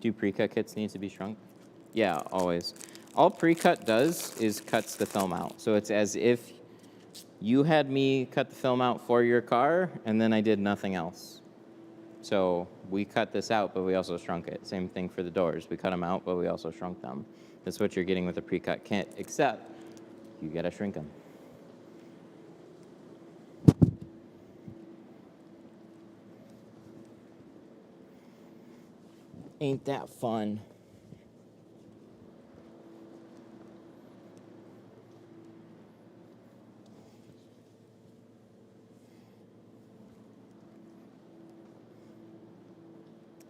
Do pre-cut kits need to be shrunk? Yeah, always. All pre-cut does is cuts the film out. So it's as if you had me cut the film out for your car, and then I did nothing else. So we cut this out, but we also shrunk it. Same thing for the doors. We cut them out, but we also shrunk them. That's what you're getting with a pre-cut kit, except you gotta shrink them. Ain't that fun?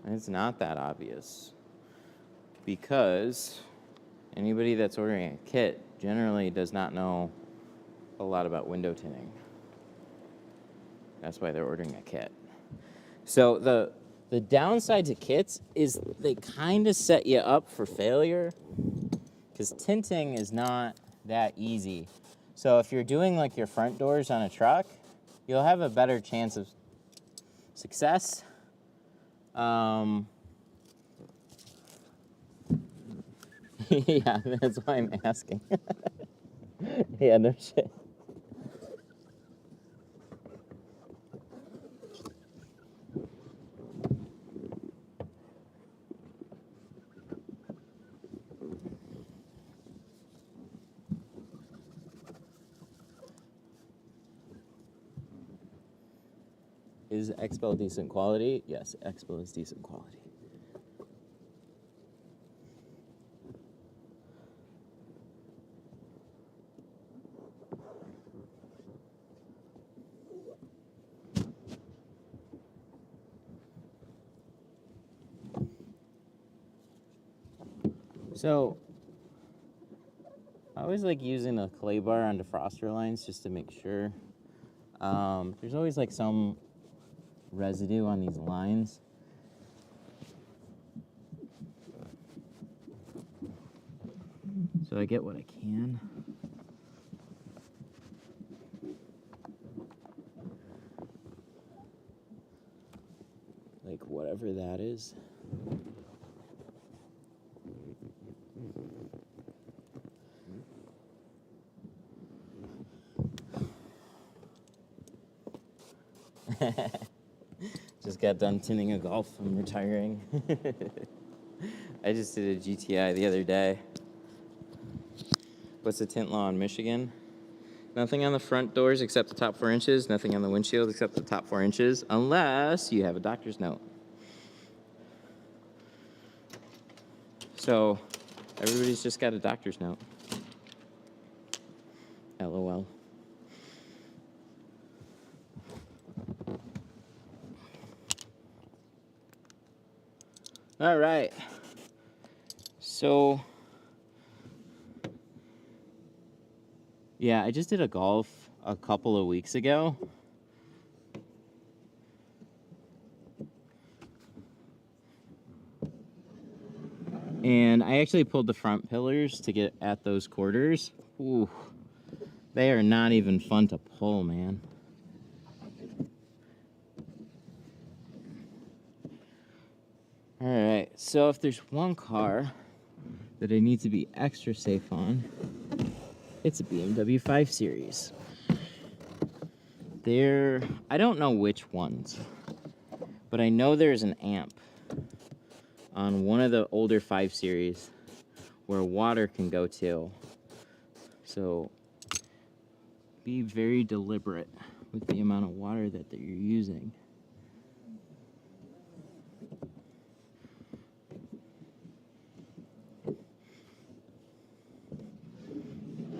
It's not that obvious because anybody that's ordering a kit generally does not know a lot about window tinting. That's why they're ordering a kit. So the downside to kits is they kind of set you up for failure because tinting is not that easy. So if you're doing like your front doors on a truck, you'll have a better chance of success. Yeah, that's why I'm asking. Yeah, no shit. Is Expo decent quality? Yes, Expo is decent quality. So, I always like using a clay bar on defroster lines just to make sure. There's always like some residue on these lines. So I get what I can. Like whatever that is. Just got done tinting a Golf. I'm retiring. I just did a GTI the other day. What's the tint law in Michigan? Nothing on the front doors except the top 4 inches. Nothing on the windshield except the top 4 inches, unless you have a doctor's note. So everybody's just got a doctor's note. LOL. All right. So, yeah, I just did a Golf a couple of weeks ago. And I actually pulled the front pillars to get at those quarters. Ooh, they are not even fun to pull, man. All right, so if there's one car that I need to be extra safe on, it's a BMW 5 Series. I don't know which ones, but I know there's an amp on one of the older 5 Series where water can go to. So be very deliberate with the amount of water that you're using.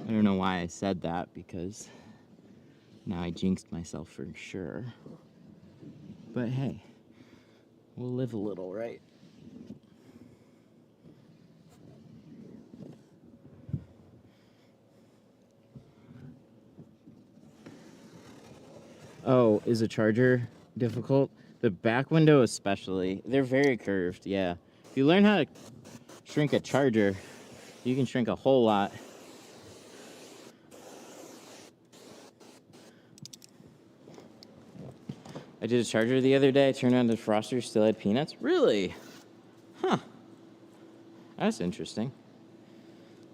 I don't know why I said that, because now I jinxed myself for sure. But hey, we'll live a little, right? Oh, is a charger difficult? The back window especially. They're very curved, yeah. If you learn how to shrink a charger, you can shrink a whole lot. I did a charger the other day, turned on the defroster, still had peanuts. Really? Huh. That's interesting.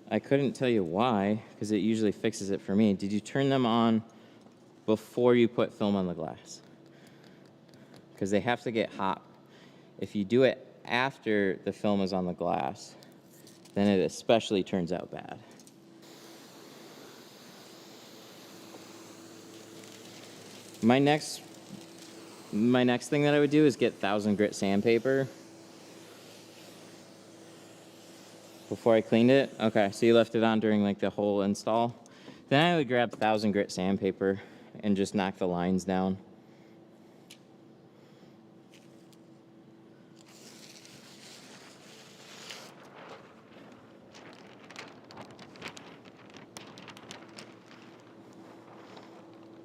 I couldn't tell you why, because it usually fixes it for me. Did you turn them on before you put film on the glass? because they have to get hot. If you do it after the film is on the glass, then it especially turns out bad. My next thing that I would do is get 1000 grit sandpaper. Before I cleaned it? Okay, so you left it on during like the whole install. Then I would grab 1000 grit sandpaper and just knock the lines down.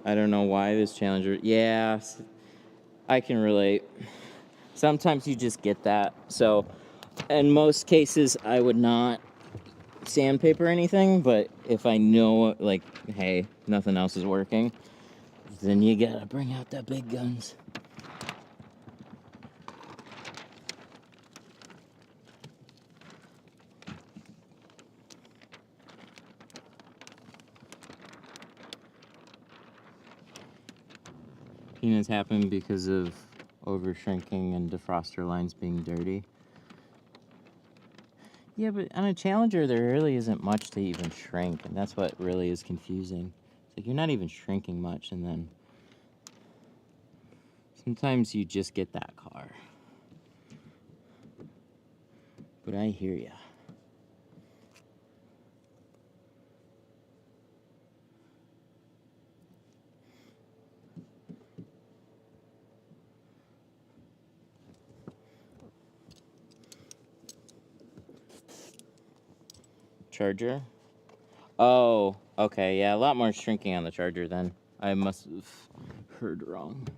I don't know why this Challenger, yeah, I can relate. Sometimes you just get that. So in most cases, I would not sandpaper anything, but if I know, like, hey, nothing else is working, then you gotta bring out the big guns. Peanuts happen because of over shrinking and defroster lines being dirty. Yeah, but on a Challenger, there really isn't much to even shrink, and that's what really is confusing. It's like you're not even shrinking much, and then sometimes you just get that car. But I hear ya. Charger? Oh, okay, yeah, a lot more shrinking on the Charger then. I must have heard wrong.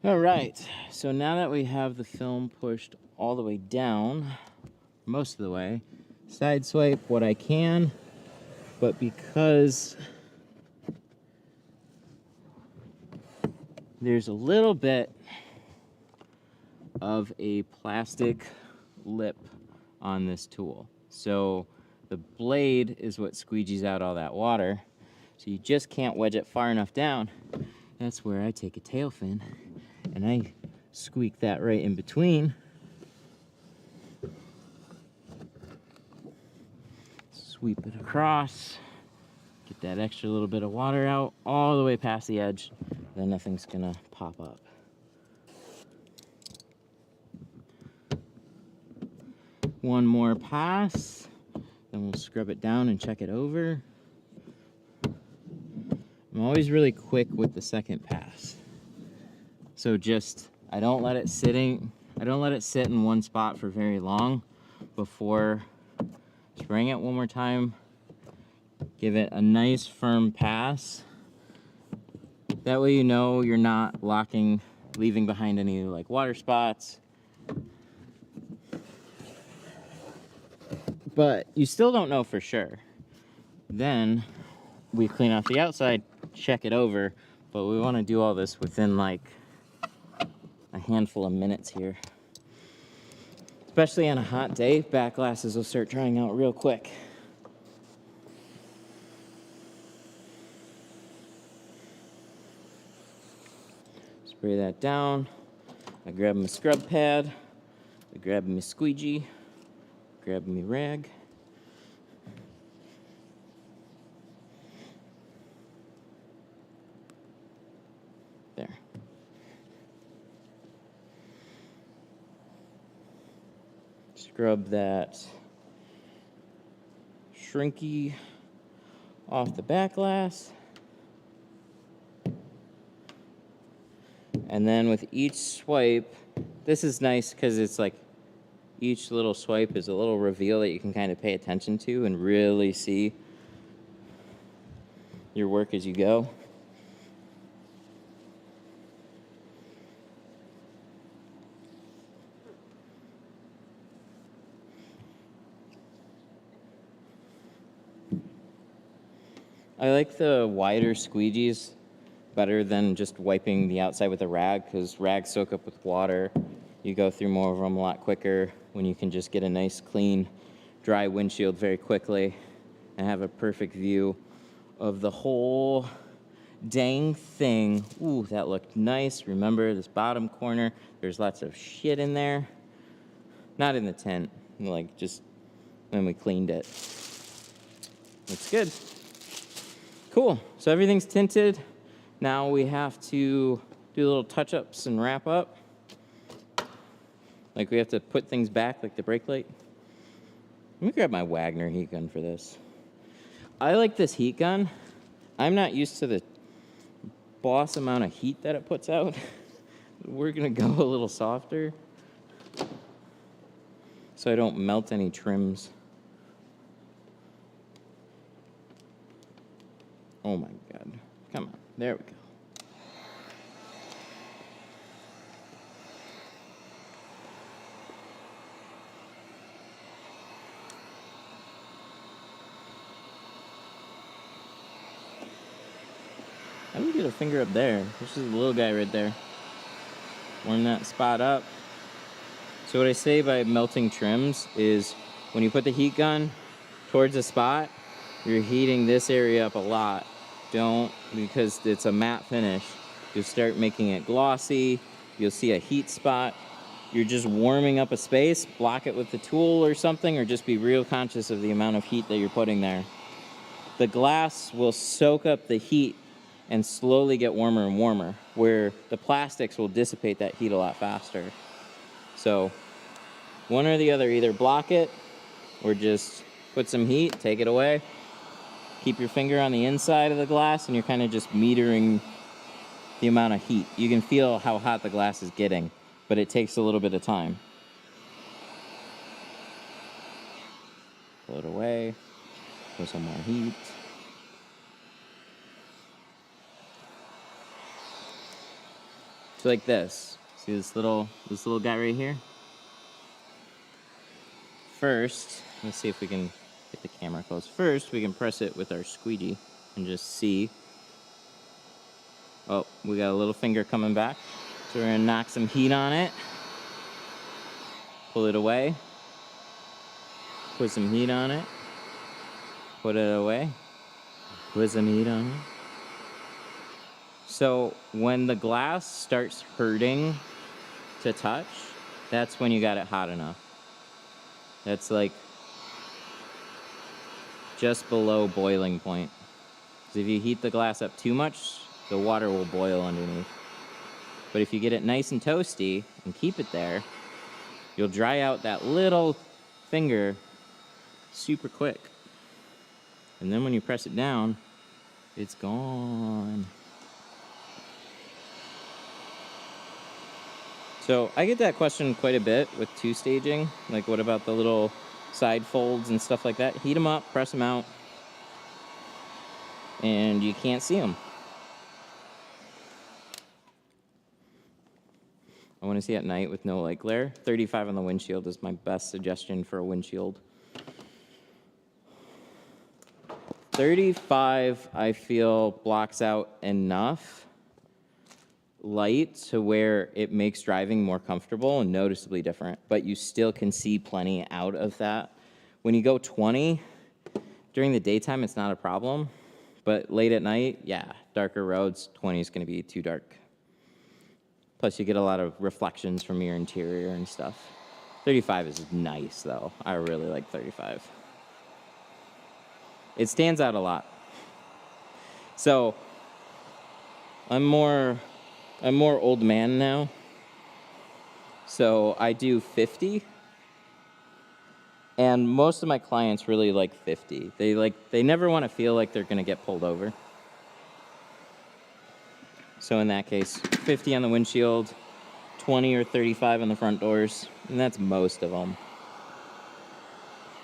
All right, so now that we have the film pushed all the way down, most of the way, side swipe what I can, but because there's a little bit of a plastic lip on this tool, so the blade is what squeegees out all that water, so you just can't wedge it far enough down. That's where I take a tail fin and I squeak that right in between. Sweep it across, get that extra little bit of water out all the way past the edge, then nothing's gonna pop up. One more pass, then we'll scrub it down and check it over. I'm always really quick with the second pass. So just, I don't let it sit in one spot for very long before spraying it one more time. Give it a nice firm pass. That way you know you're not leaving behind any like water spots. But you still don't know for sure. Then we clean off the outside, check it over, but we want to do all this within like a handful of minutes here. Especially on a hot day, back glasses will start drying out real quick. Spray that down. I grab my scrub pad, I grab my squeegee, grab my rag. There. Scrub that shrinky off the back glass. And then with each swipe, this is nice because it's like each little swipe is a little reveal that you can kind of pay attention to and really see your work as you go. I like the wider squeegees better than just wiping the outside with a rag, because rags soak up with water. You go through more of them a lot quicker when you can just get a nice, clean, dry windshield very quickly and have a perfect view of the whole dang thing. Ooh, that looked nice. Remember this bottom corner, there's lots of shit in there. Not in the tint, like just when we cleaned it. Looks good. Cool, so everything's tinted. Now we have to do little touch-ups and wrap up. Like we have to put things back, like the brake light. Let me grab my Wagner heat gun for this. I like this heat gun. I'm not used to the boss amount of heat that it puts out. We're gonna go a little softer so I don't melt any trims. Oh my God, come on, there we go. I didn't get a finger up there. This is a little guy right there. Warm that spot up. So what I say by melting trims is when you put the heat gun towards a spot, you're heating this area up a lot. Don't, because it's a matte finish, you'll start making it glossy. You'll see a heat spot. You're just warming up a space. Block it with the tool or something, or just be real conscious of the amount of heat that you're putting there. The glass will soak up the heat and slowly get warmer and warmer, where the plastics will dissipate that heat a lot faster. So one or the other, either block it or just put some heat, take it away. Keep your finger on the inside of the glass and you're kind of just metering the amount of heat. You can feel how hot the glass is getting, but it takes a little bit of time. Pull it away, put some more heat. So like this. See this little guy right here? First, let's see if we can get the camera close. First, we can press it with our squeegee and just see. Oh, we got a little finger coming back. So we're gonna knock some heat on it. Pull it away. Put some heat on it. Put it away. Put some heat on it. So when the glass starts hurting to touch, that's when you got it hot enough. That's like just below boiling point. Because if you heat the glass up too much, the water will boil underneath. But if you get it nice and toasty and keep it there, you'll dry out that little finger super quick. And then when you press it down, it's gone. So I get that question quite a bit with two-staging. Like, what about the little side folds and stuff like that? Heat them up, press them out, and you can't see them. I want to see at night with no light glare. 35 on the windshield is my best suggestion for a windshield. 35, I feel, blocks out enough light to where it makes driving more comfortable and noticeably different, but you still can see plenty out of that. When you go 20, during the daytime, it's not a problem, but late at night, yeah, darker roads, 20 is going to be too dark. Plus, you get a lot of reflections from your interior and stuff. 35 is nice, though. I really like 35. It stands out a lot. So, I'm more old man now, so I do 50, and most of my clients really like 50. They never want to feel like they're going to get pulled over. So in that case, 50 on the windshield, 20 or 35 on the front doors, and that's most of them.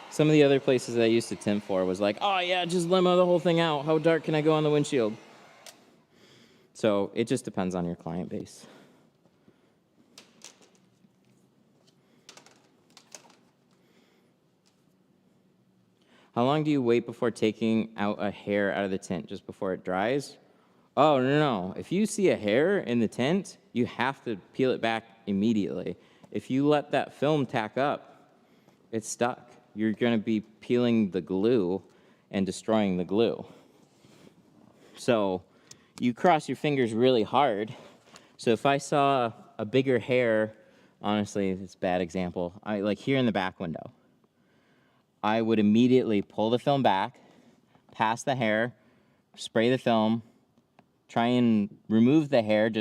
Some of the other places that I used to tint for was like, oh yeah, just limo the whole thing out. How dark can I go on the windshield? So it just depends on your client base. How long do you wait before taking out a hair out of the tint? Just before it dries? Oh, no. If you see a hair in the tint, you have to peel it back immediately. If you let that film tack up, it's stuck. You're going to be peeling the glue and destroying the glue. So you cross your fingers really hard. So if I saw a bigger hair, honestly, it's a bad example, like here in the back window, I would immediately pull the film back, pass the hair, spray the film, try and remove the hair,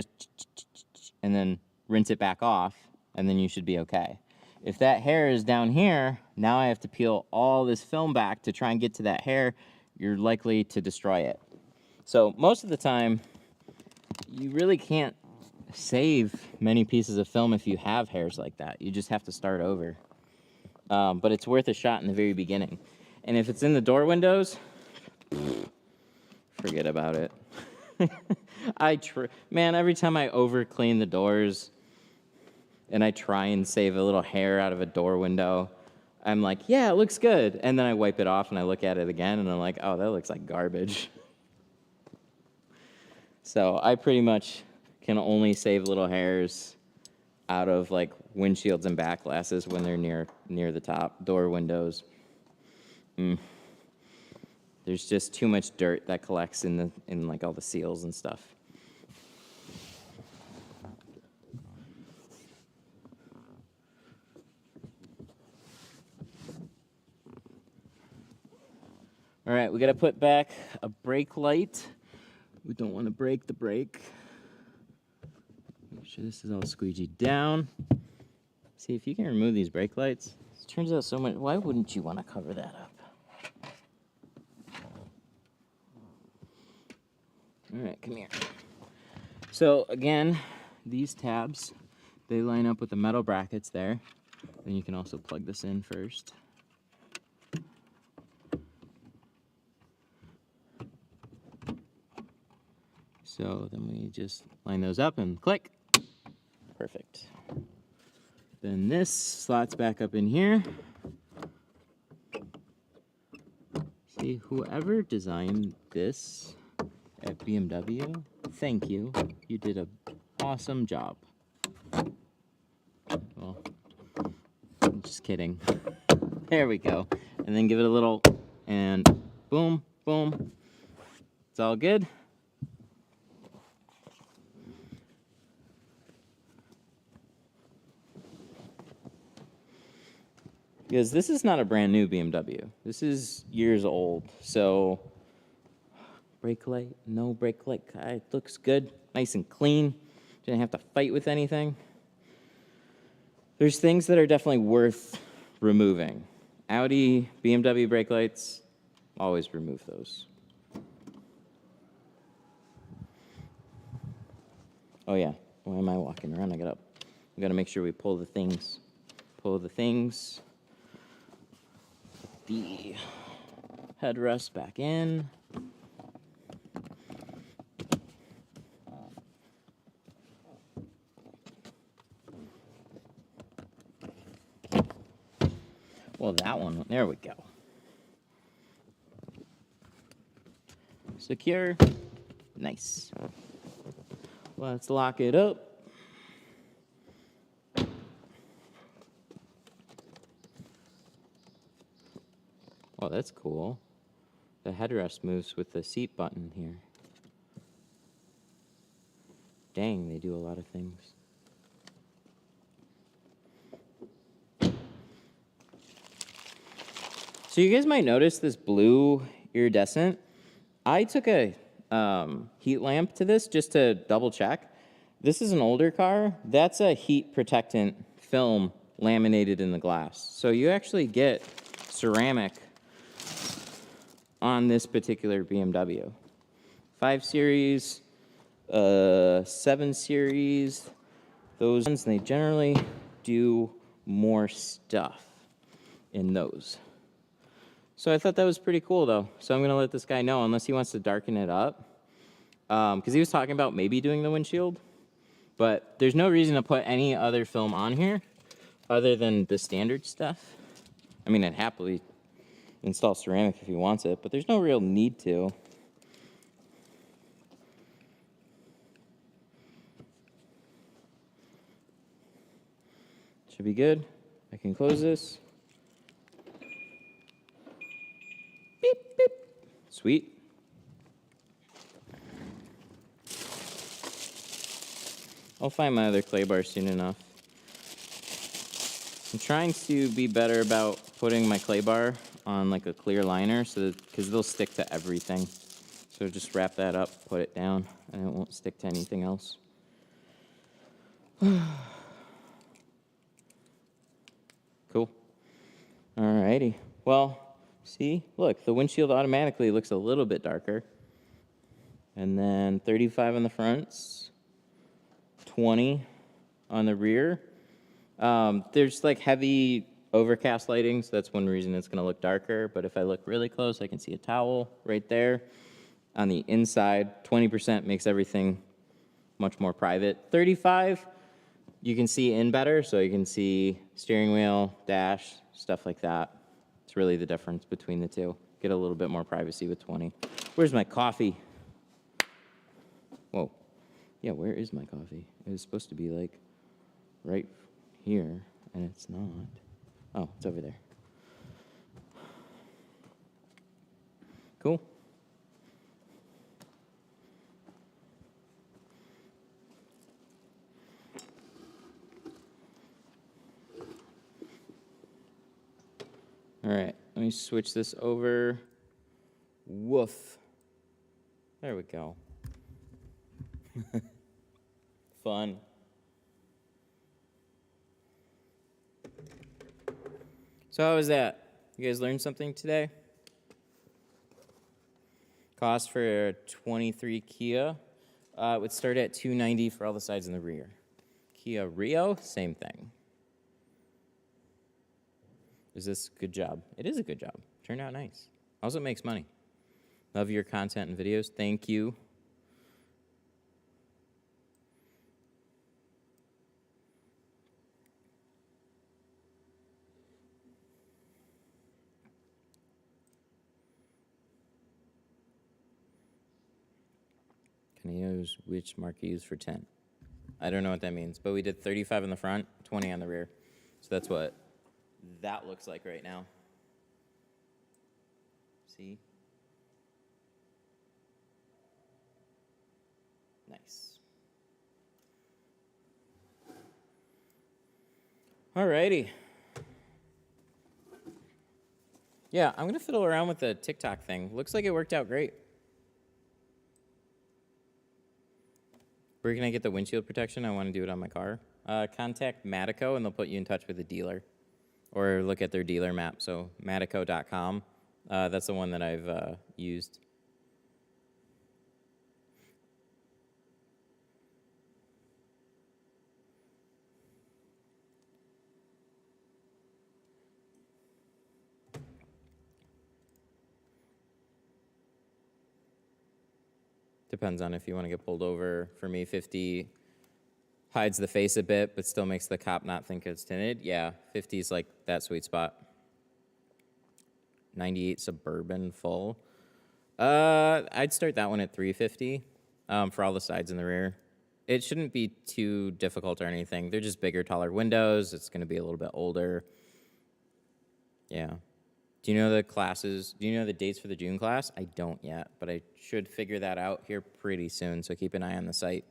and then rinse it back off, and then you should be okay. If that hair is down here, now I have to peel all this film back to try and get to that hair. You're likely to destroy it. So most of the time, you really can't save many pieces of film if you have hairs like that. You just have to start over. But it's worth a shot in the very beginning. And if it's in the door windows, forget about it. Man, every time I over clean the doors and I try and save a little hair out of a door window, I'm like, yeah, it looks good. And then I wipe it off and I look at it again and I'm like, oh, that looks like garbage. So I pretty much can only save little hairs out of like windshields and back glasses when they're near the top, door windows. There's just too much dirt that collects in like all the seals and stuff. All right, we got to put back a brake light. We don't want to break the brake. Make sure this is all squeegeed down. See, if you can remove these brake lights, it turns out so much. Why wouldn't you want to cover that up? All right, come here. So again, these tabs, they line up with the metal brackets there. Then you can also plug this in first. So then we just line those up and click. Perfect. Then this slots back up in here. See, whoever designed this at BMW, thank you. You did an awesome job. Well, I'm just kidding. There we go. And then give it a little, and boom, boom. It's all good. Because this is not a brand new BMW. This is years old. So brake light, no brake light. It looks good, nice and clean. Didn't have to fight with anything. There's things that are definitely worth removing. Audi, BMW brake lights, always remove those. Oh yeah, why am I walking around? We gotta make sure we pull the things. Pull the things. The headrest back in. Well, that one, there we go. Secure. Nice. Let's lock it up. Oh, that's cool. The headrest moves with the seat button here. Dang, they do a lot of things. So you guys might notice this blue iridescent. I took a heat lamp to this just to double check. This is an older car. That's a heat protectant film laminated in the glass. So you actually get ceramic on this particular BMW. 5 Series, 7 Series, those ones, they generally do more stuff in those. So I thought that was pretty cool, though. So I'm going to let this guy know, unless he wants to darken it up. Because he was talking about maybe doing the windshield. But there's no reason to put any other film on here other than the standard stuff. I mean, I'd happily install ceramic if he wants it, but there's no real need to. Should be good. I can close this. Beep, beep. Sweet. I'll find my other clay bar soon enough. I'm trying to be better about putting my clay bar on like a clear liner so because they'll stick to everything. So just wrap that up, put it down, and it won't stick to anything else. Cool. Alrighty. Well, see, look, the windshield automatically looks a little bit darker. And then 35 on the fronts, 20 on the rear. There's like heavy overcast lighting, so that's one reason it's going to look darker. But if I look really close, I can see a towel right there. On the inside, 20% makes everything much more private. 35, you can see in better, so you can see steering wheel, dash, stuff like that. It's really the difference between the two. Get a little bit more privacy with 20. Where's my coffee? Whoa. Yeah, where is my coffee? It was supposed to be like right here, and it's not. Oh, it's over there. Cool. All right, let me switch this over. Woof. There we go. Fun. So how was that? You guys learned something today? Cost for a 23 Kia would start at $290 for all the sides and the rear. Kia Rio, same thing. Is this a good job? It is a good job. Turned out nice. Also makes money. Love your content and videos. Thank you. Can I use which marker use for tint? I don't know what that means, but we did 35 in the front, 20 on the rear. So that's what that looks like right now. See? Nice. Alrighty. Yeah, I'm gonna fiddle around with the TikTok thing. Looks like it worked out great. Where can I get the windshield protection? I want to do it on my car. Contact Matico, and they'll put you in touch with a dealer. Or look at their dealer map, so matico.com. That's the one that I've used. Depends on if you want to get pulled over. For me, 50 hides the face a bit, but still makes the cop not think it's tinted. Yeah, 50 is like that sweet spot. 98 Suburban full. I'd start that one at 350 for all the sides and the rear. It shouldn't be too difficult or anything. They're just bigger, taller windows. It's going to be a little bit older. Yeah. Do you know the classes? Do you know the dates for the June class? I don't yet, but I should figure that out here pretty soon, so keep an eye on the site.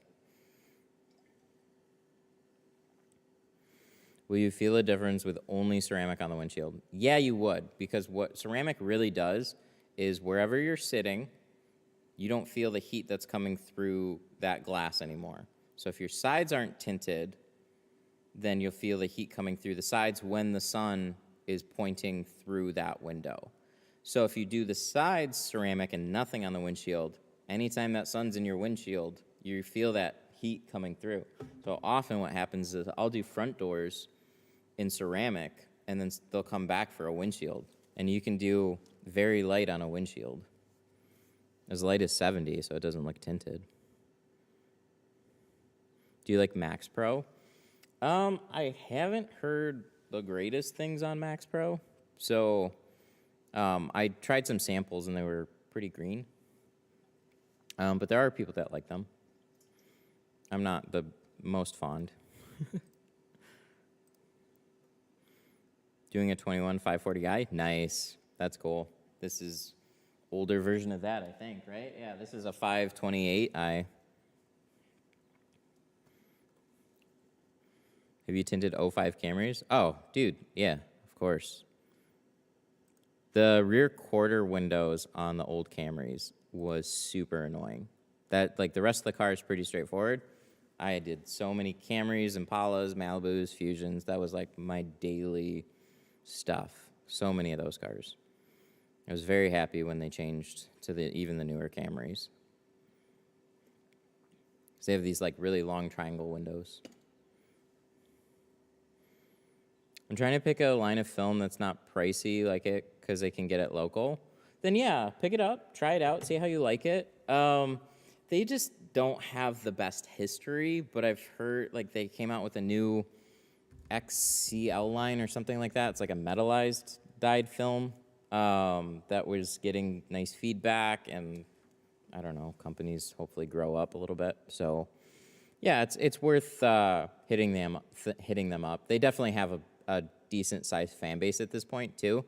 Will you feel a difference with only ceramic on the windshield? Yeah, you would, because what ceramic really does is wherever you're sitting, you don't feel the heat that's coming through that glass anymore. So if your sides aren't tinted, then you'll feel the heat coming through the sides when the sun is pointing through that window. So if you do the sides ceramic and nothing on the windshield, anytime that sun's in your windshield, you feel that heat coming through. So often what happens is I'll do front doors in ceramic, and then they'll come back for a windshield. And you can do very light on a windshield. As light as 70, so it doesn't look tinted. Do you like Max Pro? I haven't heard the greatest things on Max Pro. So I tried some samples, and they were pretty green. But there are people that like them. I'm not the most fond. Doing a 21 540i? Nice. That's cool. This is older version of that, I think, right? Yeah, this is a 528i. Have you tinted 05 Camrys? Oh, dude, yeah, of course. The rear quarter windows on the old Camrys was super annoying. That, like, the rest of the car is pretty straightforward. I did so many Camrys, Impalas, Malibus, Fusions. That was like my daily stuff. So many of those cars. I was very happy when they changed to even the newer Camrys. Because they have these like really long triangle windows. I'm trying to pick a line of film that's not pricey like it because they can get it local. Then yeah, pick it up, try it out, see how you like it. They just don't have the best history, but I've heard like they came out with a new XCL line or something like that. It's like a metallized dyed film that was getting nice feedback, and I don't know, companies hopefully grow up a little bit. So yeah, it's worth hitting them up. They definitely have a decent sized fan base at this point too.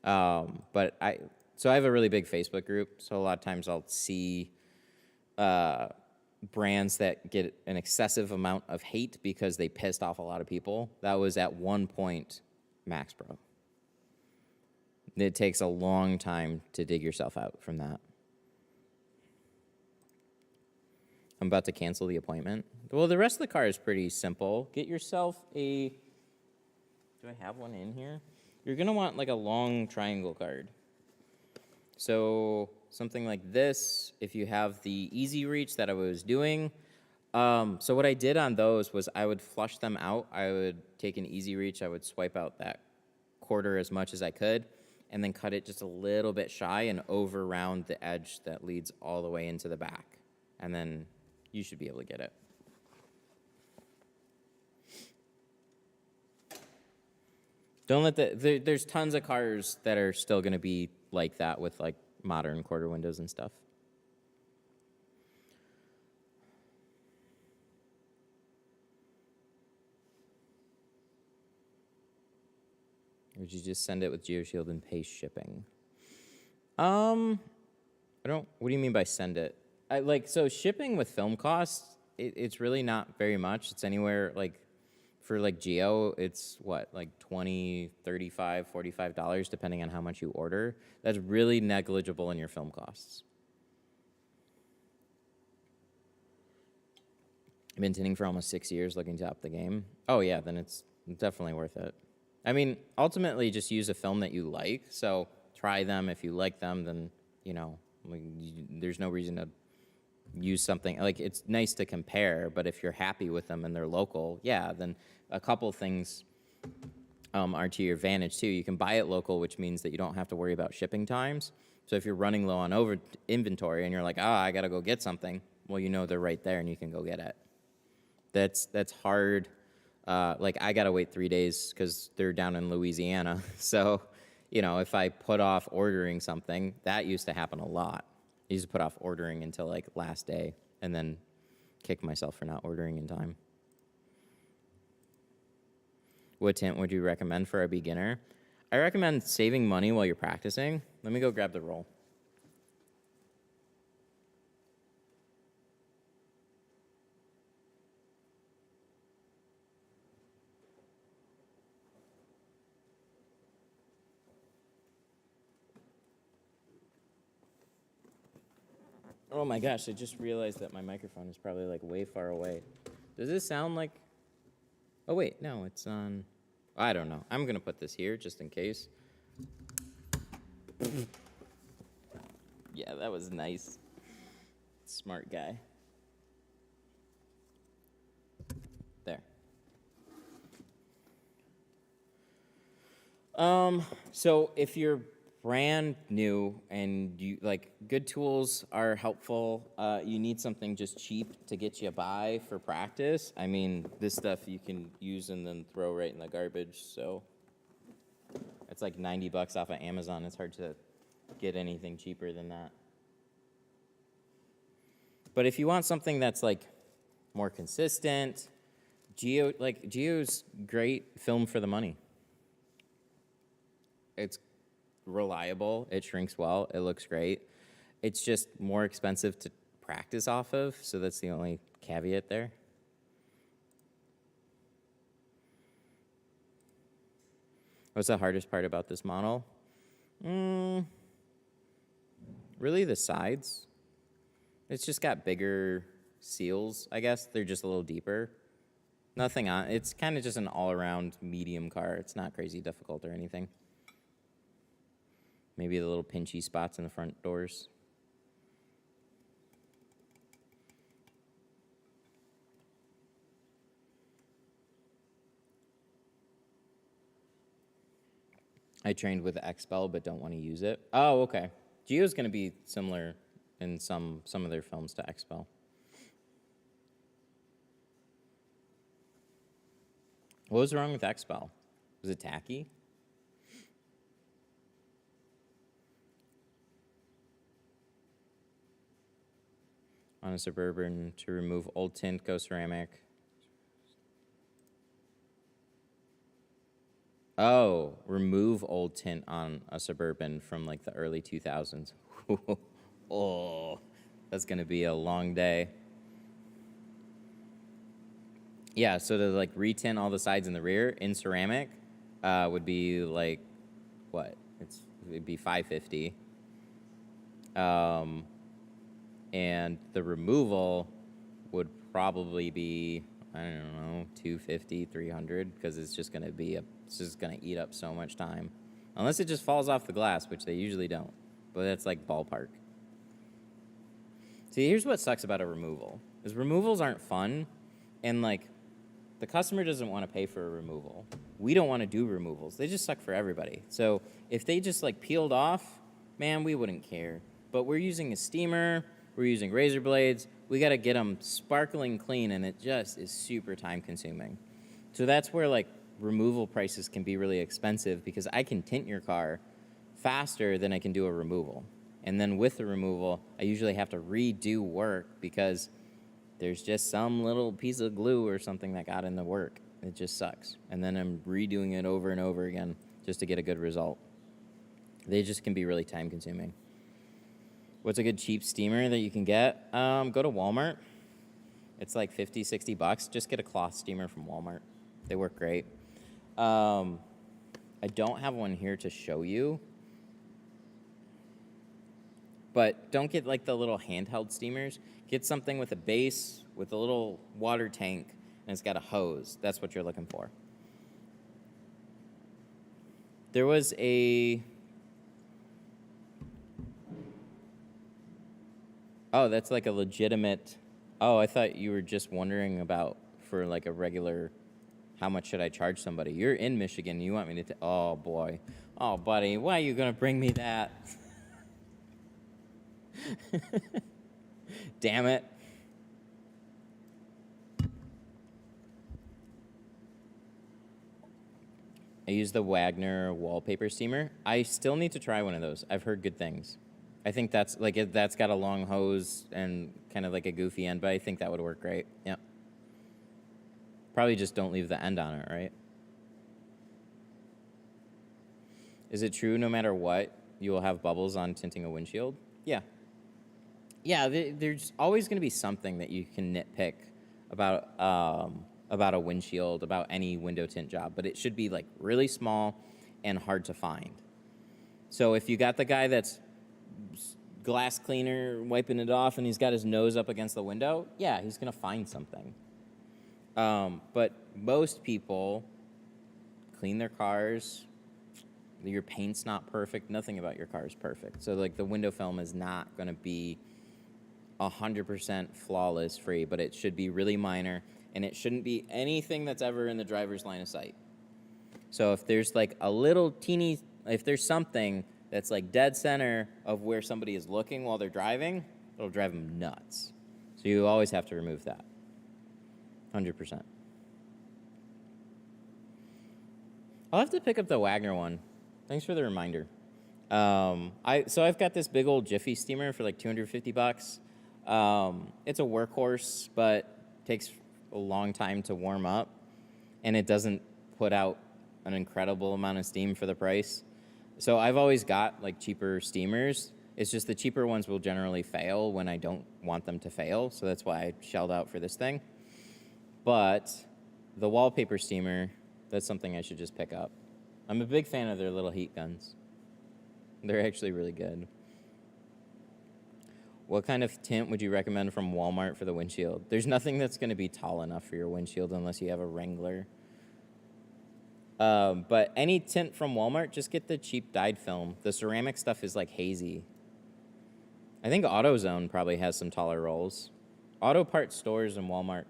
But I have a really big Facebook group, so a lot of times I'll see brands that get an excessive amount of hate because they pissed off a lot of people. That was at one point Max Pro. It takes a long time to dig yourself out from that. I'm about to cancel the appointment. Well, the rest of the car is pretty simple. Get yourself a... Do I have one in here? You're going to want like a long triangle card. So something like this, if you have the easy reach that I was doing. So what I did on those was I would flush them out. I would take an easy reach. I would swipe out that quarter as much as I could, and then cut it just a little bit shy and over round the edge that leads all the way into the back. And then you should be able to get it. Don't let there's tons of cars that are still going to be like that with like modern quarter windows and stuff. Or would you just send it with GeoShield and pay shipping? What do you mean by send it? So shipping with film costs, it's really not very much. It's anywhere like, for like Geo, it's what, like $20, $35, $45, depending on how much you order. That's really negligible in your film costs. I've been tinting for almost 6 years, looking to up the game. Oh yeah, then it's definitely worth it. I mean, ultimately, just use a film that you like. So try them. If you like them, then, you know, there's no reason to use something. Like, it's nice to compare, but if you're happy with them and they're local, yeah, then a couple things are to your advantage, too. You can buy it local, which means that you don't have to worry about shipping times. So if you're running low on inventory and you're like, I got to go get something, well, you know they're right there and you can go get it. That's hard. Like, I got to wait 3 days because they're down in Louisiana. So, you know, if I put off ordering something, that used to happen a lot. I used to put off ordering until, like, last day and then kick myself for not ordering in time. What tint would you recommend for a beginner? I recommend saving money while you're practicing. Let me go grab the roll. Oh my gosh, I just realized that my microphone is probably like way far away. Does this sound like... Oh wait, no, it's on... I don't know. I'm gonna put this here just in case. Yeah, that was nice. Smart guy. So if you're brand new and you like good tools are helpful, you need something just cheap to get you by for practice. I mean, this stuff you can use and then throw right in the garbage. So it's like $90 off of Amazon. It's hard to get anything cheaper than that. But if you want something that's like more consistent, Geo's great film for the money. It's reliable, it shrinks well, it looks great. It's just more expensive to practice off of, so that's the only caveat there. What's the hardest part about this model? Really the sides. It's just got bigger seals, I guess. They're just a little deeper. Nothing on, it's kind of just an all-around medium car. It's not crazy difficult or anything. Maybe the little pinchy spots in the front doors. I trained with XPEL but don't want to use it. Oh, okay. Geo's going to be similar in some of their films to XPEL. What was wrong with XPEL? Was it tacky? On a Suburban, to remove old tint, go ceramic. Oh, remove old tint on a Suburban from like the early 2000s. Oh, that's gonna be a long day. Yeah, so to like retint all the sides and the rear in ceramic would be like, what? It'd be $550. And the removal would probably be, I don't know, $250, $300, because it's just gonna eat up so much time. Unless it just falls off the glass, which they usually don't. But that's like ballpark. See, here's what sucks about a removal, is removals aren't fun, and like, the customer doesn't want to pay for a removal. We don't want to do removals. They just suck for everybody. So if they just like peeled off, man, we wouldn't care. But we're using a steamer, we're using razor blades, we got to get them sparkling clean, and it just is super time consuming. So that's where like removal prices can be really expensive, because I can tint your car faster than I can do a removal. And then with the removal, I usually have to redo work because there's just some little piece of glue or something that got in the work. It just sucks. And then I'm redoing it over and over again just to get a good result. They just can be really time consuming. What's a good cheap steamer that you can get? Go to Walmart. It's like $50, $60. Just get a cloth steamer from Walmart. They work great. I don't have one here to show you. But don't get like the little handheld steamers. Get something with a base, with a little water tank, and it's got a hose. That's what you're looking for. There was a... Oh, that's like a legitimate... Oh, I thought you were just wondering about for like a regular... How much should I charge somebody? You're in Michigan. You want me to... Oh, boy. Oh, buddy, why are you going to bring me that? Damn it. I use the Wagner wallpaper steamer. I still need to try one of those. I've heard good things. I think that's like that's got a long hose and kind of like a goofy end, but I think that would work great. Yeah. Probably just don't leave the end on it, right? Is it true no matter what, you will have bubbles on tinting a windshield? Yeah. Yeah, there's always going to be something that you can nitpick about a windshield, about any window tint job, but it should be like really small and hard to find. So if you got the guy that's glass cleaner wiping it off and he's got his nose up against the window, yeah, he's going to find something. But most people clean their cars. Your paint's not perfect. Nothing about your car is perfect. So like the window film is not going to be 100% flawless free, but it should be really minor, and it shouldn't be anything that's ever in the driver's line of sight. So if there's like a little teeny, if there's something that's like dead center of where somebody is looking while they're driving, it'll drive them nuts. So you always have to remove that. 100%. I'll have to pick up the Wagner one. Thanks for the reminder. So I've got this big old Jiffy steamer for like $250. It's a workhorse, but takes a long time to warm up, and it doesn't put out an incredible amount of steam for the price. So I've always got like cheaper steamers. It's just the cheaper ones will generally fail when I don't want them to fail, so that's why I shelled out for this thing. But the wallpaper steamer, that's something I should just pick up. I'm a big fan of their little heat guns. They're actually really good. What kind of tint would you recommend from Walmart for the windshield? There's nothing that's going to be tall enough for your windshield unless you have a Wrangler. But any tint from Walmart, just get the cheap dyed film. The ceramic stuff is like hazy. I think AutoZone probably has some taller rolls. Auto parts stores and Walmart,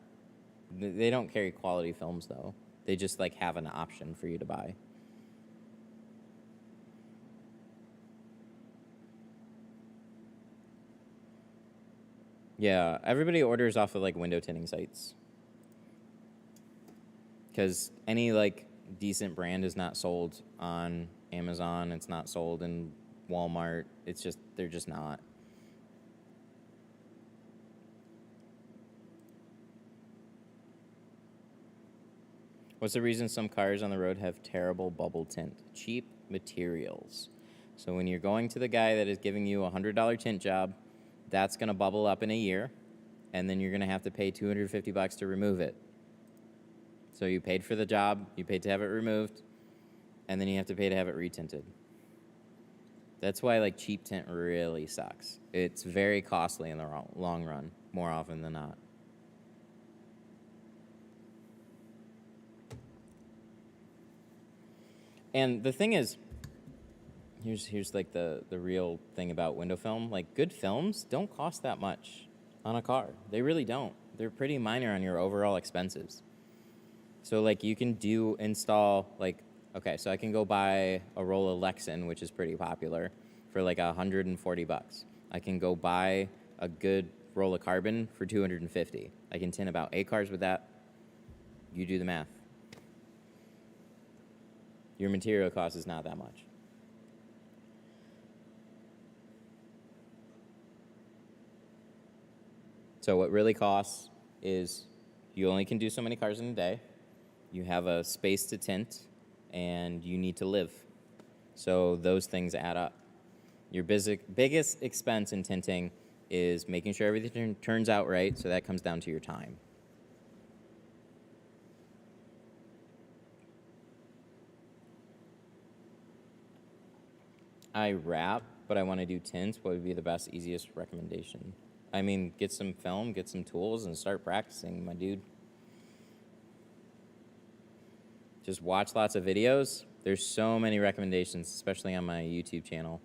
they don't carry quality films though. They just like have an option for you to buy. Yeah, everybody orders off of like window tinting sites. Because any like decent brand is not sold on Amazon. It's not sold in Walmart. It's just, they're just not. What's the reason some cars on the road have terrible bubble tint? Cheap materials. So when you're going to the guy that is giving you a $100 tint job, that's going to bubble up in a year, and then you're going to have to pay $250 to remove it. So you paid for the job, you paid to have it removed, and then you have to pay to have it retinted. That's why like cheap tint really sucks. It's very costly in the long run, more often than not. And the thing is, here's like the real thing about window film. Like, good films don't cost that much on a car. They really don't. They're pretty minor on your overall expenses. So like you can install like, okay, so I can go buy a roll of Lexan, which is pretty popular, for like $140. I can go buy a good roll of carbon for $250. I can tint about 8 cars with that. You do the math. Your material cost is not that much. So what really costs is you only can do so many cars in a day. You have a space to tint, and you need to live. So those things add up. Your biggest expense in tinting is making sure everything turns out right, so that comes down to your time. I wrap, but I want to do tints. What would be the best, easiest recommendation? I mean, get some film, get some tools, and start practicing, my dude. Just watch lots of videos. There's so many recommendations, especially on my YouTube channel.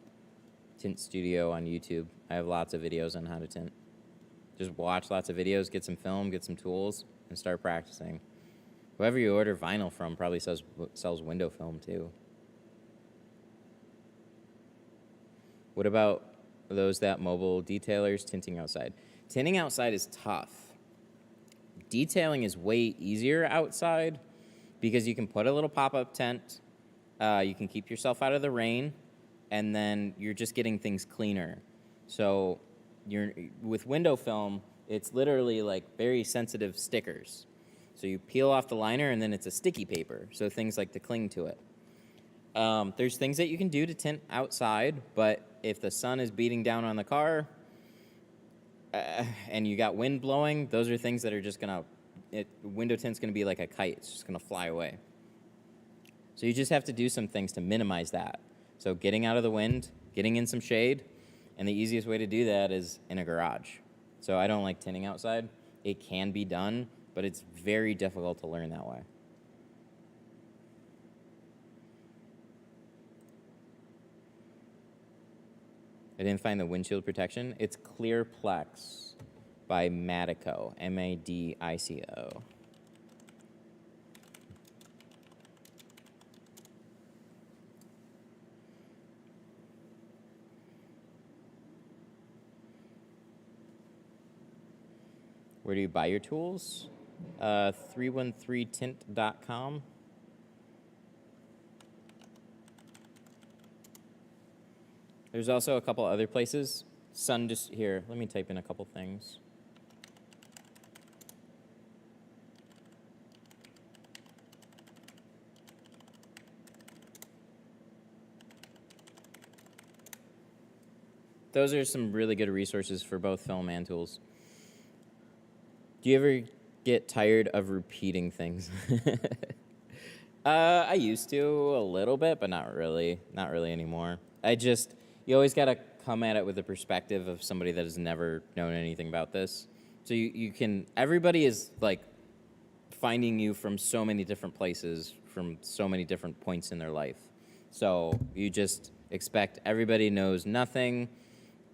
Tint Studio on YouTube. I have lots of videos on how to tint. Just watch lots of videos, get some film, get some tools, and start practicing. Whoever you order vinyl from probably sells window film too. What about those that mobile detailers tinting outside? Tinting outside is tough. Detailing is way easier outside because you can put a little pop-up tent, you can keep yourself out of the rain, and then you're just getting things cleaner. So with window film, it's literally like very sensitive stickers. So you peel off the liner and then it's a sticky paper, so things like to cling to it. There's things that you can do to tint outside, but if the sun is beating down on the car and you got wind blowing, those are things that are just window tint's gonna be like a kite. It's just gonna fly away. So you just have to do some things to minimize that. So getting out of the wind, getting in some shade, and the easiest way to do that is in a garage. So I don't like tinting outside. It can be done, but it's very difficult to learn that way. I didn't find the windshield protection. It's Clearplex by Madico, M-A-D-I-C-O. Where do you buy your tools? 313tint.com. There's also a couple other places. Here, let me type in a couple things. Those are some really good resources for both film and tools. Do you ever get tired of repeating things? I used to a little bit, but not really. Not really anymore. You always got to come at it with the perspective of somebody that has never known anything about this. So everybody is like finding you from so many different places, from so many different points in their life. So you just expect everybody knows nothing,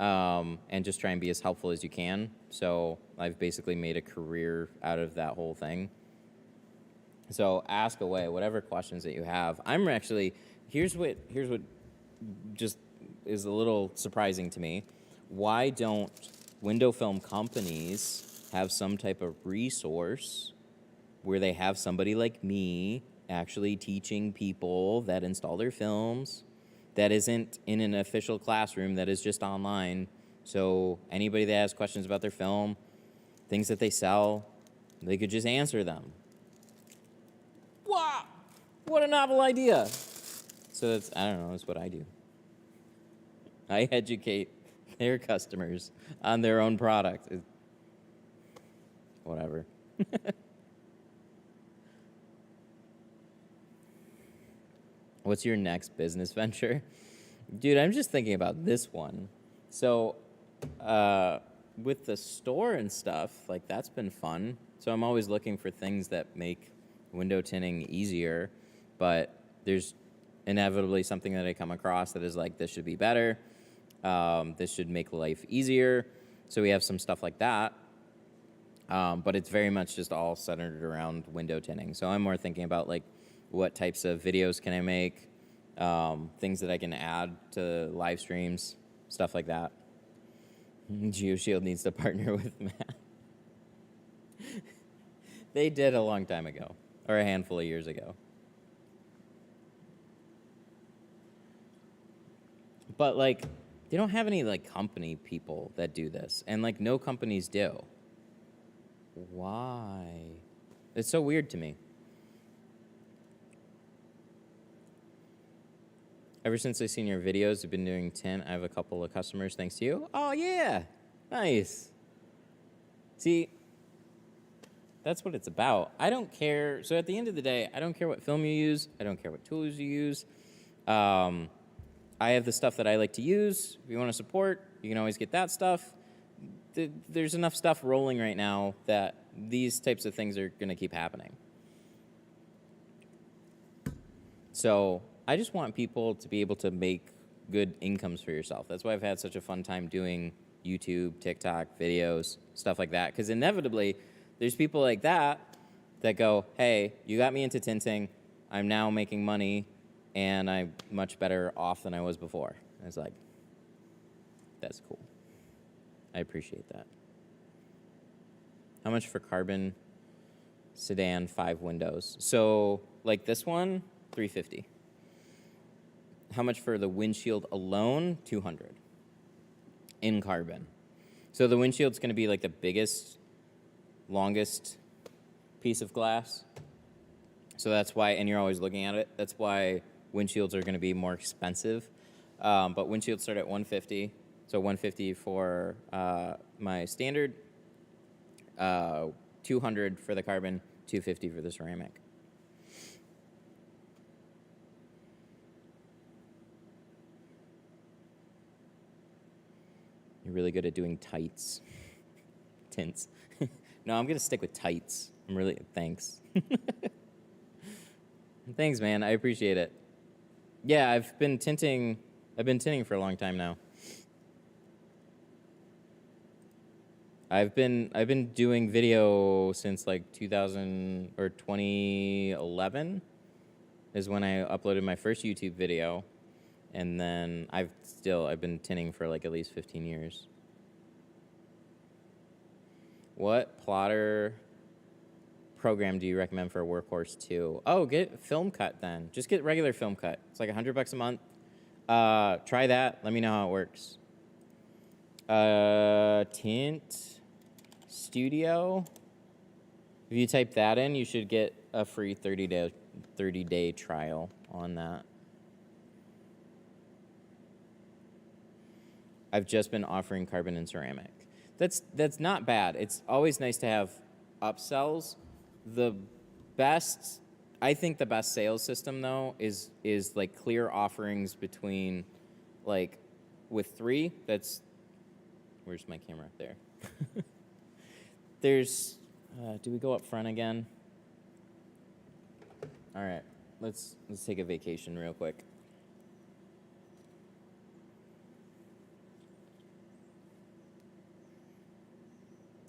and just try and be as helpful as you can. So I've basically made a career out of that whole thing. So ask away, whatever questions that you have. Here's what just is a little surprising to me. Why don't window film companies have some type of resource where they have somebody like me actually teaching people that install their films, that isn't in an official classroom, that is just online? So anybody that has questions about their film, things that they sell, they could just answer them. Wow, what a novel idea. So that's what I do. I educate their customers on their own product. Whatever. What's your next business venture? Dude, I'm just thinking about this one. So, with the store and stuff, like, that's been fun. So I'm always looking for things that make window tinting easier, but there's inevitably something that I come across that is like, this should be better. This should make life easier. So we have some stuff like that. But it's very much just all centered around window tinting. So I'm more thinking about, like, what types of videos can I make, things that I can add to live streams, stuff like that. GeoShield needs to partner with Matt. They did a long time ago, or a handful of years ago. But, like, they don't have any, like, company people that do this. And, like, no companies do. Why? It's so weird to me. Ever since I've seen your videos, I've been doing tint. I have a couple of customers thanks to you. Oh, yeah. Nice. See, that's what it's about. I don't care. So at the end of the day, I don't care what film you use. I don't care what tools you use. I have the stuff that I like to use. If you want to support, you can always get that stuff. There's enough stuff rolling right now that these types of things are going to keep happening. So I just want people to be able to make good incomes for yourself. That's why I've had such a fun time doing YouTube, TikTok, videos, stuff like that. Because inevitably, there's people like that go, hey, you got me into tinting. I'm now making money, and I'm much better off than I was before. And it's like, that's cool. I appreciate that. How much for carbon sedan 5 windows? So, like this one, $350. How much for the windshield alone? $200 in carbon. So the windshield's going to be like the biggest, longest piece of glass. So that's why, and you're always looking at it, that's why windshields are going to be more expensive. But windshields start at $150. So $150 for my standard, $200 for the carbon, $250 for the ceramic. You're really good at doing tights. Tints. No, I'm going to stick with tights. Thanks. Thanks, man. I appreciate it. Yeah, I've been tinting for a long time now. I've been doing video since like 2011 is when I uploaded my first YouTube video. And then I've been tinting for like at least 15 years. What plotter program do you recommend for Workhorse 2? Oh, get Film Cut then. Just get regular Film Cut. It's like $100 a month. Try that. Let me know how it works. Tint Studio. If you type that in, you should get a free 30-day trial on that. I've just been offering carbon and ceramic. That's not bad. It's always nice to have upsells. I think the best sales system though is like clear offerings between, like, with 3. Where's my camera? There. There's. Do we go up front again? All right. Let's take a vacation real quick.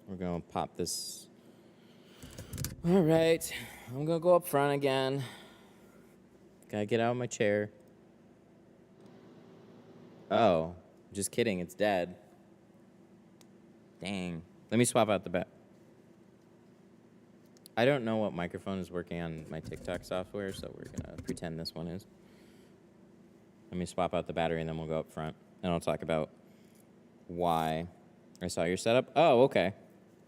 We're gonna pop this. All right, I'm gonna go up front again. Gotta get out of my chair. Oh, just kidding, it's dead. Dang. Let me swap out the bat. I don't know what microphone is working on my TikTok software, so we're gonna pretend this one is. Let me swap out the battery and then we'll go up front. And I'll talk about why I saw your setup. Oh, okay.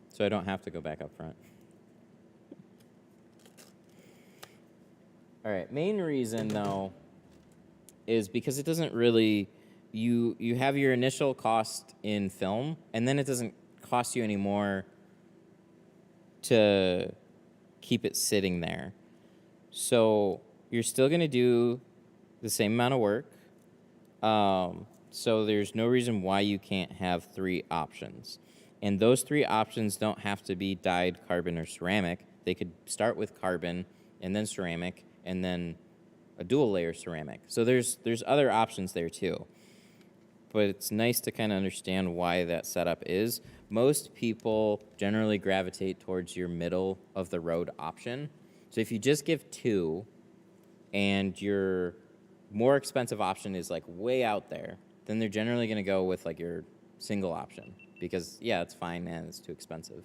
So I don't have to go back up front. All right, main reason though is because it doesn't really, you have your initial cost in film and then it doesn't cost you any more to keep it sitting there. So you're still gonna do the same amount of work. So there's no reason why you can't have 3 options. And those 3 options don't have to be dyed carbon or ceramic. They could start with carbon and then ceramic and then a dual layer ceramic. So there's other options there too. But it's nice to kind of understand why that setup is. Most people generally gravitate towards your middle of the road option. So if you just give 2 and your more expensive option is like way out there, then they're generally gonna go with like your single option because yeah, it's fine and it's too expensive.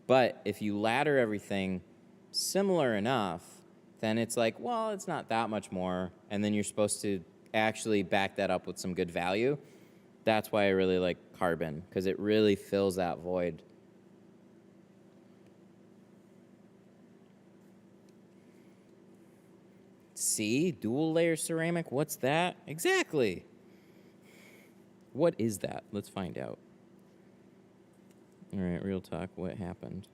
But if you ladder everything similar enough, then it's like, well, it's not that much more, and then you're supposed to actually back that up with some good value. That's why I really like carbon, because it really fills that void. See, dual layer ceramic, what's that? Exactly. What is that? Let's find out. All right, real talk, what happened?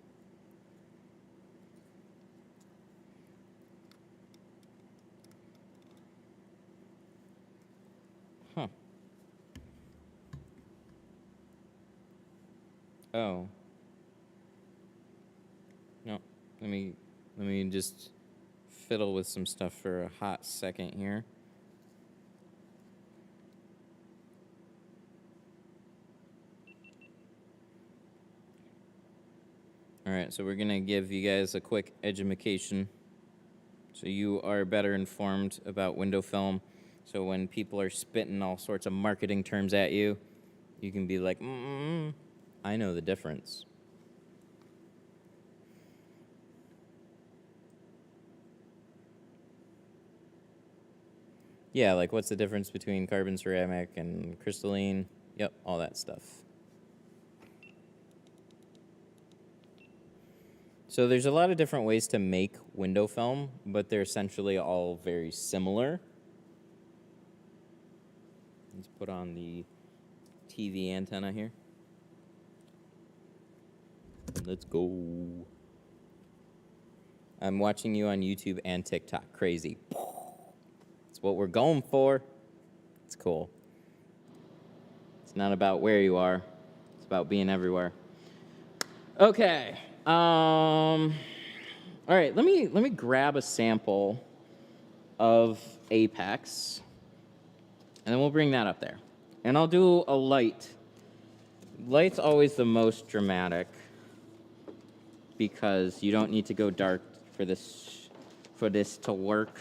Huh. Oh. No, let me just fiddle with some stuff for a hot second here. All right, so we're gonna give you guys a quick education so you are better informed about window film. So when people are spitting all sorts of marketing terms at you, you can be like, I know the difference. Yeah, like what's the difference between carbon ceramic and crystalline? Yep, all that stuff. So there's a lot of different ways to make window film, but they're essentially all very similar. Let's put on the TV antenna here. Let's go. I'm watching you on YouTube and TikTok. Crazy. It's what we're going for. It's cool. It's not about where you are. It's about being everywhere. Okay. All right. Let me grab a sample of Apex, and then we'll bring that up there. And I'll do a light. Light's always the most dramatic because you don't need to go dark for this to work.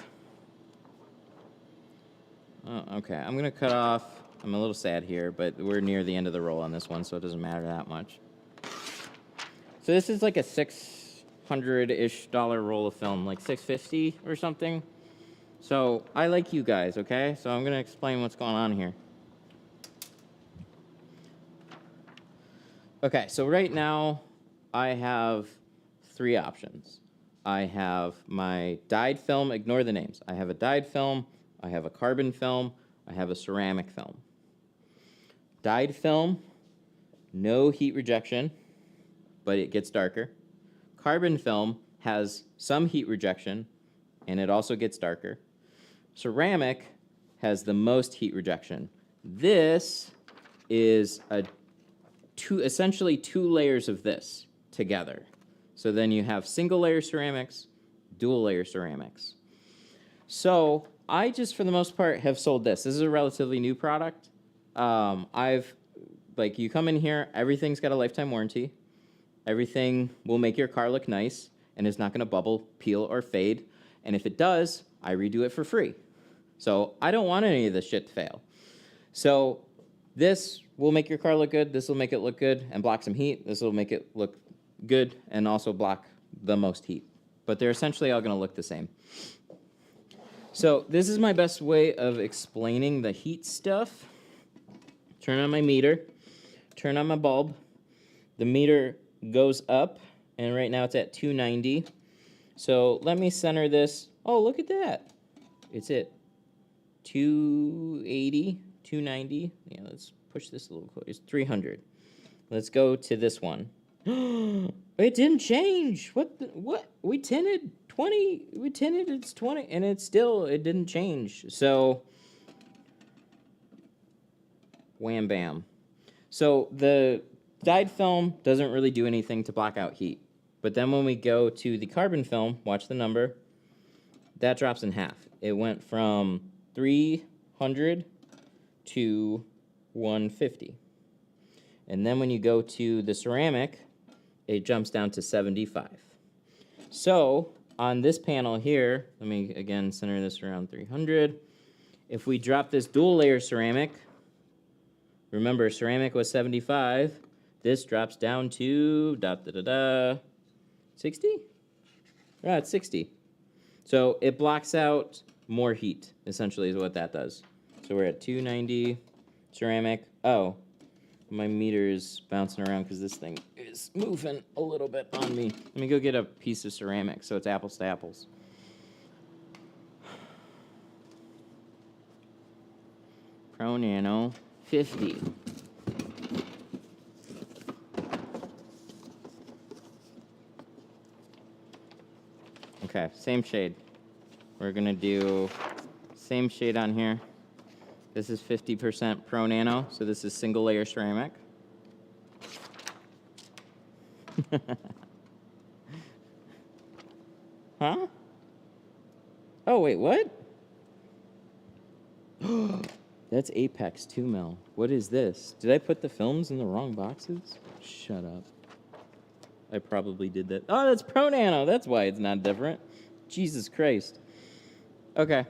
Oh, okay, I'm gonna cut off. I'm a little sad here, but we're near the end of the roll on this one, so it doesn't matter that much. So this is like a $600-ish roll of film, like $650 or something. So I like you guys, okay? So I'm going to explain what's going on here. Okay, so right now I have 3 options. I have my dyed film, ignore the names. I have a dyed film, I have a carbon film, I have a ceramic film. Dyed film, no heat rejection, but it gets darker. Carbon film has some heat rejection, and it also gets darker. Ceramic has the most heat rejection. This is essentially 2 layers of this together. So then you have single layer ceramics, dual layer ceramics. So I just, for the most part, have sold this. This is a relatively new product. You come in here, everything's got a lifetime warranty. Everything will make your car look nice, and it's not going to bubble, peel, or fade. And if it does, I redo it for free. So I don't want any of this shit to fail. So this will make your car look good. This will make it look good and block some heat. This will make it look good and also block the most heat. But they're essentially all going to look the same. So this is my best way of explaining the heat stuff. Turn on my meter. Turn on my bulb. The meter goes up, and right now it's at 290. So let me center this. Oh, look at that. It's at 280, 290. Yeah, let's push this a little closer. It's 300. Let's go to this one. It didn't change. What? We tinted 20. We tinted it's 20, and it didn't change. So, wham bam. So the dyed film doesn't really do anything to block out heat. But then when we go to the carbon film, watch the number, that drops in half. It went from 300 to 150. And then when you go to the ceramic, it jumps down to 75. So on this panel here, let me again center this around 300. If we drop this dual layer ceramic, remember ceramic was 75, this drops down to 60? Yeah, it's 60. So it blocks out more heat, essentially, is what that does. So we're at 290 ceramic. Oh, my meter is bouncing around because this thing is moving a little bit on me. Let me go get a piece of ceramic so it's apples to apples. Pro Nano 50. Okay, same shade. We're gonna do same shade on here. This is 50% Pro Nano, so this is single layer ceramic. Huh? Oh, wait, what? That's Apex 2 mil. What is this? Did I put the films in the wrong boxes? Shut up. I probably did that. Oh, that's Pro Nano. That's why it's not different. Jesus Christ. Okay.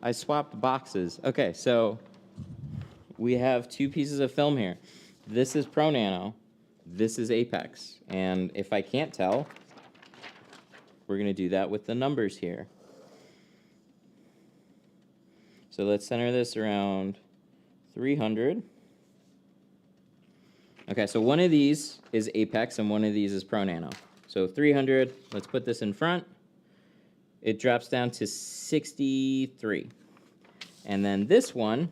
I swapped boxes. Okay, so we have 2 pieces of film here. This is Pro Nano. This is Apex. And if I can't tell, we're going to do that with the numbers here. So let's center this around 300. Okay, so one of these is Apex and one of these is Pro Nano. So 300, let's put this in front. It drops down to 63. And then this one,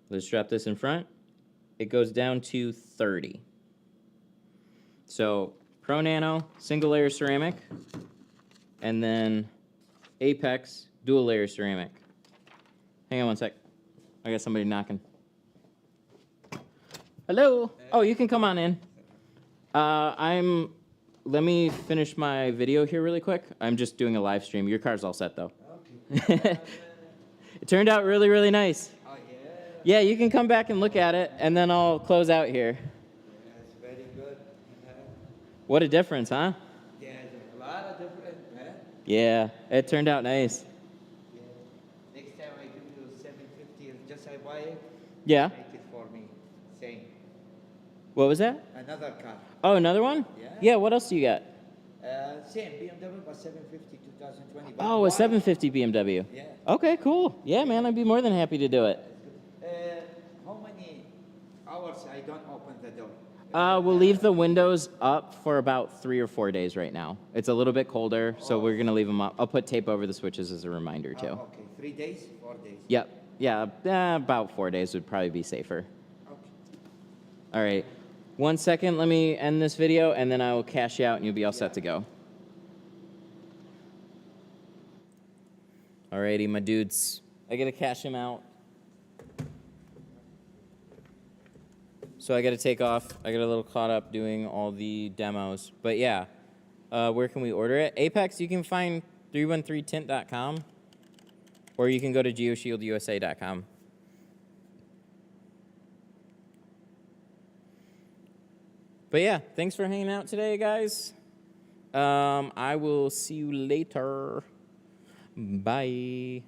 let's drop this in front. It goes down to 30. So Pro Nano, single layer ceramic, and then Apex, dual layer ceramic. Hang on one sec. I got somebody knocking. Hello. Oh, you can come on in. Let me finish my video here really quick. I'm just doing a live stream. Your car's all set, though. Okay. It turned out really, really nice. Oh, yeah? Yeah, you can come back and look at it, and then I'll close out here. Yeah, it's very good. What a difference, huh? Yeah, there's a lot of difference, man. Yeah, it turned out nice. Yeah. Next time I give you 750, just I buy it. Yeah. Make it for me. Same. What was that? Another car. Oh, another one? Yeah. Yeah, what else do you got? Same BMW, but 750 2020. But Oh, a why? 750 BMW. Yeah. Okay, cool. Yeah, man, I'd be more than happy to do it. How many hours I don't open the door? We'll leave the windows up for about 3 or 4 days right now. It's a little bit colder, so we're going to leave them up. I'll put tape over the switches as a reminder, too. Okay, 3 days, 4 days. Yep. Yeah, about 4 days would probably be safer. Okay. All right. 1 second, let me end this video, and then I will cash you out, and you'll be all set to go. Alrighty, my dudes. I got to cash him out. So I got to take off. I got a little caught up doing all the demos. But yeah, where can we order it? Apex, you can find 313tint.com, or you can go to geoshieldUSA.com. But yeah, thanks for hanging out today, guys. I will see you later. Bye.